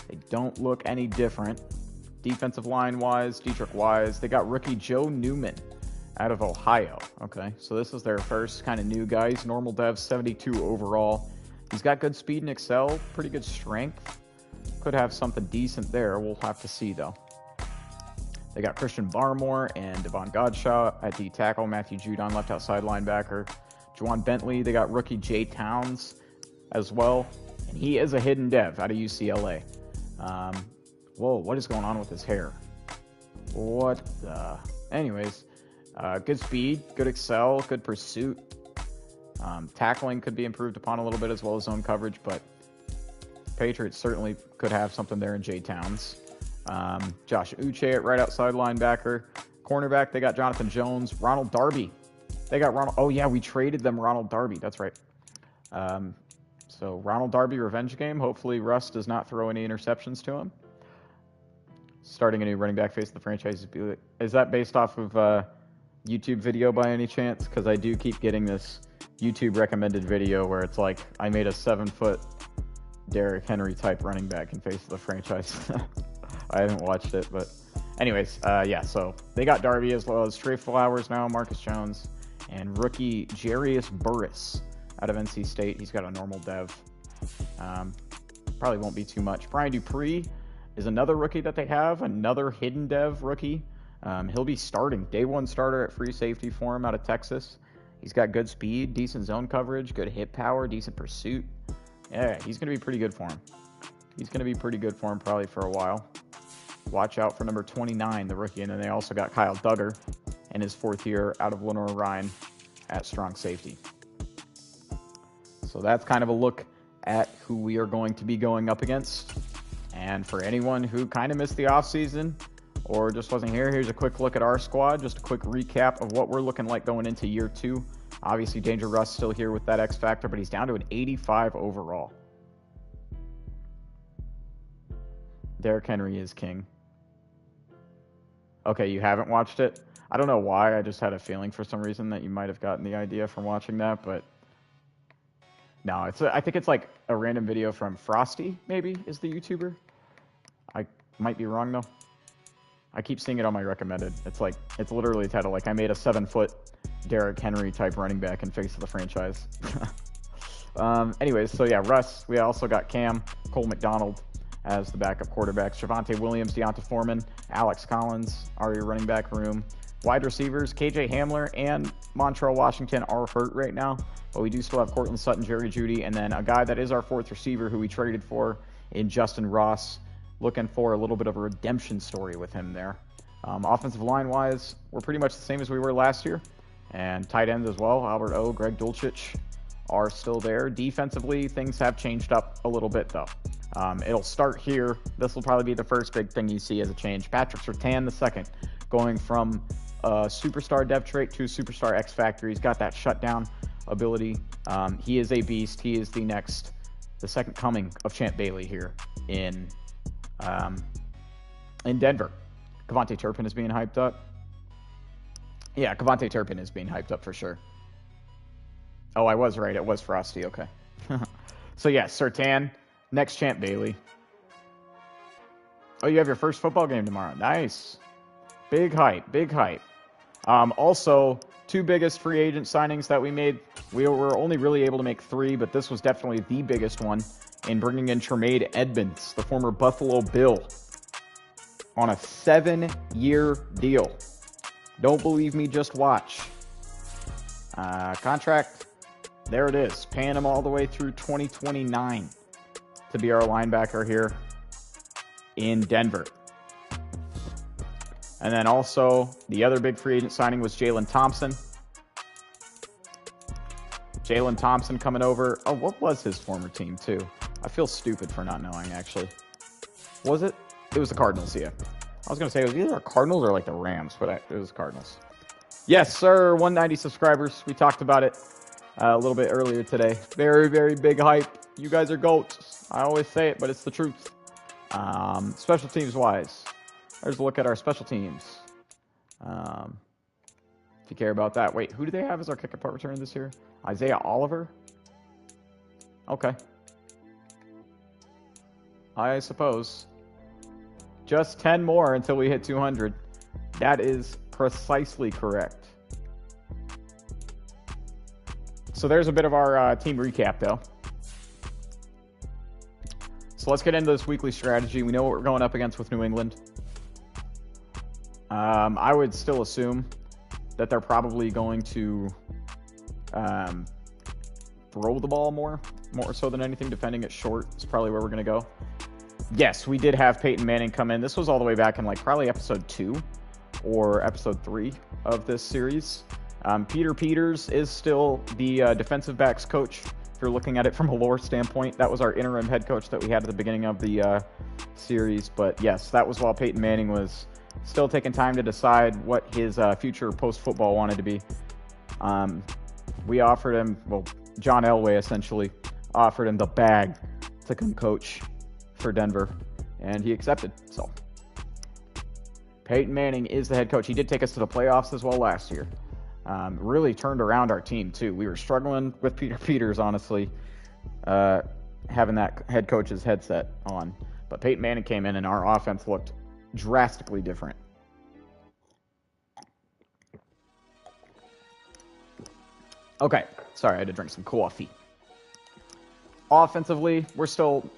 they don't look any different. Defensive line-wise, Dietrich Wise. They got rookie Joe Newman out of Ohio. Okay, so this is their first kind of new guy. He's normal dev, 72 overall. He's got good speed and excel, pretty good strength. Could have something decent there. We'll have to see, though. They got Christian Barmore and Devon Godshaw at D tackle. Matthew Judon, left outside linebacker. Juwan Bentley. They got rookie Jay Towns as well. And he is a hidden dev out of UCLA. Whoa, what is going on with his hair? What the... Anyways, good speed, good excel, good pursuit. Tackling could be improved upon a little bit as well as zone coverage, but Patriots certainly could have something there in Jay Towns. Josh Uche at right outside linebacker. Cornerback, they got Jonathan Jones. Ronald Darby. They got Ronald... Oh, yeah, we traded them Ronald Darby. That's right. So Ronald Darby revenge game. Hopefully Russ does not throw any interceptions to him. Starting a new running back face of the franchise. Is that based off of YouTube video by any chance? Because I do keep getting this YouTube recommended video where it's like I made a 7-foot Derrick Henry type running back in face of the franchise. I haven't watched it, but anyways, yeah. So they got Darby as well as Trey Flowers now, Marcus Jones, and rookie Jarius Burris out of NC State. He's got a normal dev. Probably won't be too much. Brian Dupree is another rookie that they have, another hidden dev rookie. He'll be starting, day one starter at free safety for him out of Texas. He's got good speed, decent zone coverage, good hit power, decent pursuit. Yeah, he's going to be pretty good for him. He's going to be pretty good for him probably for a while. Watch out for number 29, the rookie. And then they also got Kyle Duggar in his 4th year out of Lenore Ryan at strong safety. So that's kind of a look at who we are going to be going up against. And for anyone who kind of missed the offseason or just wasn't here, here's a quick look at our squad. Just a quick recap of what we're looking like going into year 2. Obviously, Danger Russ still here with that X factor, but he's down to an 85 overall. Derrick Henry is king. Okay, you haven't watched it? I don't know why. I just had a feeling for some reason that you might have gotten the idea from watching that, but no, I think it's like a random video from Frosty, maybe, is the YouTuber. I might be wrong, though. I keep seeing it on my recommended. It's literally titled, like, I made a 7-foot Derrick Henry type running back and face of the franchise. Anyways, so yeah, Russ. We also got Cam, Cole McDonald as the backup quarterbacks. Javonte Williams, Deonta Foreman, Alex Collins are your running back room. Wide receivers, KJ Hamler and Montrell Washington are hurt right now, but we do still have Cortland Sutton, Jerry Jeudy, and then a guy that is our 4th receiver who we traded for in Justin Ross. Looking for a little bit of a redemption story with him there. Offensive line-wise, we're pretty much the same as we were last year. And tight ends as well. Albert O, Greg Dulcich are still there. Defensively, things have changed up a little bit, though. It'll start here. This will probably be the first big thing you see as a change. Patrick Surtain II going from a superstar depth trait to a superstar X factor. He's got that shutdown ability. He is a beast. He is the second coming of Champ Bailey here in Denver. Kevontae Turpin is being hyped up. Yeah, Kevontae Turpin is being hyped up for sure. Oh, I was right. It was Frosty. Okay. So, yeah, Surtain, next Champ Bailey. Oh, you have your first football game tomorrow. Nice. Big hype. Big hype. Also, 2 biggest free agent signings that we made. We were only really able to make 3, but this was definitely the biggest one in bringing in Tremaine Edmonds, the former Buffalo Bill, on a 7-year deal. Don't believe me, just watch. Contract, there it is. Paying him all the way through 2029 to be our linebacker here in Denver. And then also, the other big free agent signing was Jalen Thompson. Jalen Thompson coming over. Oh, what was his former team, too? I feel stupid for not knowing, actually. Was it? It was the Cardinals, yeah. I was going to say it was either the Cardinals or like the Rams, but it was Cardinals. Yes, sir. 190 subscribers. We talked about it a little bit earlier today. Very, very big hype. You guys are GOATs. I always say it, but it's the truth. Special teams wise, there's a look at our special teams. If you care about that. Wait, who do they have as our kick punt returner this year? Isaiah Oliver? Okay. I suppose. Just 10 more until we hit 200. That is precisely correct. So there's a bit of our team recap, though. So let's get into this weekly strategy. We know what we're going up against with New England. I would still assume that they're probably going to throw the ball more so than anything. Defending it short is probably where we're going to go. Yes, we did have Peyton Manning come in. This was all the way back in like probably episode 2 or episode 3 of this series. Peter Peters is still the defensive backs coach. If you're looking at it from a lore standpoint, that was our interim head coach that we had at the beginning of the series. But yes, that was while Peyton Manning was still taking time to decide what his future post-football wanted to be. We offered him, well, John Elway essentially offered him the bag to come coach for Denver, and he accepted. So Peyton Manning is the head coach. He did take us to the playoffs as well last year. Really turned around our team too. We were struggling with Peter Peters, honestly, having that head coach's headset on. But Peyton Manning came in and our offense looked drastically different. Okay, sorry, I had to drink some coffee. Offensively, we're still,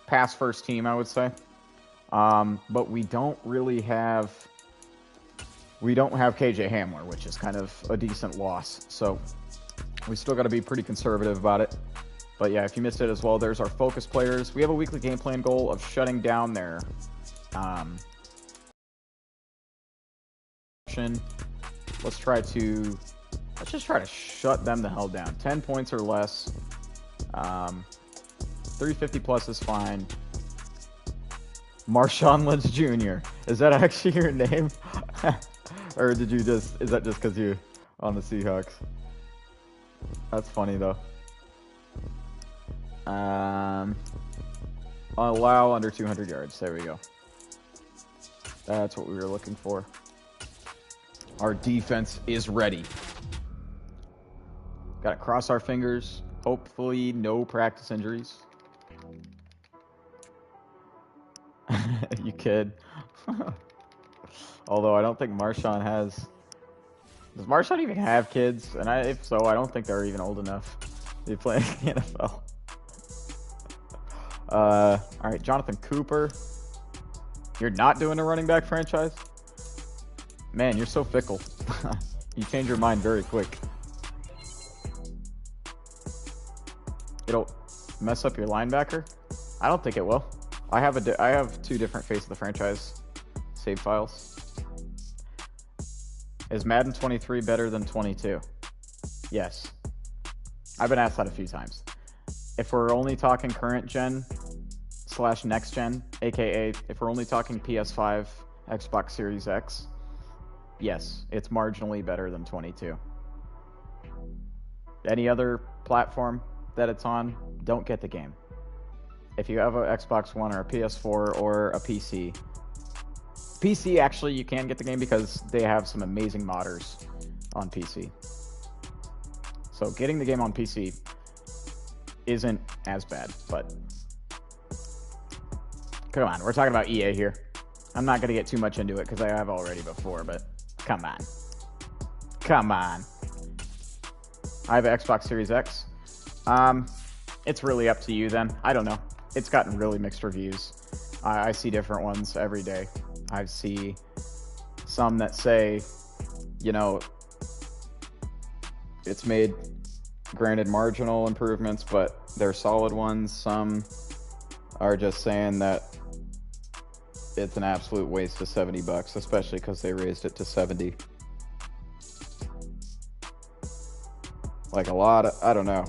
pass first team, I would say. But we don't really have... We don't have KJ Hamler, which is kind of a decent loss. So we still got to be pretty conservative about it. But yeah, if you missed it as well, there's our focus players. We have a weekly game plan goal of shutting down their... Let's just try to shut them the hell down. 10 points or less. 350 plus is fine. Marshawn Lynch Jr. Is that actually your name? Or did you just... Is that just because you're on the Seahawks? That's funny, though. Allow under 200 yards. There we go. That's what we were looking for. Our defense is ready. Gotta cross our fingers. Hopefully no practice injuries. You kid. Although I don't think Marshawn has... Does Marshawn even have kids? And if so, I don't think they're even old enough to be playing in the NFL. Alright, Jonathan Cooper. You're not doing a running back franchise? Man, you're so fickle. You change your mind very quick. It'll mess up your linebacker? I don't think it will. I have two different face of the franchise save files. Is Madden 23 better than 22? Yes. I've been asked that a few times. If we're only talking current gen / next gen, aka if we're only talking PS5, Xbox Series X, yes, it's marginally better than 22. Any other platform that it's on, don't get the game. If you have an Xbox One or a PS4 or a PC, actually you can get the game because they have some amazing modders on PC. So getting the game on PC isn't as bad, but come on, we're talking about EA here. I'm not going to get too much into it because I have already before, but come on. Come on. I have an Xbox Series X. It's really up to you then. I don't know. It's gotten really mixed reviews. I see different ones every day. I see some that say, you know, it's made, granted, marginal improvements, but they're solid ones. Some are just saying that it's an absolute waste of $70, especially because they raised it to 70. Like a lot of, I don't know.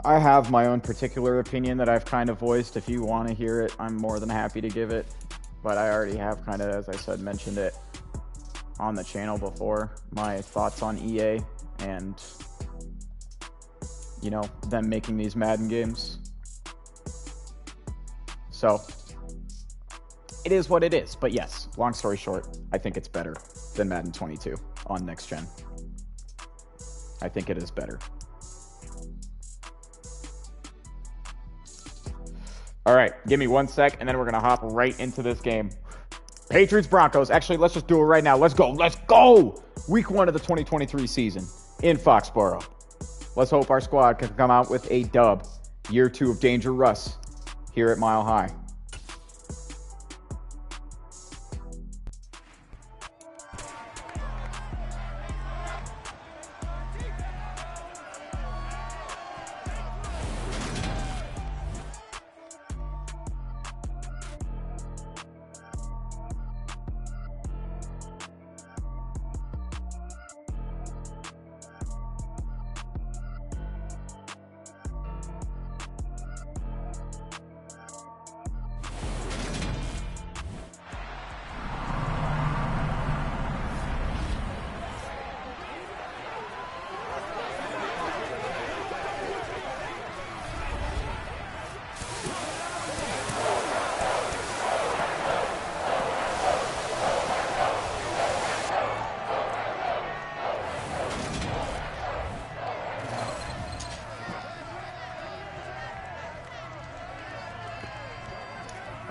I have my own particular opinion that I've kind of voiced. If you want to hear it, I'm more than happy to give it. But I already have kind of, as I said, mentioned it on the channel before. My thoughts on EA and, you know, them making these Madden games. So, it is what it is. But yes, long story short, I think it's better than Madden 22 on next gen. I think it is better. All right, give me 1 sec, and then we're going to hop right into this game. Patriots, Broncos. Actually, let's just do it right now. Let's go. Let's go. Week 1 of the 2023 season in Foxborough. Let's hope our squad can come out with a dub. Year 2 of Danger Russ here at Mile High.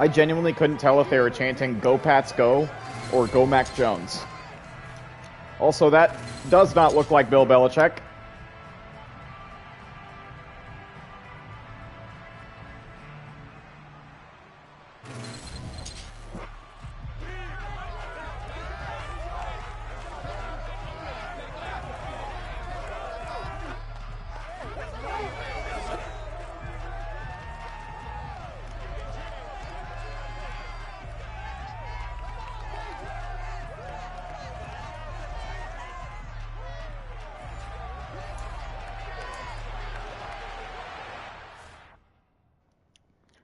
I genuinely couldn't tell if they were chanting "Go Pats Go" or "Go Mac Jones." Also, that does not look like Bill Belichick.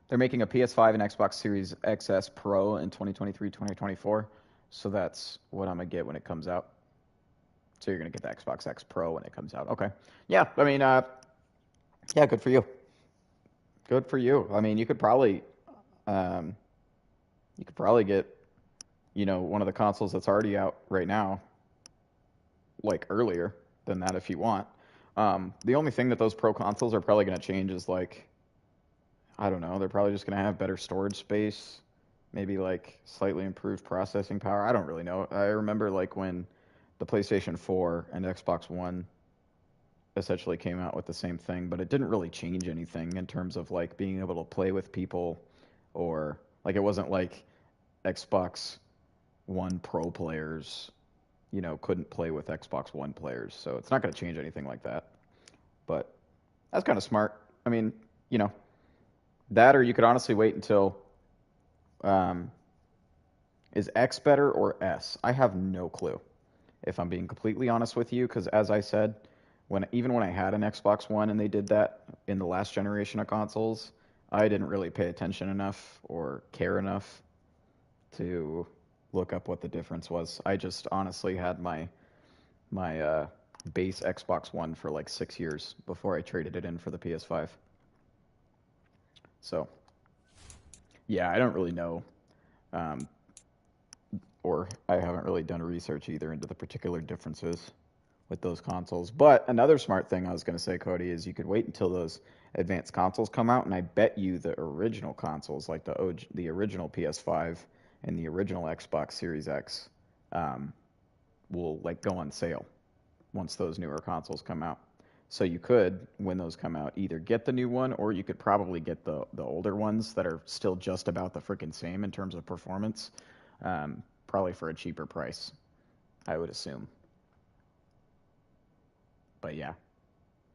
They're making a PS5 and Xbox Series XS Pro in 2023, 2024. So that's what I'm going to get when it comes out. So you're going to get the Xbox X Pro when it comes out. Okay. Yeah, I mean, yeah, good for you. Good for you. I mean, you could probably get, one of the consoles that's already out right now, like earlier than that if you want. The only thing that those Pro consoles are probably going to change is like, I don't know, they're probably just going to have better storage space, maybe like slightly improved processing power. I don't really know. I remember like when the PlayStation 4 and Xbox One essentially came out with the same thing, but it didn't really change anything in terms of like being able to play with people, or like it wasn't like Xbox One Pro players, couldn't play with Xbox One players. So it's not going to change anything like that. But that's kind of smart. I mean, that, or you could honestly wait until is X better or S? I have no clue, if I'm being completely honest with you, because as I said, even when I had an Xbox One and they did that in the last generation of consoles, I didn't really pay attention enough or care enough to look up what the difference was. I just honestly had my base Xbox One for like 6 years before I traded it in for the PS5. So, yeah, I don't really know, or I haven't really done research either into the particular differences with those consoles. But another smart thing I was going to say, Cody, is you could wait until those advanced consoles come out, and I bet you the original consoles, like the original PS5 and the original Xbox Series X, will like go on sale once those newer consoles come out. So you could, when those come out, either get the new one, or you could probably get the older ones that are still just about the freaking same in terms of performance, probably for a cheaper price, I would assume. But yeah,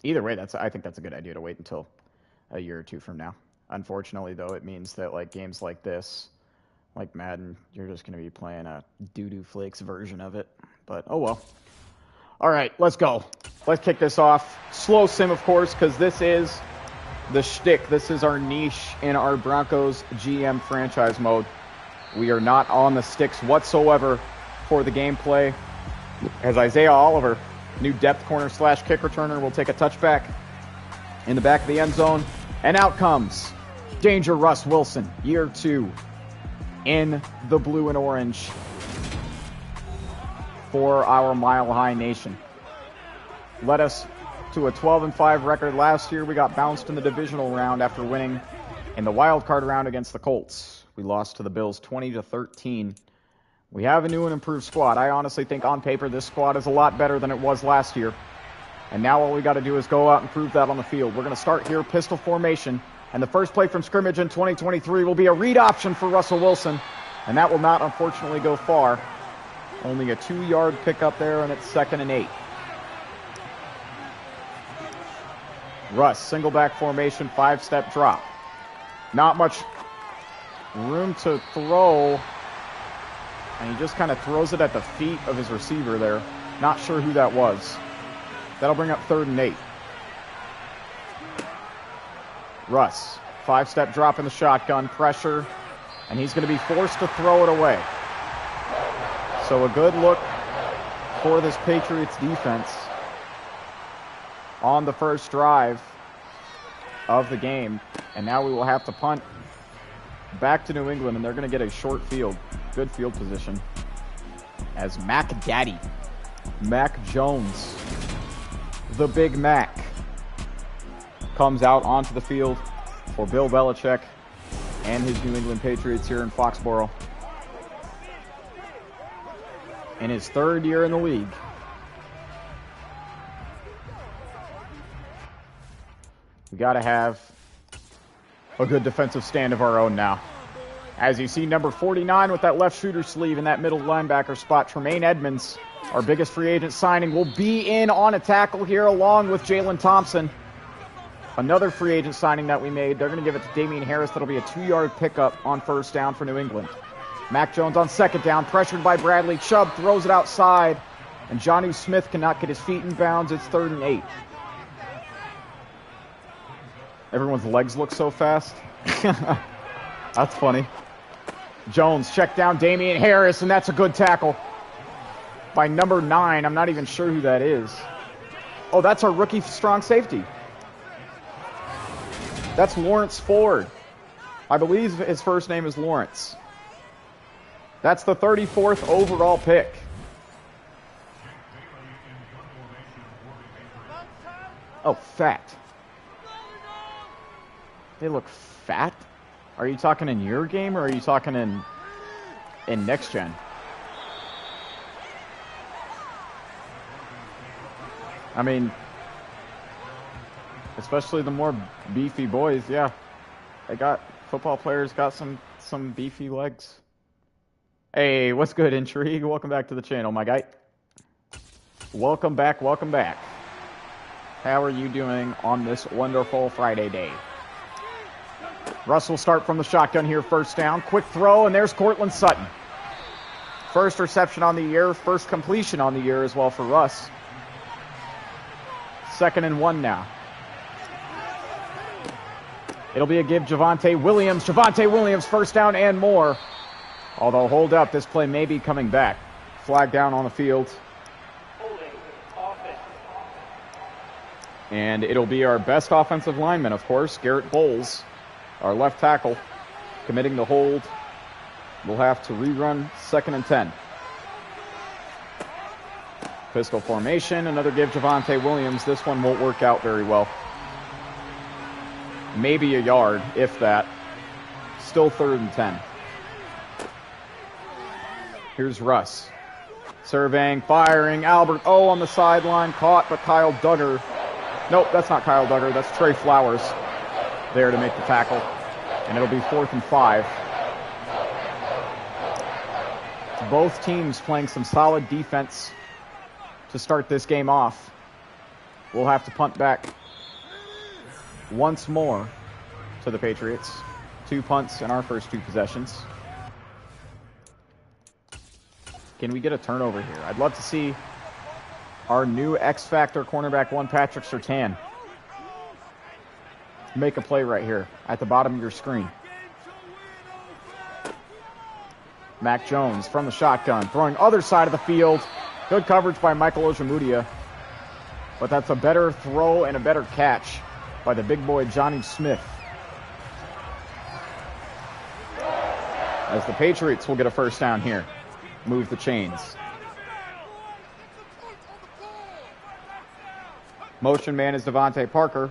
either way, I think that's a good idea to wait until a year or two from now. Unfortunately, though, it means that like games like this, like Madden, you're just going to be playing a doo-doo flakes version of it. But oh well. All right, let's go. Let's kick this off. Slow sim, of course, because this is the shtick. This is our niche in our Broncos GM franchise mode. We are not on the sticks whatsoever for the gameplay, as Isaiah Oliver, new depth corner / kick returner, will take a touchback in the back of the end zone. And out comes Danger Russ Wilson, year 2 in the blue and orange for our Mile High Nation. Led us to a 12-5 record last year. We got bounced in the divisional round after winning in the wild card round against the Colts. We lost to the Bills 20-13. We have a new and improved squad. I honestly think on paper this squad is a lot better than it was last year. And now all we got to do is go out and prove that on the field. We're going to start here, pistol formation. And the first play from scrimmage in 2023 will be a read option for Russell Wilson. And that will not, unfortunately, go far. Only a 2-yard pickup there, and it's 2nd and 8. Russ, single back formation, 5-step drop. Not much room to throw. And he just kind of throws it at the feet of his receiver there. Not sure who that was. That'll bring up 3rd and 8. Russ, 5-step drop in the shotgun, pressure, and he's going to be forced to throw it away. So a good look for this Patriots defense on the first drive of the game. And now we will have to punt back to New England, and they're going to get a short field. Good field position as Mac Jones, the Big Mac, comes out onto the field for Bill Belichick and his New England Patriots here in Foxborough. In his 3rd year in the league. We got to have a good defensive stand of our own now. As you see, number 49 with that left shooter sleeve in that middle linebacker spot, Tremaine Edmonds, our biggest free agent signing, will be in on a tackle here along with Jalen Thompson. Another free agent signing that we made. They're going to give it to Damian Harris. That'll be a 2-yard pickup on 1st down for New England. Mac Jones on 2nd down, pressured by Bradley Chubb, throws it outside, and Jonnu Smith cannot get his feet in bounds. It's 3rd and 8. Everyone's legs look so fast. That's funny. Jones check down Damian Harris, and that's a good tackle by number 9. I'm not even sure who that is. Oh, that's our rookie strong safety. That's Lawrence Ford. I believe his first name is Lawrence. That's the 34th overall pick. Oh, fat. They look fat? Are you talking in your game, or are you talking in next gen? I mean, especially the more beefy boys, yeah. Football players got some beefy legs. Hey, what's good, Intrigue? Welcome back to the channel, my guy. Welcome back, welcome back. How are you doing on this wonderful Friday day? Russ will start from the shotgun here, first down. Quick throw, and there's Cortland Sutton. First reception on the year, first completion on the year as well for Russ. 2nd and 1 now. It'll be a give Javonte Williams. Javonte Williams, first down and more. Although, hold up, this play may be coming back. Flag down on the field. And it'll be our best offensive lineman, of course, Garrett Bowles, our left tackle, committing the hold. We'll have to rerun 2nd and 10. Pistol formation, another give Javonte Williams. This one won't work out very well. Maybe a yard, if that. Still 3rd and 10. Here's Russ. Surveying, firing. Albert O on the sideline. Caught, but Kyle Duggar. Nope, that's not Kyle Duggar. That's Trey Flowers there to make the tackle. And it'll be 4th and 5. Both teams playing some solid defense to start this game off. We'll have to punt back once more to the Patriots. 2 punts in our first 2 possessions. Can we get a turnover here? I'd love to see our new X-Factor cornerback 1, Patrick Surtain, make a play right here at the bottom of your screen. Mac Jones from the shotgun, throwing other side of the field. Good coverage by Michael Ojemudia. But that's a better throw and a better catch by the big boy Johnny Smith. As the Patriots will get a first down here. Move the chains. Motion man is Devontae Parker.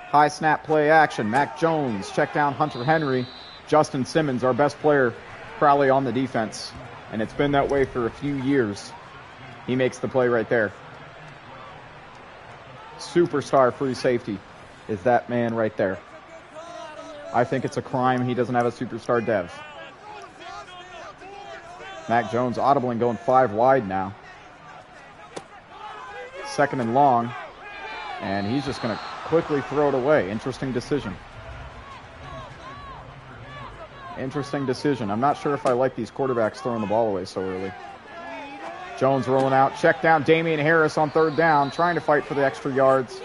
High snap play action. Mac Jones. Check down Hunter Henry. Justin Simmons, our best player, probably on the defense. And it's been that way for a few years. He makes the play right there. Superstar free safety is that man right there. I think it's a crime he doesn't have a superstar dev. Mac Jones audibling going 5 wide now. 2nd and long. And he's just going to quickly throw it away. Interesting decision. Interesting decision. I'm not sure if I like these quarterbacks throwing the ball away so early. Jones rolling out. Check down Damian Harris on 3rd down. Trying to fight for the extra yards.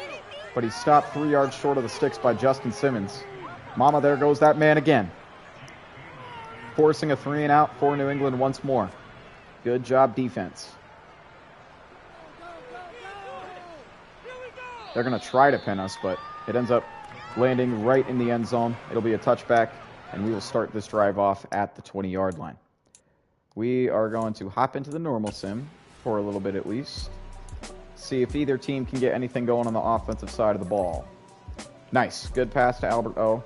But he's stopped 3 yards short of the sticks by Justin Simmons. Mama, there goes that man again. Forcing a 3 and out for New England once more. Good job defense. They're going to try to pin us, but it ends up landing right in the end zone. It'll be a touchback, and we will start this drive off at the 20-yard line. We are going to hop into the normal sim for a little bit at least. See if either team can get anything going on the offensive side of the ball. Nice. Good pass to Albert O.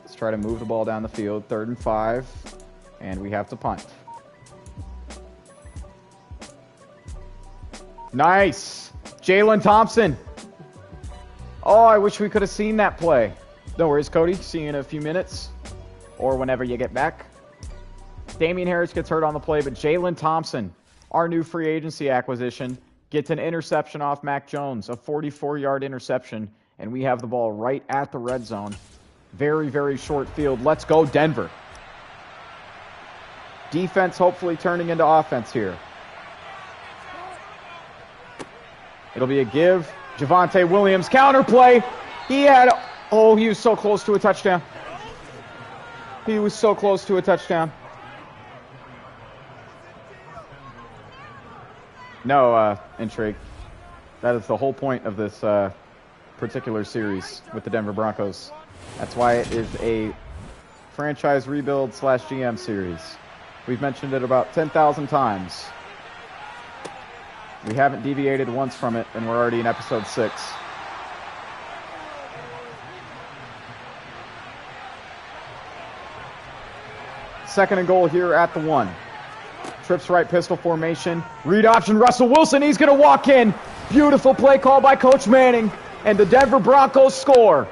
Let's try to move the ball down the field. 3rd and 5, and we have to punt. Nice. Jalen Thompson. Oh, I wish we could have seen that play. No worries, Cody. See you in a few minutes or whenever you get back. Damian Harris gets hurt on the play, but Jalen Thompson, our new free agency acquisition, gets an interception off Mac Jones, a 44-yard interception, and we have the ball right at the red zone. Very, very short field. Let's go, Denver. Defense hopefully turning into offense here. It'll be a give Javonte Williams, counterplay. He was so close to a touchdown. He was so close to a touchdown. No, intrigue. That is the whole point of this particular series with the Denver Broncos. That's why it is a franchise rebuild / GM series. We've mentioned it about 10,000 times. We haven't deviated once from it, and we're already in episode 6. Second and goal here at the 1. Trips right, pistol formation. Read option, Russell Wilson. He's going to walk in. Beautiful play call by Coach Manning. And the Denver Broncos score.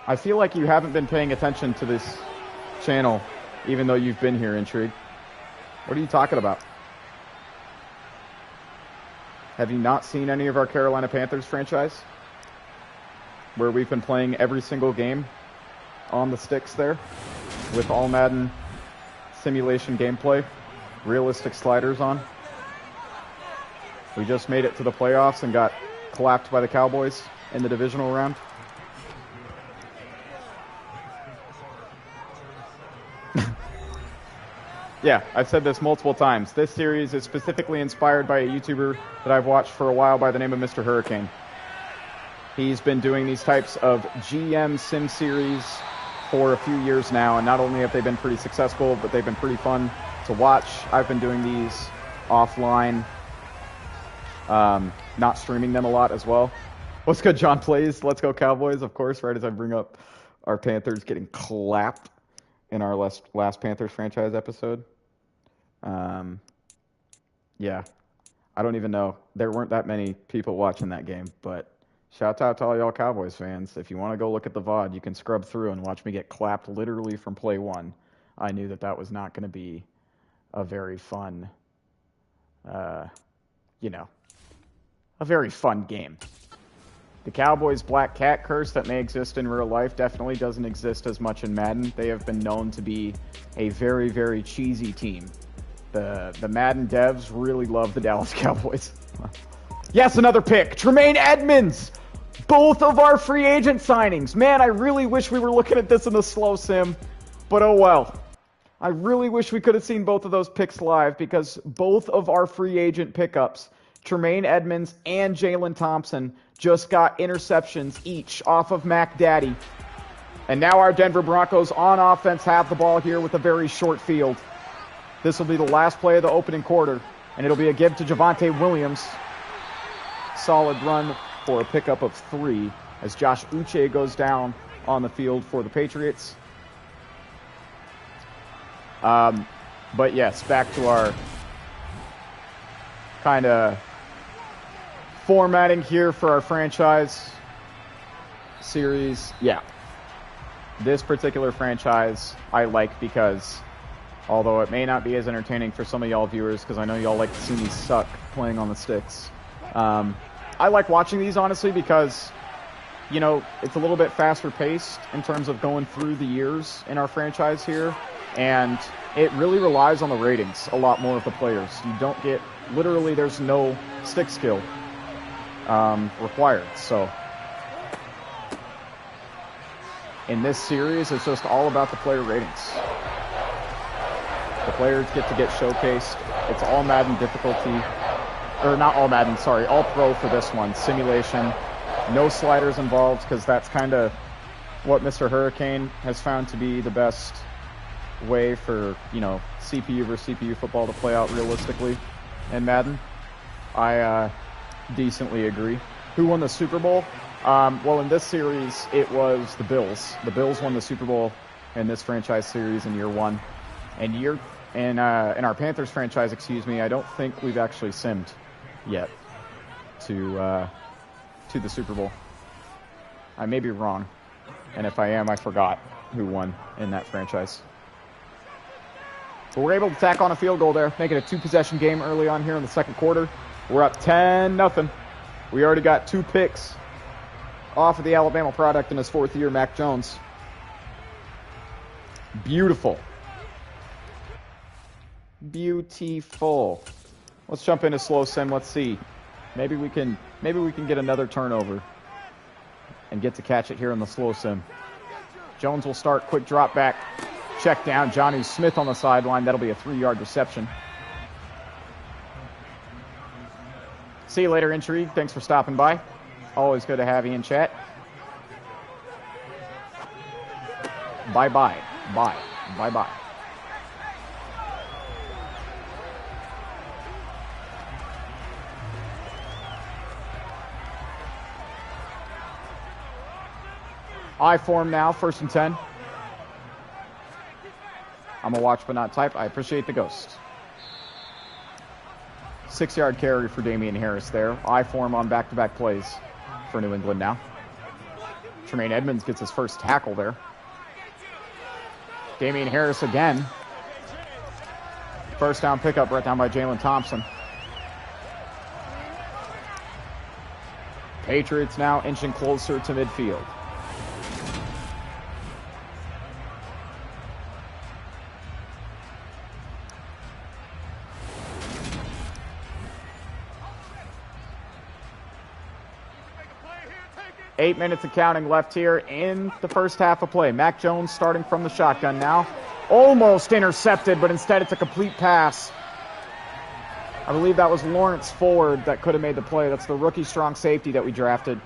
I feel like you haven't been paying attention to this channel, even though you've been here, Intrigue. What are you talking about? Have you not seen any of our Carolina Panthers franchise? Where we've been playing every single game on the sticks there with all Madden simulation gameplay, realistic sliders on. We just made it to the playoffs and got clapped by the Cowboys in the divisional round. Yeah, I've said this multiple times. This series is specifically inspired by a YouTuber that I've watched for a while by the name of Mr. Hurricane. He's been doing these types of GM sim series for a few years now, and not only have they been pretty successful, but they've been pretty fun to watch. I've been doing these offline, not streaming them a lot as well. What's good, John Plays? Let's go Cowboys, of course, right as I bring up our Panthers getting clapped in our last Panthers franchise episode. Yeah, I don't even know. There weren't that many people watching that game, but shout out to all y'all Cowboys fans. If you want to go look at the VOD, you can scrub through and watch me get clapped literally from play one. I knew that was not going to be a very fun, a very fun game. The Cowboys' black cat curse that may exist in real life definitely doesn't exist as much in Madden. They have been known to be a very, very cheesy team. The Madden devs really love the Dallas Cowboys. Yes, another pick. Tremaine Edmonds. Both of our free agent signings. Man, I really wish we were looking at this in the slow sim, but oh well. I really wish we could have seen both of those picks live, because both of our free agent pickups, Tremaine Edmonds and Jalen Thompson, just got interceptions each off of Mac Daddy. And now our Denver Broncos on offense have the ball here with a very short field. This will be the last play of the opening quarter, and it'll be a give to Javonte Williams. Solid run for a pickup of 3 as Josh Uche goes down on the field for the Patriots. But yes, back to our kind of formatting here for our franchise series. Yeah, this particular franchise I like because, although it may not be as entertaining for some of y'all viewers, because I know y'all like to see me suck playing on the sticks, I like watching these, honestly, because, it's a little bit faster paced in terms of going through the years in our franchise here, and it really relies on the ratings a lot more of the players. You don't get, literally, there's no stick skill required, so in this series, it's just all about the player ratings. The players get showcased. It's all Madden difficulty. Or not all Madden, sorry, all pro for this one. Simulation. No sliders involved, because that's kind of what Mr. Hurricane has found to be the best way for, CPU versus CPU football to play out realistically in Madden. I decently agree. Who won the Super Bowl? Well, in this series, it was the Bills. The Bills won the Super Bowl in this franchise series in year 1. And in our Panthers franchise, I don't think we've actually simmed yet to the Super Bowl. I may be wrong, and if I am, I forgot who won in that franchise. But we're able to tack on a field goal there, make it a 2-possession game early on here in the second quarter. We're up 10-0. We already got 2 picks off of the Alabama product in his 4th year, Mac Jones. Beautiful. Beautiful. Let's jump into slow sim. Let's see. Maybe we can get another turnover and get to catch it here in the slow sim. Jones will start. Quick drop back. Check down. Johnny Smith on the sideline. That'll be a 3-yard reception. See you later, Intrigue. Thanks for stopping by. Always good to have you in chat. Bye-bye. Bye. Bye-bye. I form now, 1st and 10. I'm a watch but not type. I appreciate the ghost. 6-yard carry for Damian Harris there. I form on back-to-back plays for New England now. Tremaine Edmonds gets his first tackle there. Damian Harris again. First down pickup brought down by Jalen Thompson. Patriots now inching closer to midfield. Eight minutes and counting left here in the first half of play. Mac Jones starting from the shotgun now. Almost intercepted, but instead it's a complete pass. I believe that was Lawrence Ford that could have made the play. That's the rookie strong safety that we drafted.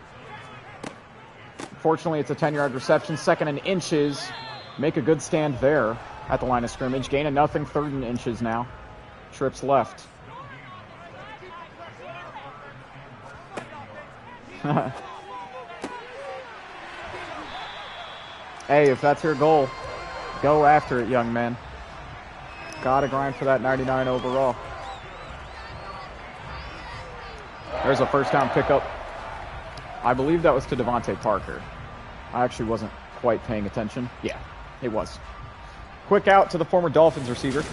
Fortunately, it's a 10-yard reception. 2nd and inches. Make a good stand there at the line of scrimmage. Gain of nothing. 3rd and inches now. Trips left. Hey, if that's your goal, go after it, young man. Gotta grind for that 99 overall. There's a first down pickup. I believe that was to Devontae Parker. I actually wasn't quite paying attention. Yeah, it was. Quick out to the former Dolphins receiver.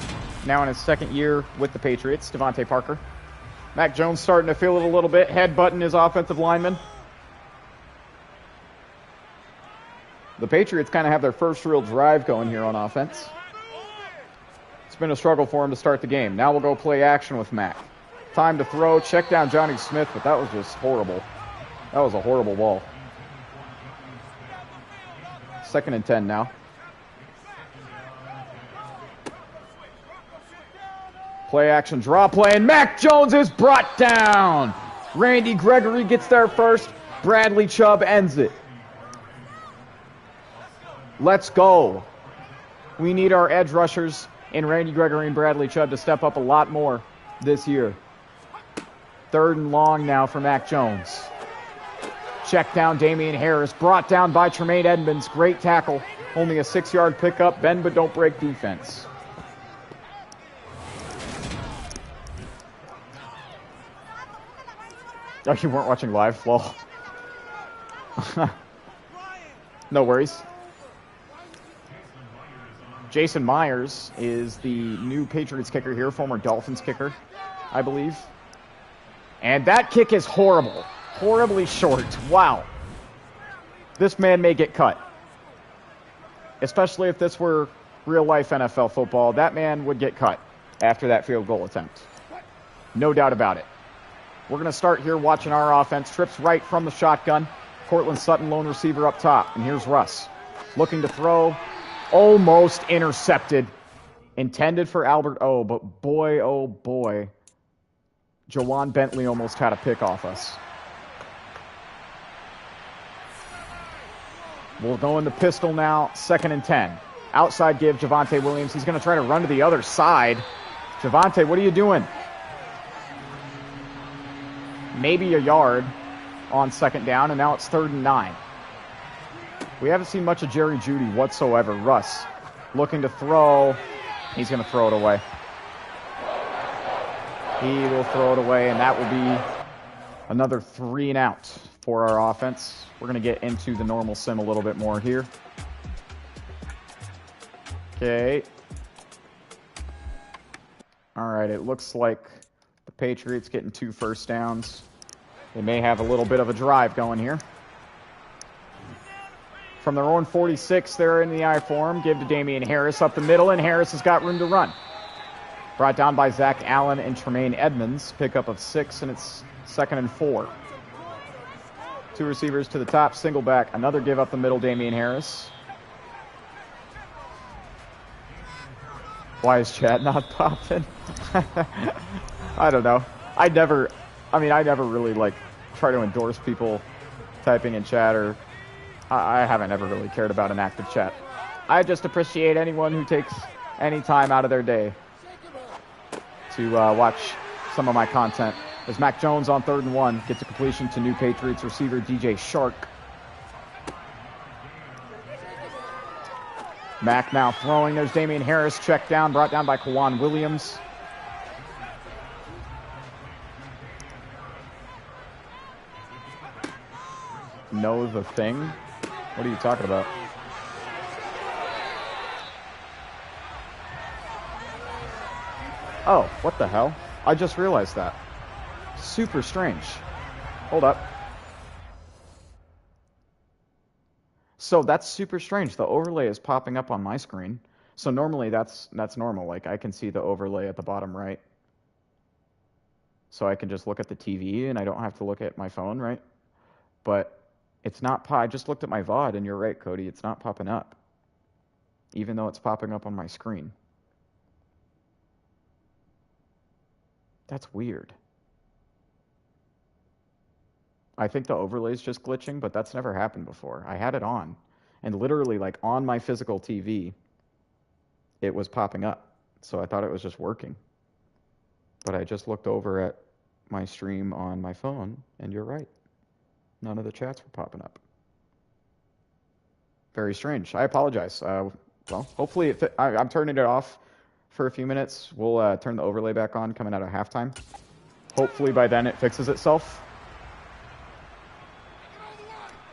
Now in his 2nd year with the Patriots, Devontae Parker. Mac Jones starting to feel it a little bit. Headbutting his offensive lineman. The Patriots kind of have their first real drive going here on offense. It's been a struggle for him to start the game. Now we'll go play action with Mac. Time to throw. Check down Johnny Smith, but that was just horrible. That was a horrible ball. 2nd and 10 now. Play action, draw play, and Mac Jones is brought down. Randy Gregory gets there first. Bradley Chubb ends it. Let's go. We need our edge rushers in Randy Gregory and Bradley Chubb to step up a lot more this year. 3rd and long now for Mac Jones. Check down Damian Harris. Brought down by Tremaine Edmonds. Great tackle. Only a 6-yard pickup. Bend but don't break defense. Oh, you weren't watching live? Well. No worries. Jason Myers is the new Patriots kicker here, former Dolphins kicker, I believe. And that kick is horrible. Horribly short. Wow. This man may get cut. Especially if this were real-life NFL football. That man would get cut after that field goal attempt. No doubt about it. We're going to start here watching our offense. Trips right from the shotgun. Cortland Sutton, lone receiver up top. And here's Russ. Looking to throw. Almost intercepted. Intended for Albert O, but boy, oh boy. Jawan Bentley almost had a pick off us. We'll go in the pistol now. 2nd and 10. Outside give, Javonte Williams. He's going to try to run to the other side. Javonte, what are you doing? Maybe a yard on 2nd down, and now it's 3rd and 9. We haven't seen much of Jerry Jeudy whatsoever. Russ looking to throw. He's going to throw it away. He will throw it away, and that will be another 3 and out for our offense. We're going to get into the normal sim a little bit more here. Okay. All right, it looks like the Patriots getting 2 first downs. They may have a little bit of a drive going here. From their own 46, they're in the I form. Give to Damian Harris up the middle, and Harris has got room to run. Brought down by Zach Allen and Tremaine Edmonds. Pickup of 6, and it's 2nd and 4. 2 receivers to the top, single back. Another give up the middle, Damian Harris. Why is chat not popping? I don't know. I never really like try to endorse people typing in chat, or I haven't ever really cared about an active chat. I just appreciate anyone who takes any time out of their day to watch some of my content. As Mac Jones on 3rd and 1 gets a completion to new Patriots receiver DJ Shark. Mac now throwing. There's Damian Harris, checked down, brought down by Kwan Williams. Know the thing? What are you talking about? Oh, what the hell? I just realized that. Super strange. Hold up. So that's super strange. The overlay is popping up on my screen. So normally that's normal. Like I can see the overlay at the bottom right. So I can just look at the TV and I don't have to look at my phone, right? But it's not I just looked at my VOD and you're right, Cody. It's not popping up. Even though it's popping up on my screen. That's weird. I think the overlay's just glitching, but that's never happened before. I had it on, and literally, like, on my physical TV, it was popping up. So I thought it was just working. But I just looked over at my stream on my phone, and you're right. None of the chats were popping up. Very strange. I apologize. Well, hopefully I'm turning it off for a few minutes. We'll turn the overlay back on coming out of halftime. Hopefully by then it fixes itself.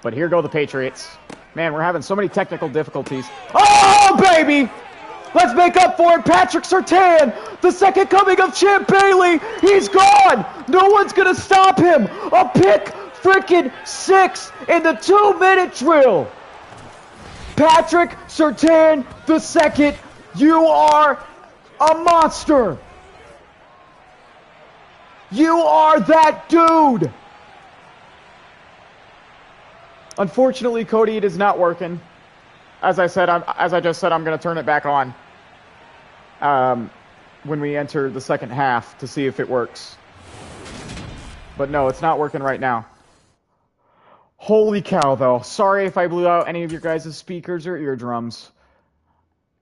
But here go the Patriots. Man, we're having so many technical difficulties. Oh, baby! Let's make up for it. Patrick Surtain, the second coming of Champ Bailey. He's gone. No one's going to stop him. A pick freaking 6 in the 2-minute drill. Patrick Surtain, the second. You are a monster. You are that dude. Unfortunately, Cody, it is not working. As I just said, I'm going to turn it back on when we enter the second half to see if it works. But no, it's not working right now. Holy cow, though. Sorry if I blew out any of your guys' speakers or eardrums.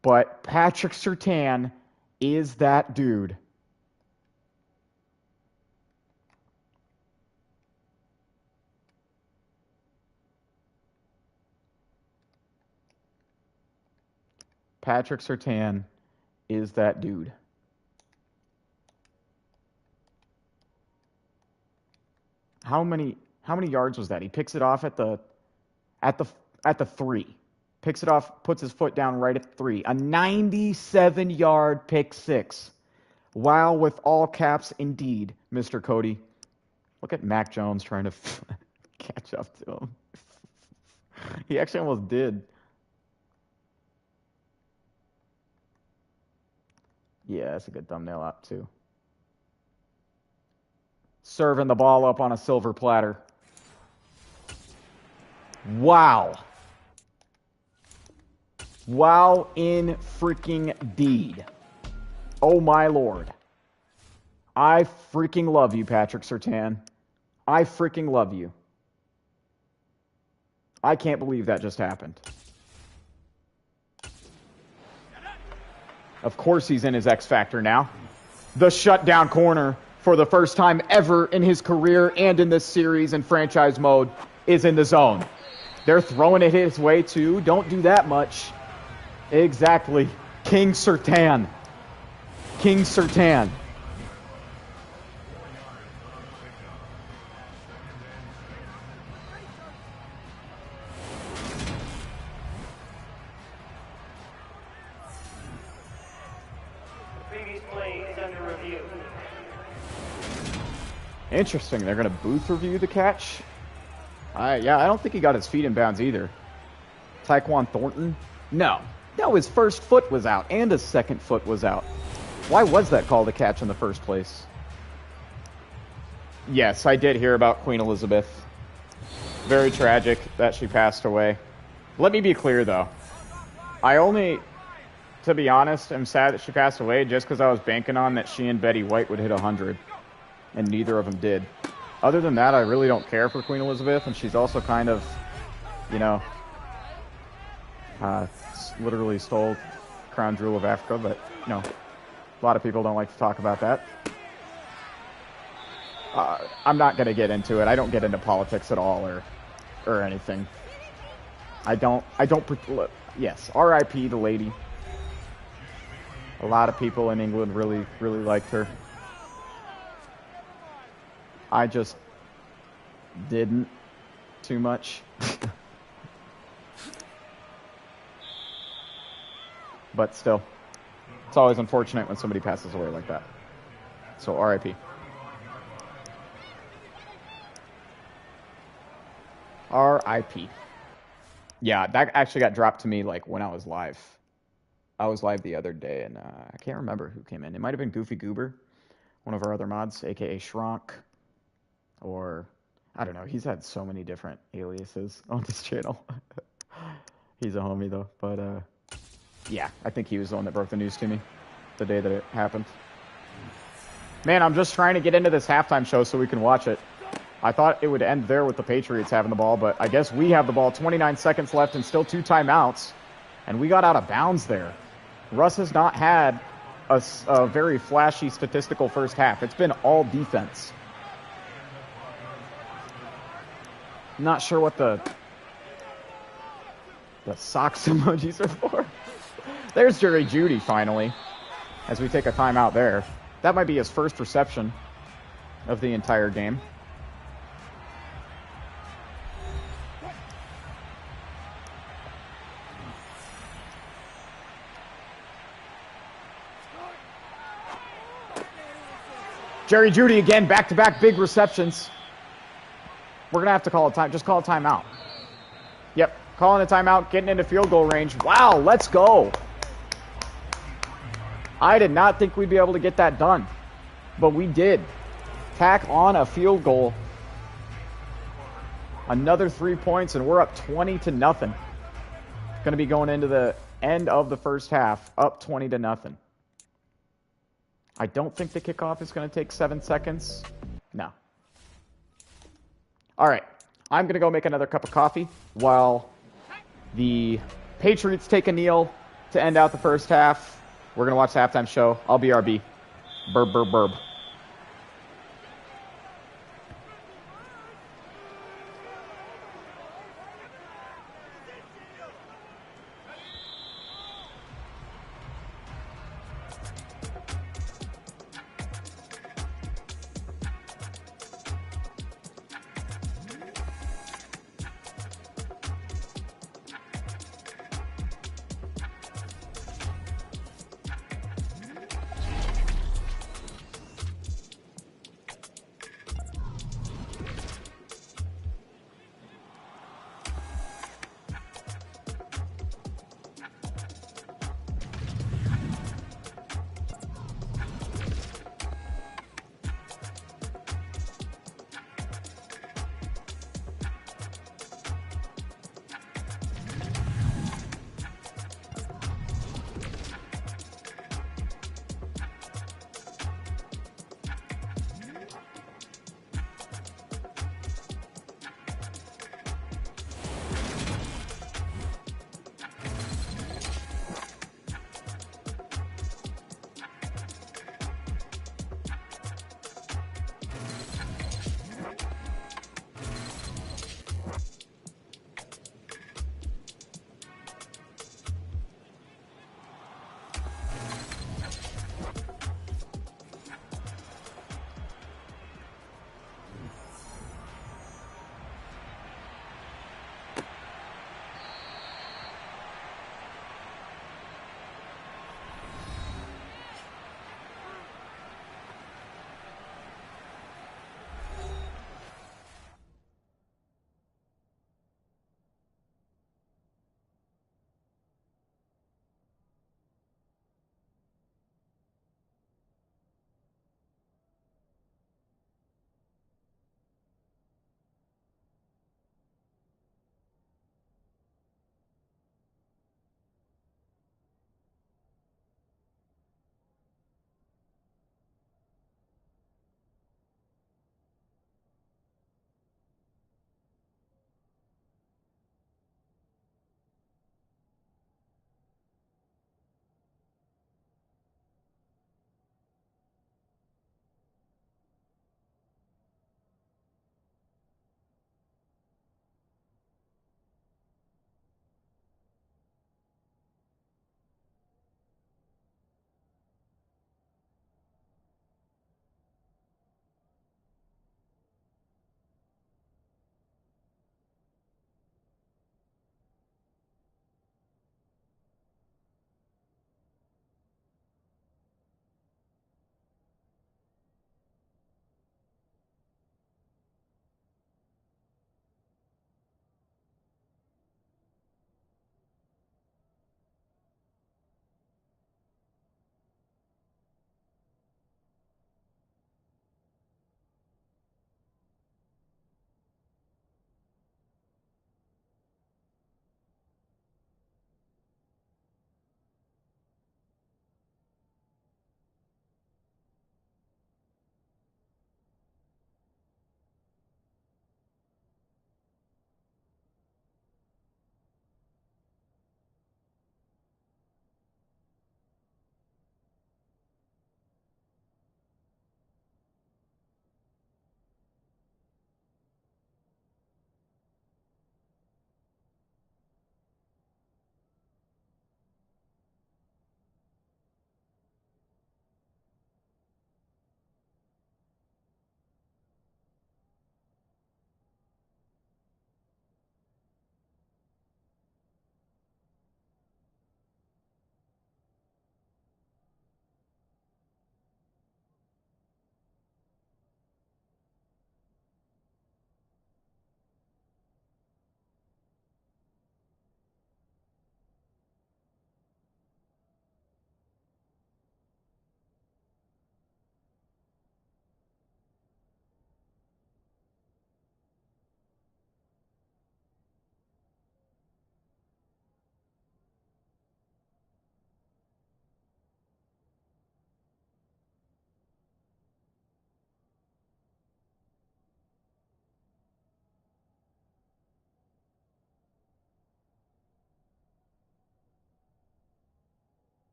But Patrick Surtain is that dude. Patrick Surtain is that dude. How many yards was that? He picks it off at the 3. Picks it off, puts his foot down right at 3. A 97-yard pick 6. Wow, with all caps indeed, Mr. Cody. Look at Mac Jones trying to catch up to him. He actually almost did. Yeah, that's a good thumbnail up, too. Serving the ball up on a silver platter. Wow. Wow in freaking deed. Oh, my Lord. I freaking love you, Patrick Surtain. I freaking love you. I can't believe that just happened. Of course he's in his X Factor now. The shutdown corner for the first time ever in his career and in this series in franchise mode is in the zone. They're throwing it his way too. Don't do that much. Exactly. King Surtain. King Surtain. Interesting. They're going to booth review the catch. Yeah, I don't think he got his feet in bounds either. Tyquan Thornton? No, his first foot was out and his second foot was out. Why was that called a catch in the first place? Yes, I did hear about Queen Elizabeth. Very tragic that she passed away. Let me be clear, though. I only, to be honest, am sad that she passed away just because I was banking on that she and Betty White would hit 100. And neither of them did. Other than that, I really don't care for Queen Elizabeth, and she's also kind of, you know, literally stole crown jewel of Africa, but, you know, a lot of people don't like to talk about that. I'm not going to get into it. I don't get into politics at all or anything. Yes, R.I.P. the lady. A lot of people in England really, really liked her. I just didn't too much. But still, it's always unfortunate when somebody passes away like that. So R.I.P. R.I.P. Yeah, that actually got dropped to me like when I was live. I was live the other day, and I can't remember who came in. It might have been Goofy Goober, one of our other mods, a.k.a. Shrunk. Or, I don't know, he's had so many different aliases on this channel. He's a homie, though. But, yeah, I think he was the one that broke the news to me the day that it happened. Man, I'm just trying to get into this halftime show so we can watch it. I thought it would end there with the Patriots having the ball, but I guess we have the ball. 29 seconds left and still 2 timeouts. And we got out of bounds there. Russ has not had a very flashy statistical first half. It's been all defense. Not sure what the socks emojis are for. There's Jerry Jeudy finally, as we take a timeout there. That might be his first reception of the entire game. Jerry Jeudy again, back-to-back big receptions. We're going to have to call a time. Just call a timeout. Yep, calling a timeout, getting into field goal range. Wow, let's go. I did not think we'd be able to get that done, but we did. Tack on a field goal. Another 3 points, and we're up 20-0. Going to be going into the end of the first half, up 20-0. I don't think the kickoff is going to take 7 seconds. No. All right. I'm going to go make another cup of coffee while the Patriots take a kneel to end out the first half. We're going to watch the halftime show. I'll be RB. Burb, burb, burb.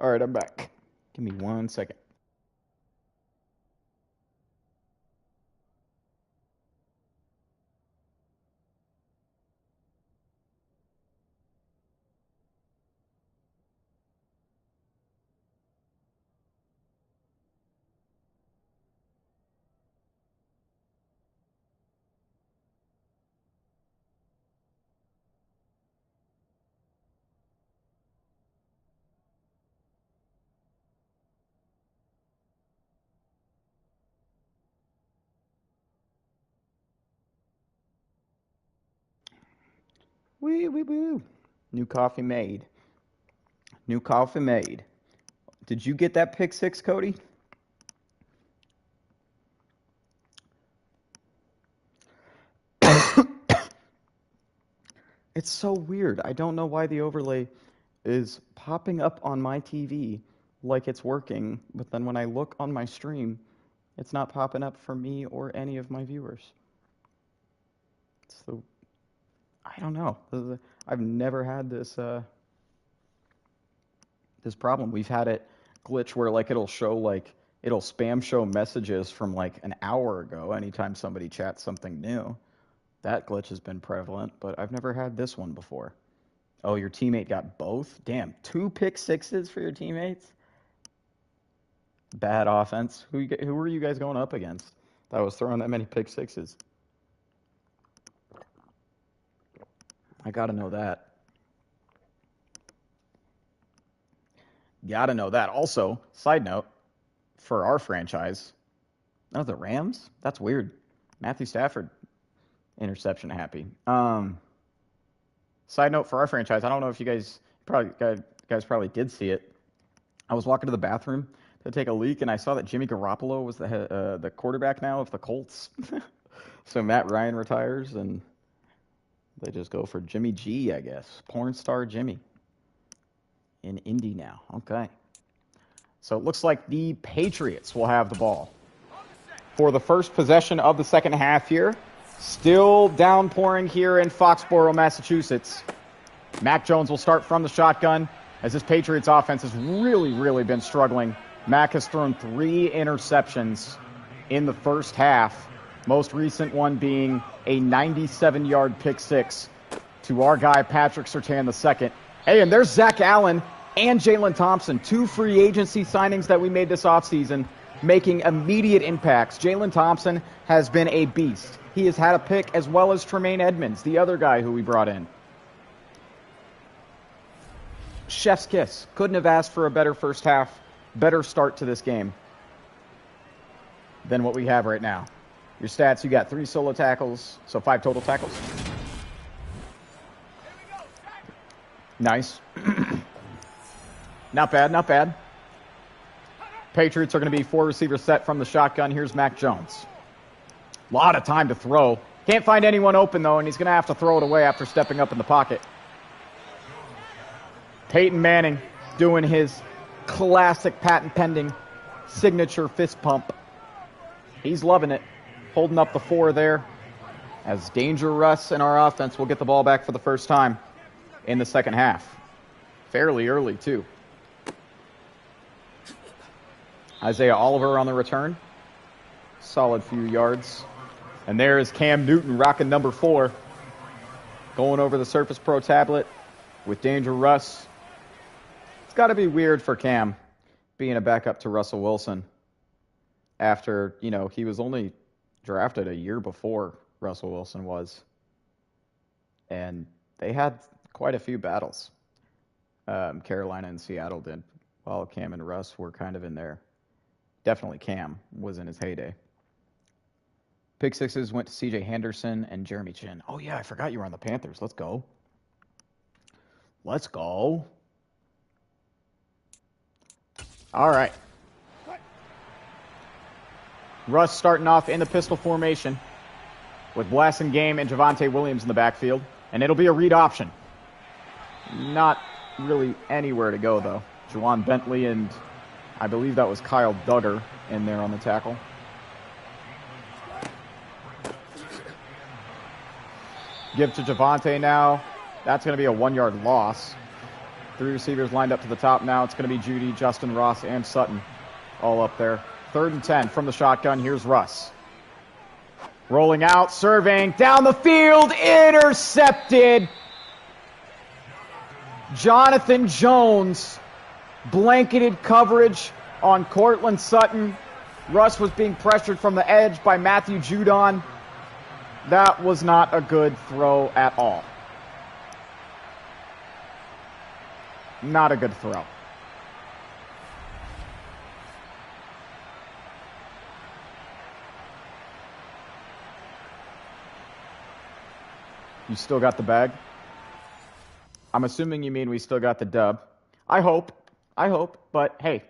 All right, I'm back. Give me 1 second. Wee, wee, woo. New coffee made. New coffee made. Did you get that pick six, Cody? It's so weird. I don't know why the overlay is popping up on my TV like it's working, but then when I look on my stream, it's not popping up for me or any of my viewers. So, I don't know. I've never had this this problem. We've had it glitch where like it'll spam show messages from like an hour ago anytime somebody chats something new. That glitch has been prevalent, but I've never had this one before. Oh, your teammate got both? Damn, 2 pick sixes for your teammates? Bad offense. Who were you guys going up against that was throwing that many pick sixes? I gotta know that. Gotta know that. Also, side note, for our franchise, oh, the Rams? That's weird. Matthew Stafford, interception happy. Side note for our franchise, I don't know if you guys probably did see it. I was walking to the bathroom to take a leak, and I saw that Jimmy Garoppolo was the quarterback now of the Colts. So Matt Ryan retires, and they just go for Jimmy G, I guess. Porn star Jimmy. In Indy now. Okay. So it looks like the Patriots will have the ball for the first possession of the second half here. Still downpouring here in Foxborough, Massachusetts. Mac Jones will start from the shotgun as this Patriots offense has really, really been struggling. Mac has thrown 3 interceptions in the first half. Most recent one being a 97-yard pick six to our guy, Patrick Surtain II. Hey, and there's Zach Allen and Jalen Thompson, 2 free agency signings that we made this offseason, making immediate impacts. Jalen Thompson has been a beast. He has had a pick, as well as Tremaine Edmonds, the other guy who we brought in. Chef's kiss. Couldn't have asked for a better first half, better start to this game than what we have right now. Your stats, you got 3 solo tackles, so 5 total tackles. Nice. Not bad, not bad. Patriots are going to be 4 receivers set from the shotgun. Here's Mac Jones. A lot of time to throw. Can't find anyone open, though, and he's going to have to throw it away after stepping up in the pocket. Peyton Manning doing his classic patent-pending signature fist pump. He's loving it. Holding up the 4 there. As Danger Russ and our offense will get the ball back for the first time in the second half. Fairly early, too. Isaiah Oliver on the return. Solid few yards. And there is Cam Newton rocking number 4. Going over the Surface Pro tablet with Danger Russ. It's got to be weird for Cam being a backup to Russell Wilson after, he was only drafted a year before Russell Wilson was. And they had quite a few battles. Carolina and Seattle did, while Cam and Russ were kind of in there. Definitely Cam was in his heyday. Pick sixes went to C.J. Henderson and Jeremy Chin. Oh, yeah, I forgot you were on the Panthers. Let's go. Let's go. All right. Russ starting off in the pistol formation with Blasingame and Javonte Williams in the backfield. And it'll be a read option. Not really anywhere to go, though. Juwan Bentley and I believe that was Kyle Duggar in there on the tackle. Give to Javonte now. That's going to be a 1-yard loss. Three receivers lined up to the top now. It's going to be Judy, Justin Ross, and Sutton all up there. 3rd and 10 from the shotgun. Here's Russ. Rolling out, serving, down the field, intercepted. Jonathan Jones, blanketed coverage on Cortland Sutton. Russ was being pressured from the edge by Matthew Judon. That was not a good throw at all. Not a good throw. You still got the bag? I'm assuming you mean we still got the dub. I hope. But hey,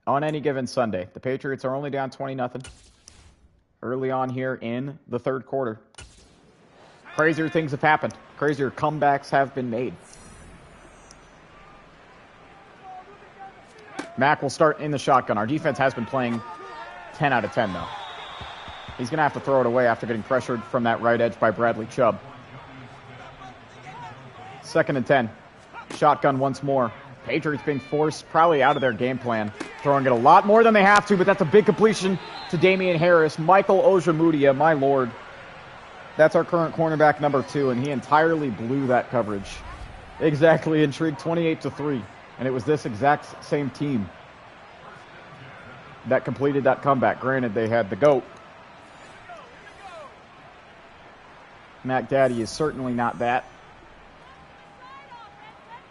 on any given Sunday, the Patriots are only down 20-0 early on here in the 3rd quarter. Crazier things have happened. Crazier comebacks have been made. Mack will start in the shotgun. Our defense has been playing 10 out of 10, though. He's going to have to throw it away after getting pressured from that right edge by Bradley Chubb. 2nd and 10. Shotgun once more. Patriots being forced probably out of their game plan. Throwing it a lot more than they have to, but that's a big completion to Damian Harris. Michael Ojemudia, my lord. That's our current cornerback number 2, and he entirely blew that coverage. Exactly, intrigued 28-3. And it was this exact same team that completed that comeback. Granted, they had the GOAT. Mac Daddy is certainly not that,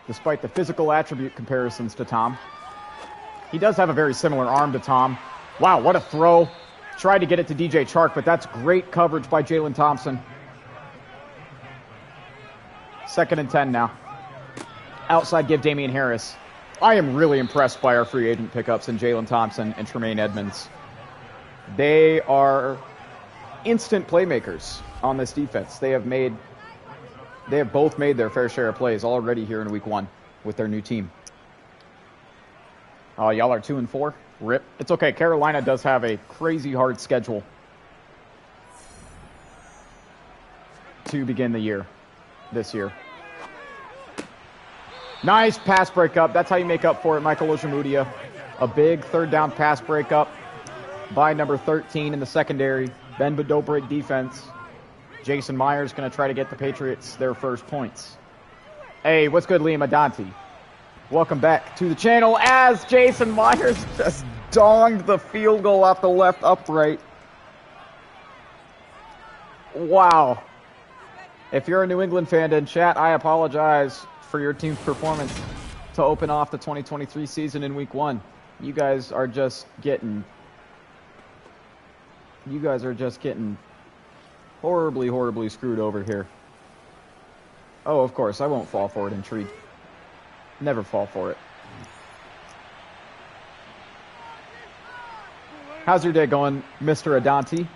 despite the physical attribute comparisons to Tom. He does have a very similar arm to Tom. Wow, what a throw. Tried to get it to DJ Chark, but that's great coverage by Jalen Thompson. 2nd and 10 now. Outside give Damian Harris. I am really impressed by our free agent pickups in Jalen Thompson and Tremaine Edmonds. They are instant playmakers on this defense. They have both made their fair share of plays already here in week 1 with their new team. Oh, y'all are 2-4. Rip. It's okay. Carolina does have a crazy hard schedule to begin the year this year. Nice pass breakup. That's how you make up for it, Michael Ojemudia. A big 3rd down pass breakup by number 13 in the secondary. Ben Dobrik defense. Jason Myers going to try to get the Patriots their first points. Hey, what's good, Liam Adante? Welcome back to the channel as Jason Myers just donged the field goal off the left upright. Wow. If you're a New England fan in chat, I apologize for your team's performance to open off the 2023 season in week 1. You guys are just getting horribly, horribly screwed over here. Oh, of course, I won't fall for it, Intrigue. Never fall for it. How's your day going, Mr. Adante?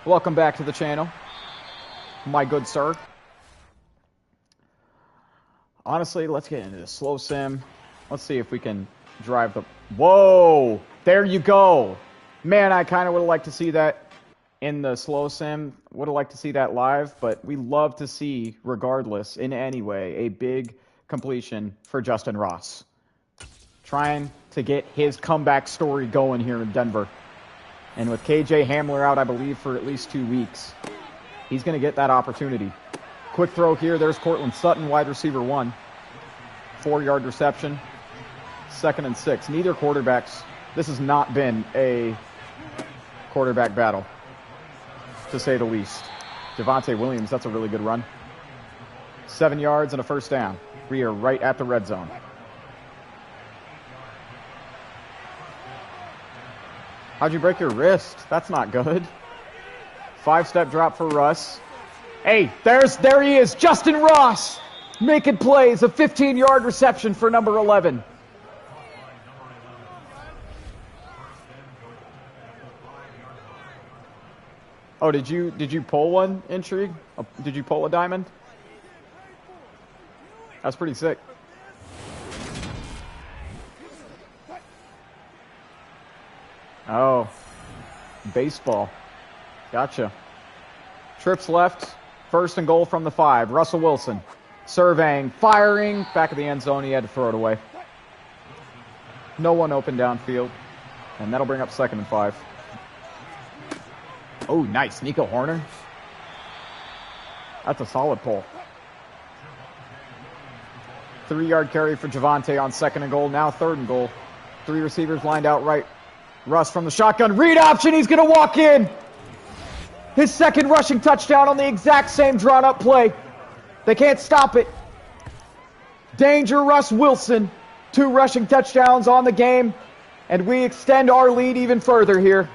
Welcome back to the channel, my good sir. Honestly, let's get into the slow sim. Let's see if we can drive the... Whoa! There you go! Man, I kind of would have liked to see that in the slow sim. Would have liked to see that live, but we love to see, regardless, in any way, a big completion for Justin Ross. Trying to get his comeback story going here in Denver. And with KJ Hamler out, I believe, for at least 2 weeks, he's going to get that opportunity. Quick throw here. There's Cortland Sutton, wide receiver 1. 4-yard reception. 2nd and 6. Neither quarterbacks. This has not been a quarterback battle, to say the least. Javonte Williams, that's a really good run. 7 yards and a first down. We are right at the red zone. How'd you break your wrist? That's not good. 5-step drop for Russ. Hey, there he is, Justin Ross, making plays, a 15-yard reception for number 11. Oh, did you pull one, Intrigue? Did you pull a diamond? That's pretty sick. Oh, baseball. Gotcha. Trips left. 1st and goal from the 5. Russell Wilson Surveying, firing, back of the end zone. He had to throw it away. No one open downfield. And that'll bring up 2nd and 5. Oh, nice. Nico Horner. That's a solid pull. 3-yard carry for Javonte on 2nd and goal. Now 3rd and goal. 3 receivers lined out right. Russ from the shotgun. Read option. He's going to walk in. His 2nd rushing touchdown on the exact same drawn-up play. They can't stop it. Danger Russ Wilson. 2 rushing touchdowns on the game. And we extend our lead even further here.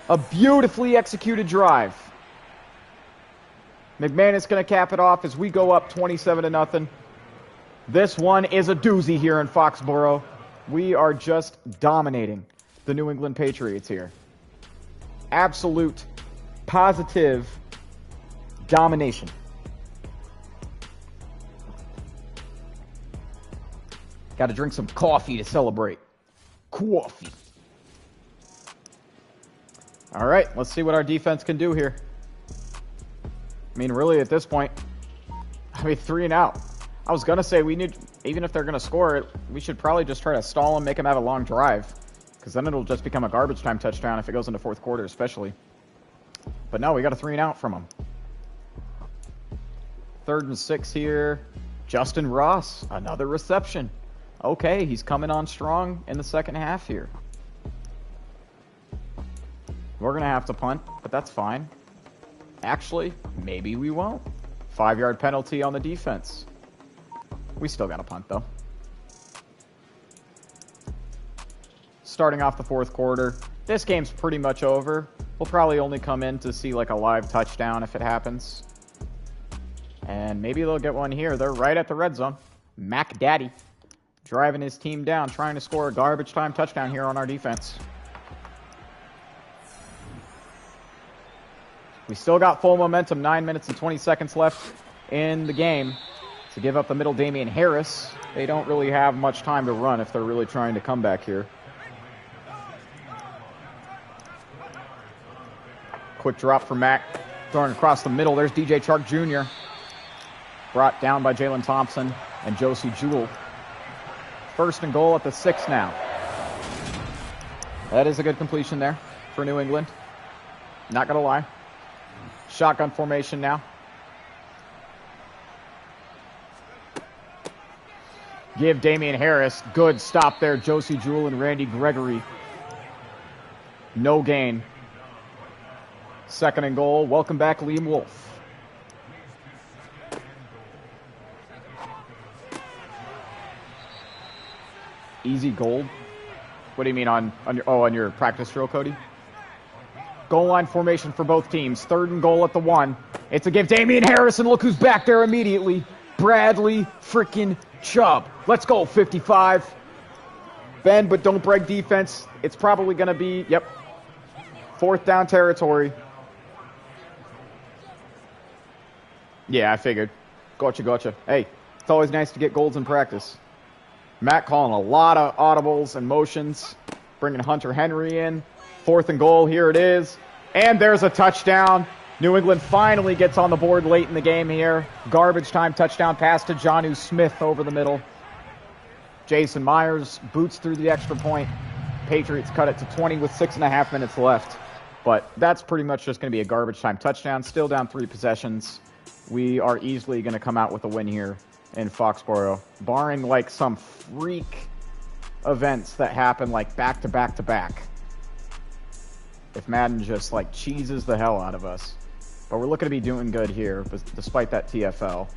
A beautifully executed drive. McManus going to cap it off as we go up 27-0. This one is a doozy here in Foxborough. We are just dominating the New England Patriots here. Absolute, positive domination. Got to drink some coffee to celebrate. Coffee. All right, let's see what our defense can do here. I mean, really, at this point, 3 and out. I was going to say we need, even if they're going to score it, we should probably just try to stall them, make them have a long drive. Because then it'll just become a garbage time touchdown if it goes into 4th quarter, especially. But no, we got a 3 and out from them. 3rd and 6 here. Justin Ross, another reception. Okay, he's coming on strong in the 2nd half here. We're going to have to punt, but that's fine. Actually, maybe we won't. 5-yard penalty on the defense. We still got to punt, though. Starting off the 4th quarter. This game's pretty much over. We'll probably only come in to see like a live touchdown if it happens. And maybe they'll get one here. They're right at the red zone. Mac Daddy driving his team down, trying to score a garbage time touchdown here on our defense. We still got full momentum, 9 minutes and 20 seconds left in the game. To give up the middle, Damian Harris. They don't really have much time to run if they're really trying to come back here. Quick drop for Mack. Throwing across the middle. There's DJ Chark Jr. Brought down by Jalen Thompson and Josie Jewell. 1st and goal at the 6 now. That is a good completion there for New England. Not going to lie. Shotgun formation now. Give Damian Harris. Good stop there. Josie Jewell and Randy Gregory. No gain. 2nd and goal. Welcome back, Liam Wolf. Easy gold. What do you mean on your practice drill, Cody? Goal line formation for both teams. 3rd and goal at the 1. It's a give Damian Harris, and look who's back there immediately. Bradley freaking Chubb. Let's go, 55. Bend but don't break defense. It's probably going to be, 4th down territory. Yeah, I figured. Gotcha. Hey, it's always nice to get golds in practice. Matt calling a lot of audibles and motions. Bringing Hunter Henry in. 4th and goal, here it is. And there's a touchdown. New England finally gets on the board late in the game here. Garbage time touchdown pass to Jonnu Smith over the middle. Jason Myers boots through the extra point. Patriots cut it to 20 with 6.5 minutes left. But that's pretty much just going to be a garbage time touchdown. Still down 3 possessions. We are easily going to come out with a win here in Foxborough. Barring like some freak events that happen like back to back to back. If Madden just like cheeses the hell out of us. But we're looking to be doing good here, despite that TFL.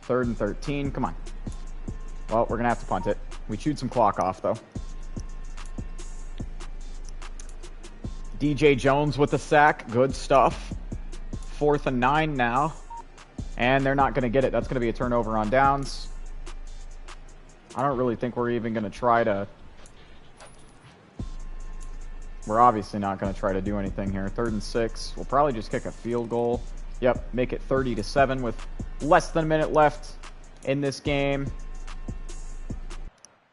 3rd and 13. Come on. Well, we're going to have to punt it. We chewed some clock off, though. DJ Jones with the sack. Good stuff. 4th and 9 now. And they're not going to get it. That's going to be a turnover on downs. I don't really think we're even going to try to... We're obviously not going to try to do anything here. 3rd and 6. We'll probably just kick a field goal. Yep, make it 30-7 with less than a minute left in this game.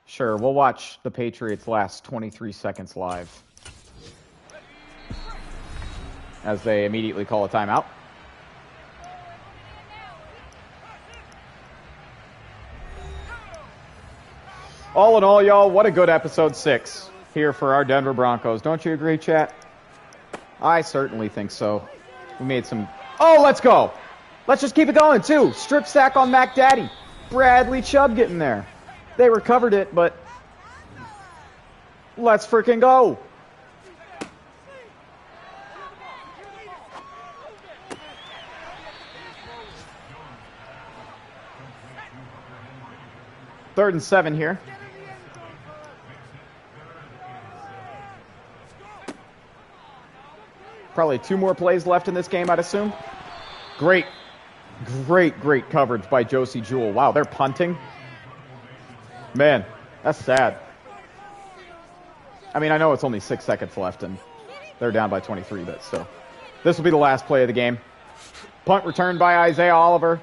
Sure, we'll watch the Patriots last 23 seconds live. As they immediately call a timeout. All in all, y'all, what a good episode 6 here for our Denver Broncos. Don't you agree, chat? I certainly think so. We made some... Oh, let's go! Let's just keep it going, too. Strip sack on Mac Daddy. Bradley Chubb getting there. They recovered it, but... Let's freaking go! Third and 7 here. Probably 2 more plays left in this game, I'd assume. Great coverage by Josie Jewell. Wow, they're punting. Man, that's sad. I mean, I know it's only 6 seconds left, and they're down by 23, but still. This will be the last play of the game. Punt returned by Isaiah Oliver.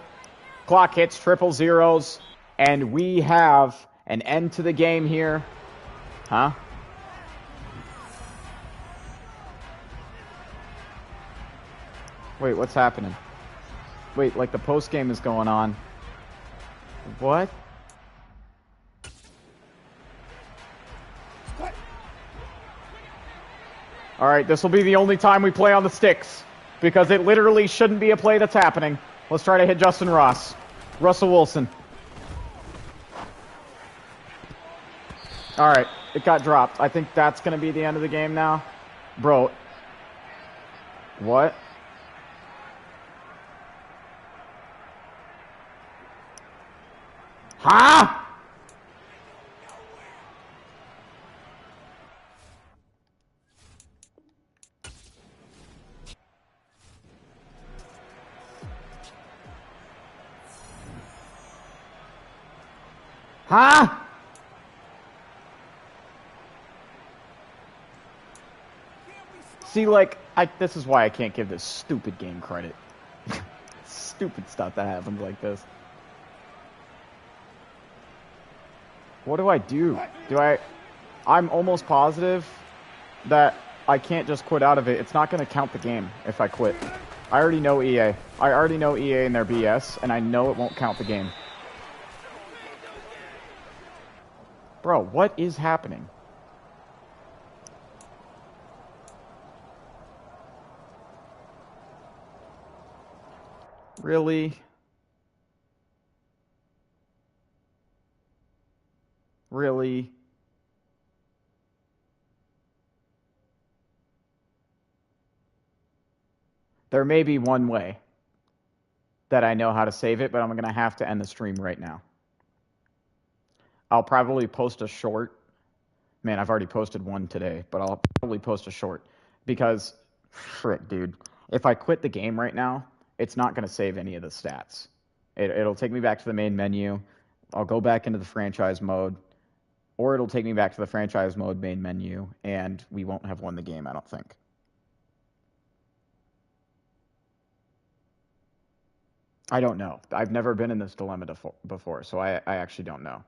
Clock hits triple zeros, and we have an end to the game here. Huh? Wait, what's happening? Wait, like the post game is going on. What? All right, this will be the only time we play on the sticks because it literally shouldn't be a play that's happening. Let's try to hit Justin Ross. Russell Wilson. All right, it got dropped. I think that's going to be the end of the game now. Bro. What? Huh? Huh? See, like, this is why I can't give this stupid game credit. Stupid stuff that happens like this. What do I do? I'm almost positive that I can't just quit out of it. It's not going to count the game if I quit. I already know EA. I already know EA and their BS, and I know it won't count the game. Bro, what is happening? Really? Really? There may be one way that I know how to save it, but I'm going to have to end the stream right now. I'll probably post a short. Man, I've already posted one today, but I'll probably post a short because, frick, dude, if I quit the game right now, it's not going to save any of the stats. It'll take me back to the main menu. I'll go back into the franchise mode, or it'll take me back to the franchise mode main menu, and we won't have won the game, I don't think. I don't know. I've never been in this dilemma before, so I actually don't know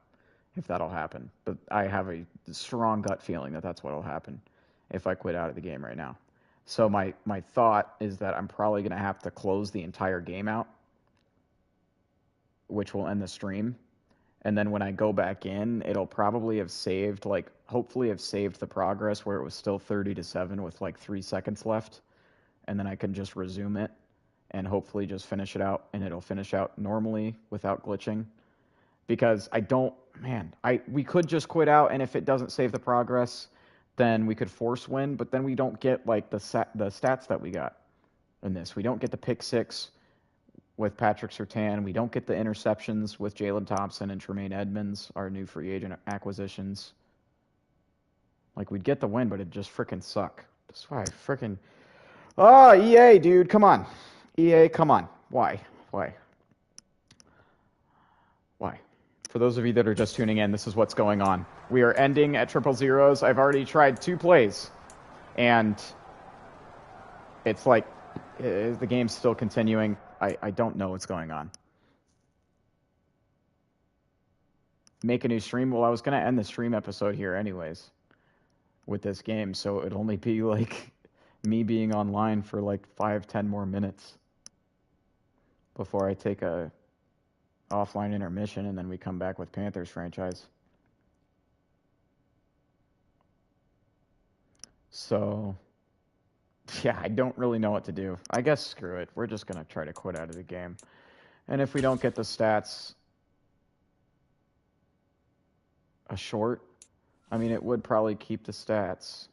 if that'll happen. But I have a strong gut feeling that that's what'll happen if I quit out of the game right now. So my thought is that I'm probably going to have to close the entire game out, which will end the stream. And then when I go back in, it'll probably have saved, like, hopefully have saved the progress where it was still 30-7 with like 3 seconds left. And then I can just resume it and hopefully just finish it out, and it'll finish out normally without glitching. Because we could just quit out, and if it doesn't save the progress, then we could force win, but then we don't get like the stats that we got in this. We don't get the pick-6 with Patrick Surtain. We don't get the interceptions with Jalen Thompson and Tremaine Edmonds, our new free agent acquisitions. Like, we'd get the win, but it'd just freaking suck. That's why I freaking... Oh, EA, dude, come on. EA, come on. Why? For those of you that are just tuning in, this is what's going on. We are ending at triple zeros. I've already tried 2 plays, and it's like the game's still continuing. I don't know what's going on. Make a new stream? Well, I was going to end the stream episode here anyways with this game, so it'd only be like me being online for like 5-10 more minutes before I take a offline intermission, and then we come back with Panthers franchise. So, yeah, I don't really know what to do. I guess screw it. We're just going to try to quit out of the game. And if we don't get the stats, a short, I mean, it would probably keep the stats.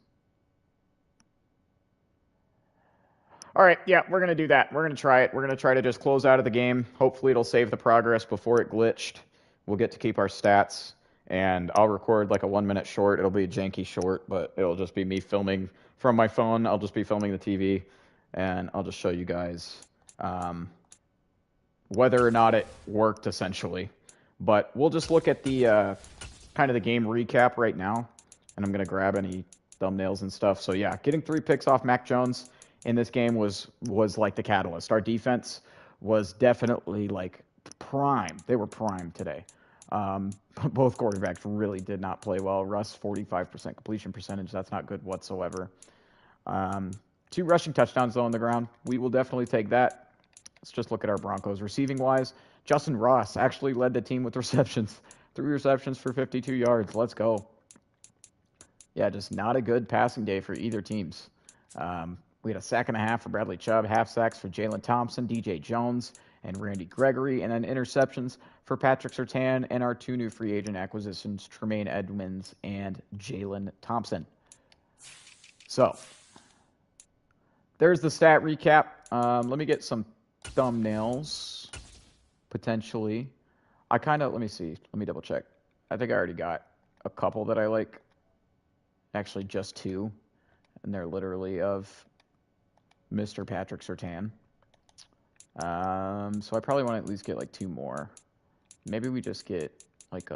All right, yeah, we're going to do that. We're going to try it. We're going to try to just close out of the game. Hopefully it'll save the progress before it glitched. We'll get to keep our stats, and I'll record like a 1 minute short. It'll be a janky short, but it'll just be me filming from my phone. I'll just be filming the TV, and I'll just show you guys whether or not it worked, essentially. But we'll just look at the kind of the game recap right now, and I'm going to grab any thumbnails and stuff. So, yeah, getting 3 picks off Mac Jones in this game was like the catalyst. Our defense was definitely like prime. They were prime today. Both quarterbacks really did not play well. Russ, 45% completion percentage. That's not good whatsoever. 2 rushing touchdowns, though, on the ground. We will definitely take that. Let's just look at our Broncos. Receiving-wise, Justin Ross actually led the team with receptions. 3 receptions for 52 yards. Let's go. Yeah, just not a good passing day for either teams. We had a sack and a half for Bradley Chubb, half sacks for Jalen Thompson, DJ Jones, and Randy Gregory, and then interceptions for Patrick Surtain and our 2 new free agent acquisitions, Tremaine Edmonds and Jalen Thompson. So, there's the stat recap. Let me get some thumbnails, potentially. Let me see. Let me double check. I think I already got a couple that I like. Actually, just 2. And they're literally of Mr. Patrick Surtain. So I probably want to at least get like 2 more. Maybe we just get like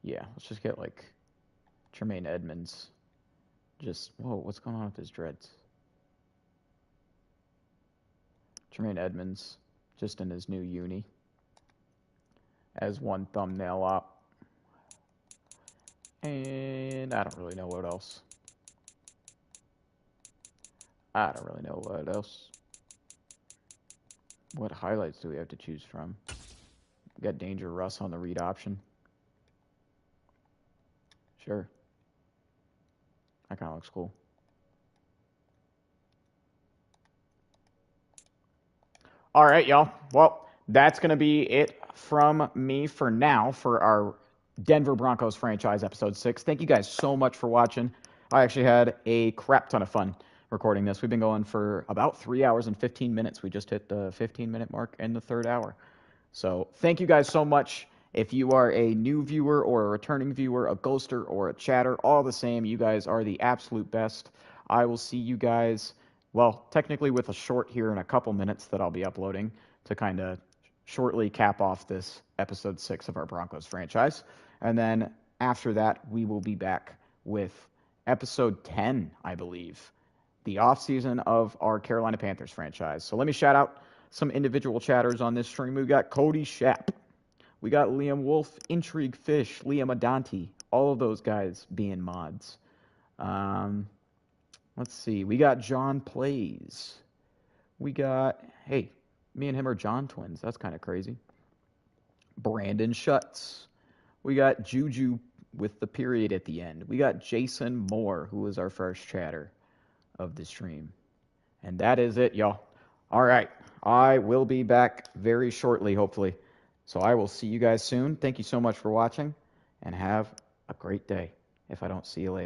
yeah, let's just get like Tremaine Edmonds. Whoa, what's going on with his dreads? Tremaine Edmonds, just in his new uni, as 1 thumbnail up. And I don't really know what else. What highlights do we have to choose from? We got Danger Russ on the read option. Sure. That kind of looks cool. All right, y'all. Well, that's going to be it from me for now for our Denver Broncos franchise episode 6. Thank you guys so much for watching. I actually had a crap ton of fun recording this. We've been going for about 3 hours and 15 minutes. We just hit the 15-minute mark in the 3rd hour. So thank you guys so much. If you are a new viewer or a returning viewer, a ghoster or a chatter, all the same, you guys are the absolute best. I will see you guys, well, technically with a short here in a couple minutes that I'll be uploading to kind of shortly cap off this episode 6 of our Broncos franchise. And then after that, we will be back with episode 10, I believe, the offseason of our Carolina Panthers franchise. So let me shout out some individual chatters on this stream. We've got Cody Shapp. We got Liam Wolf, Intrigue Fish, Liam Adanti, all of those guys being mods. Let's see. We got John Plays. We got, hey, me and him are John twins. That's kind of crazy. Brandon Schutz. We got Juju with the period at the end. We got Jason Moore, who was our first chatter of the stream. And that is it, y'all. All right. I will be back very shortly, hopefully. So I will see you guys soon. Thank you so much for watching, and have a great day if I don't see you later.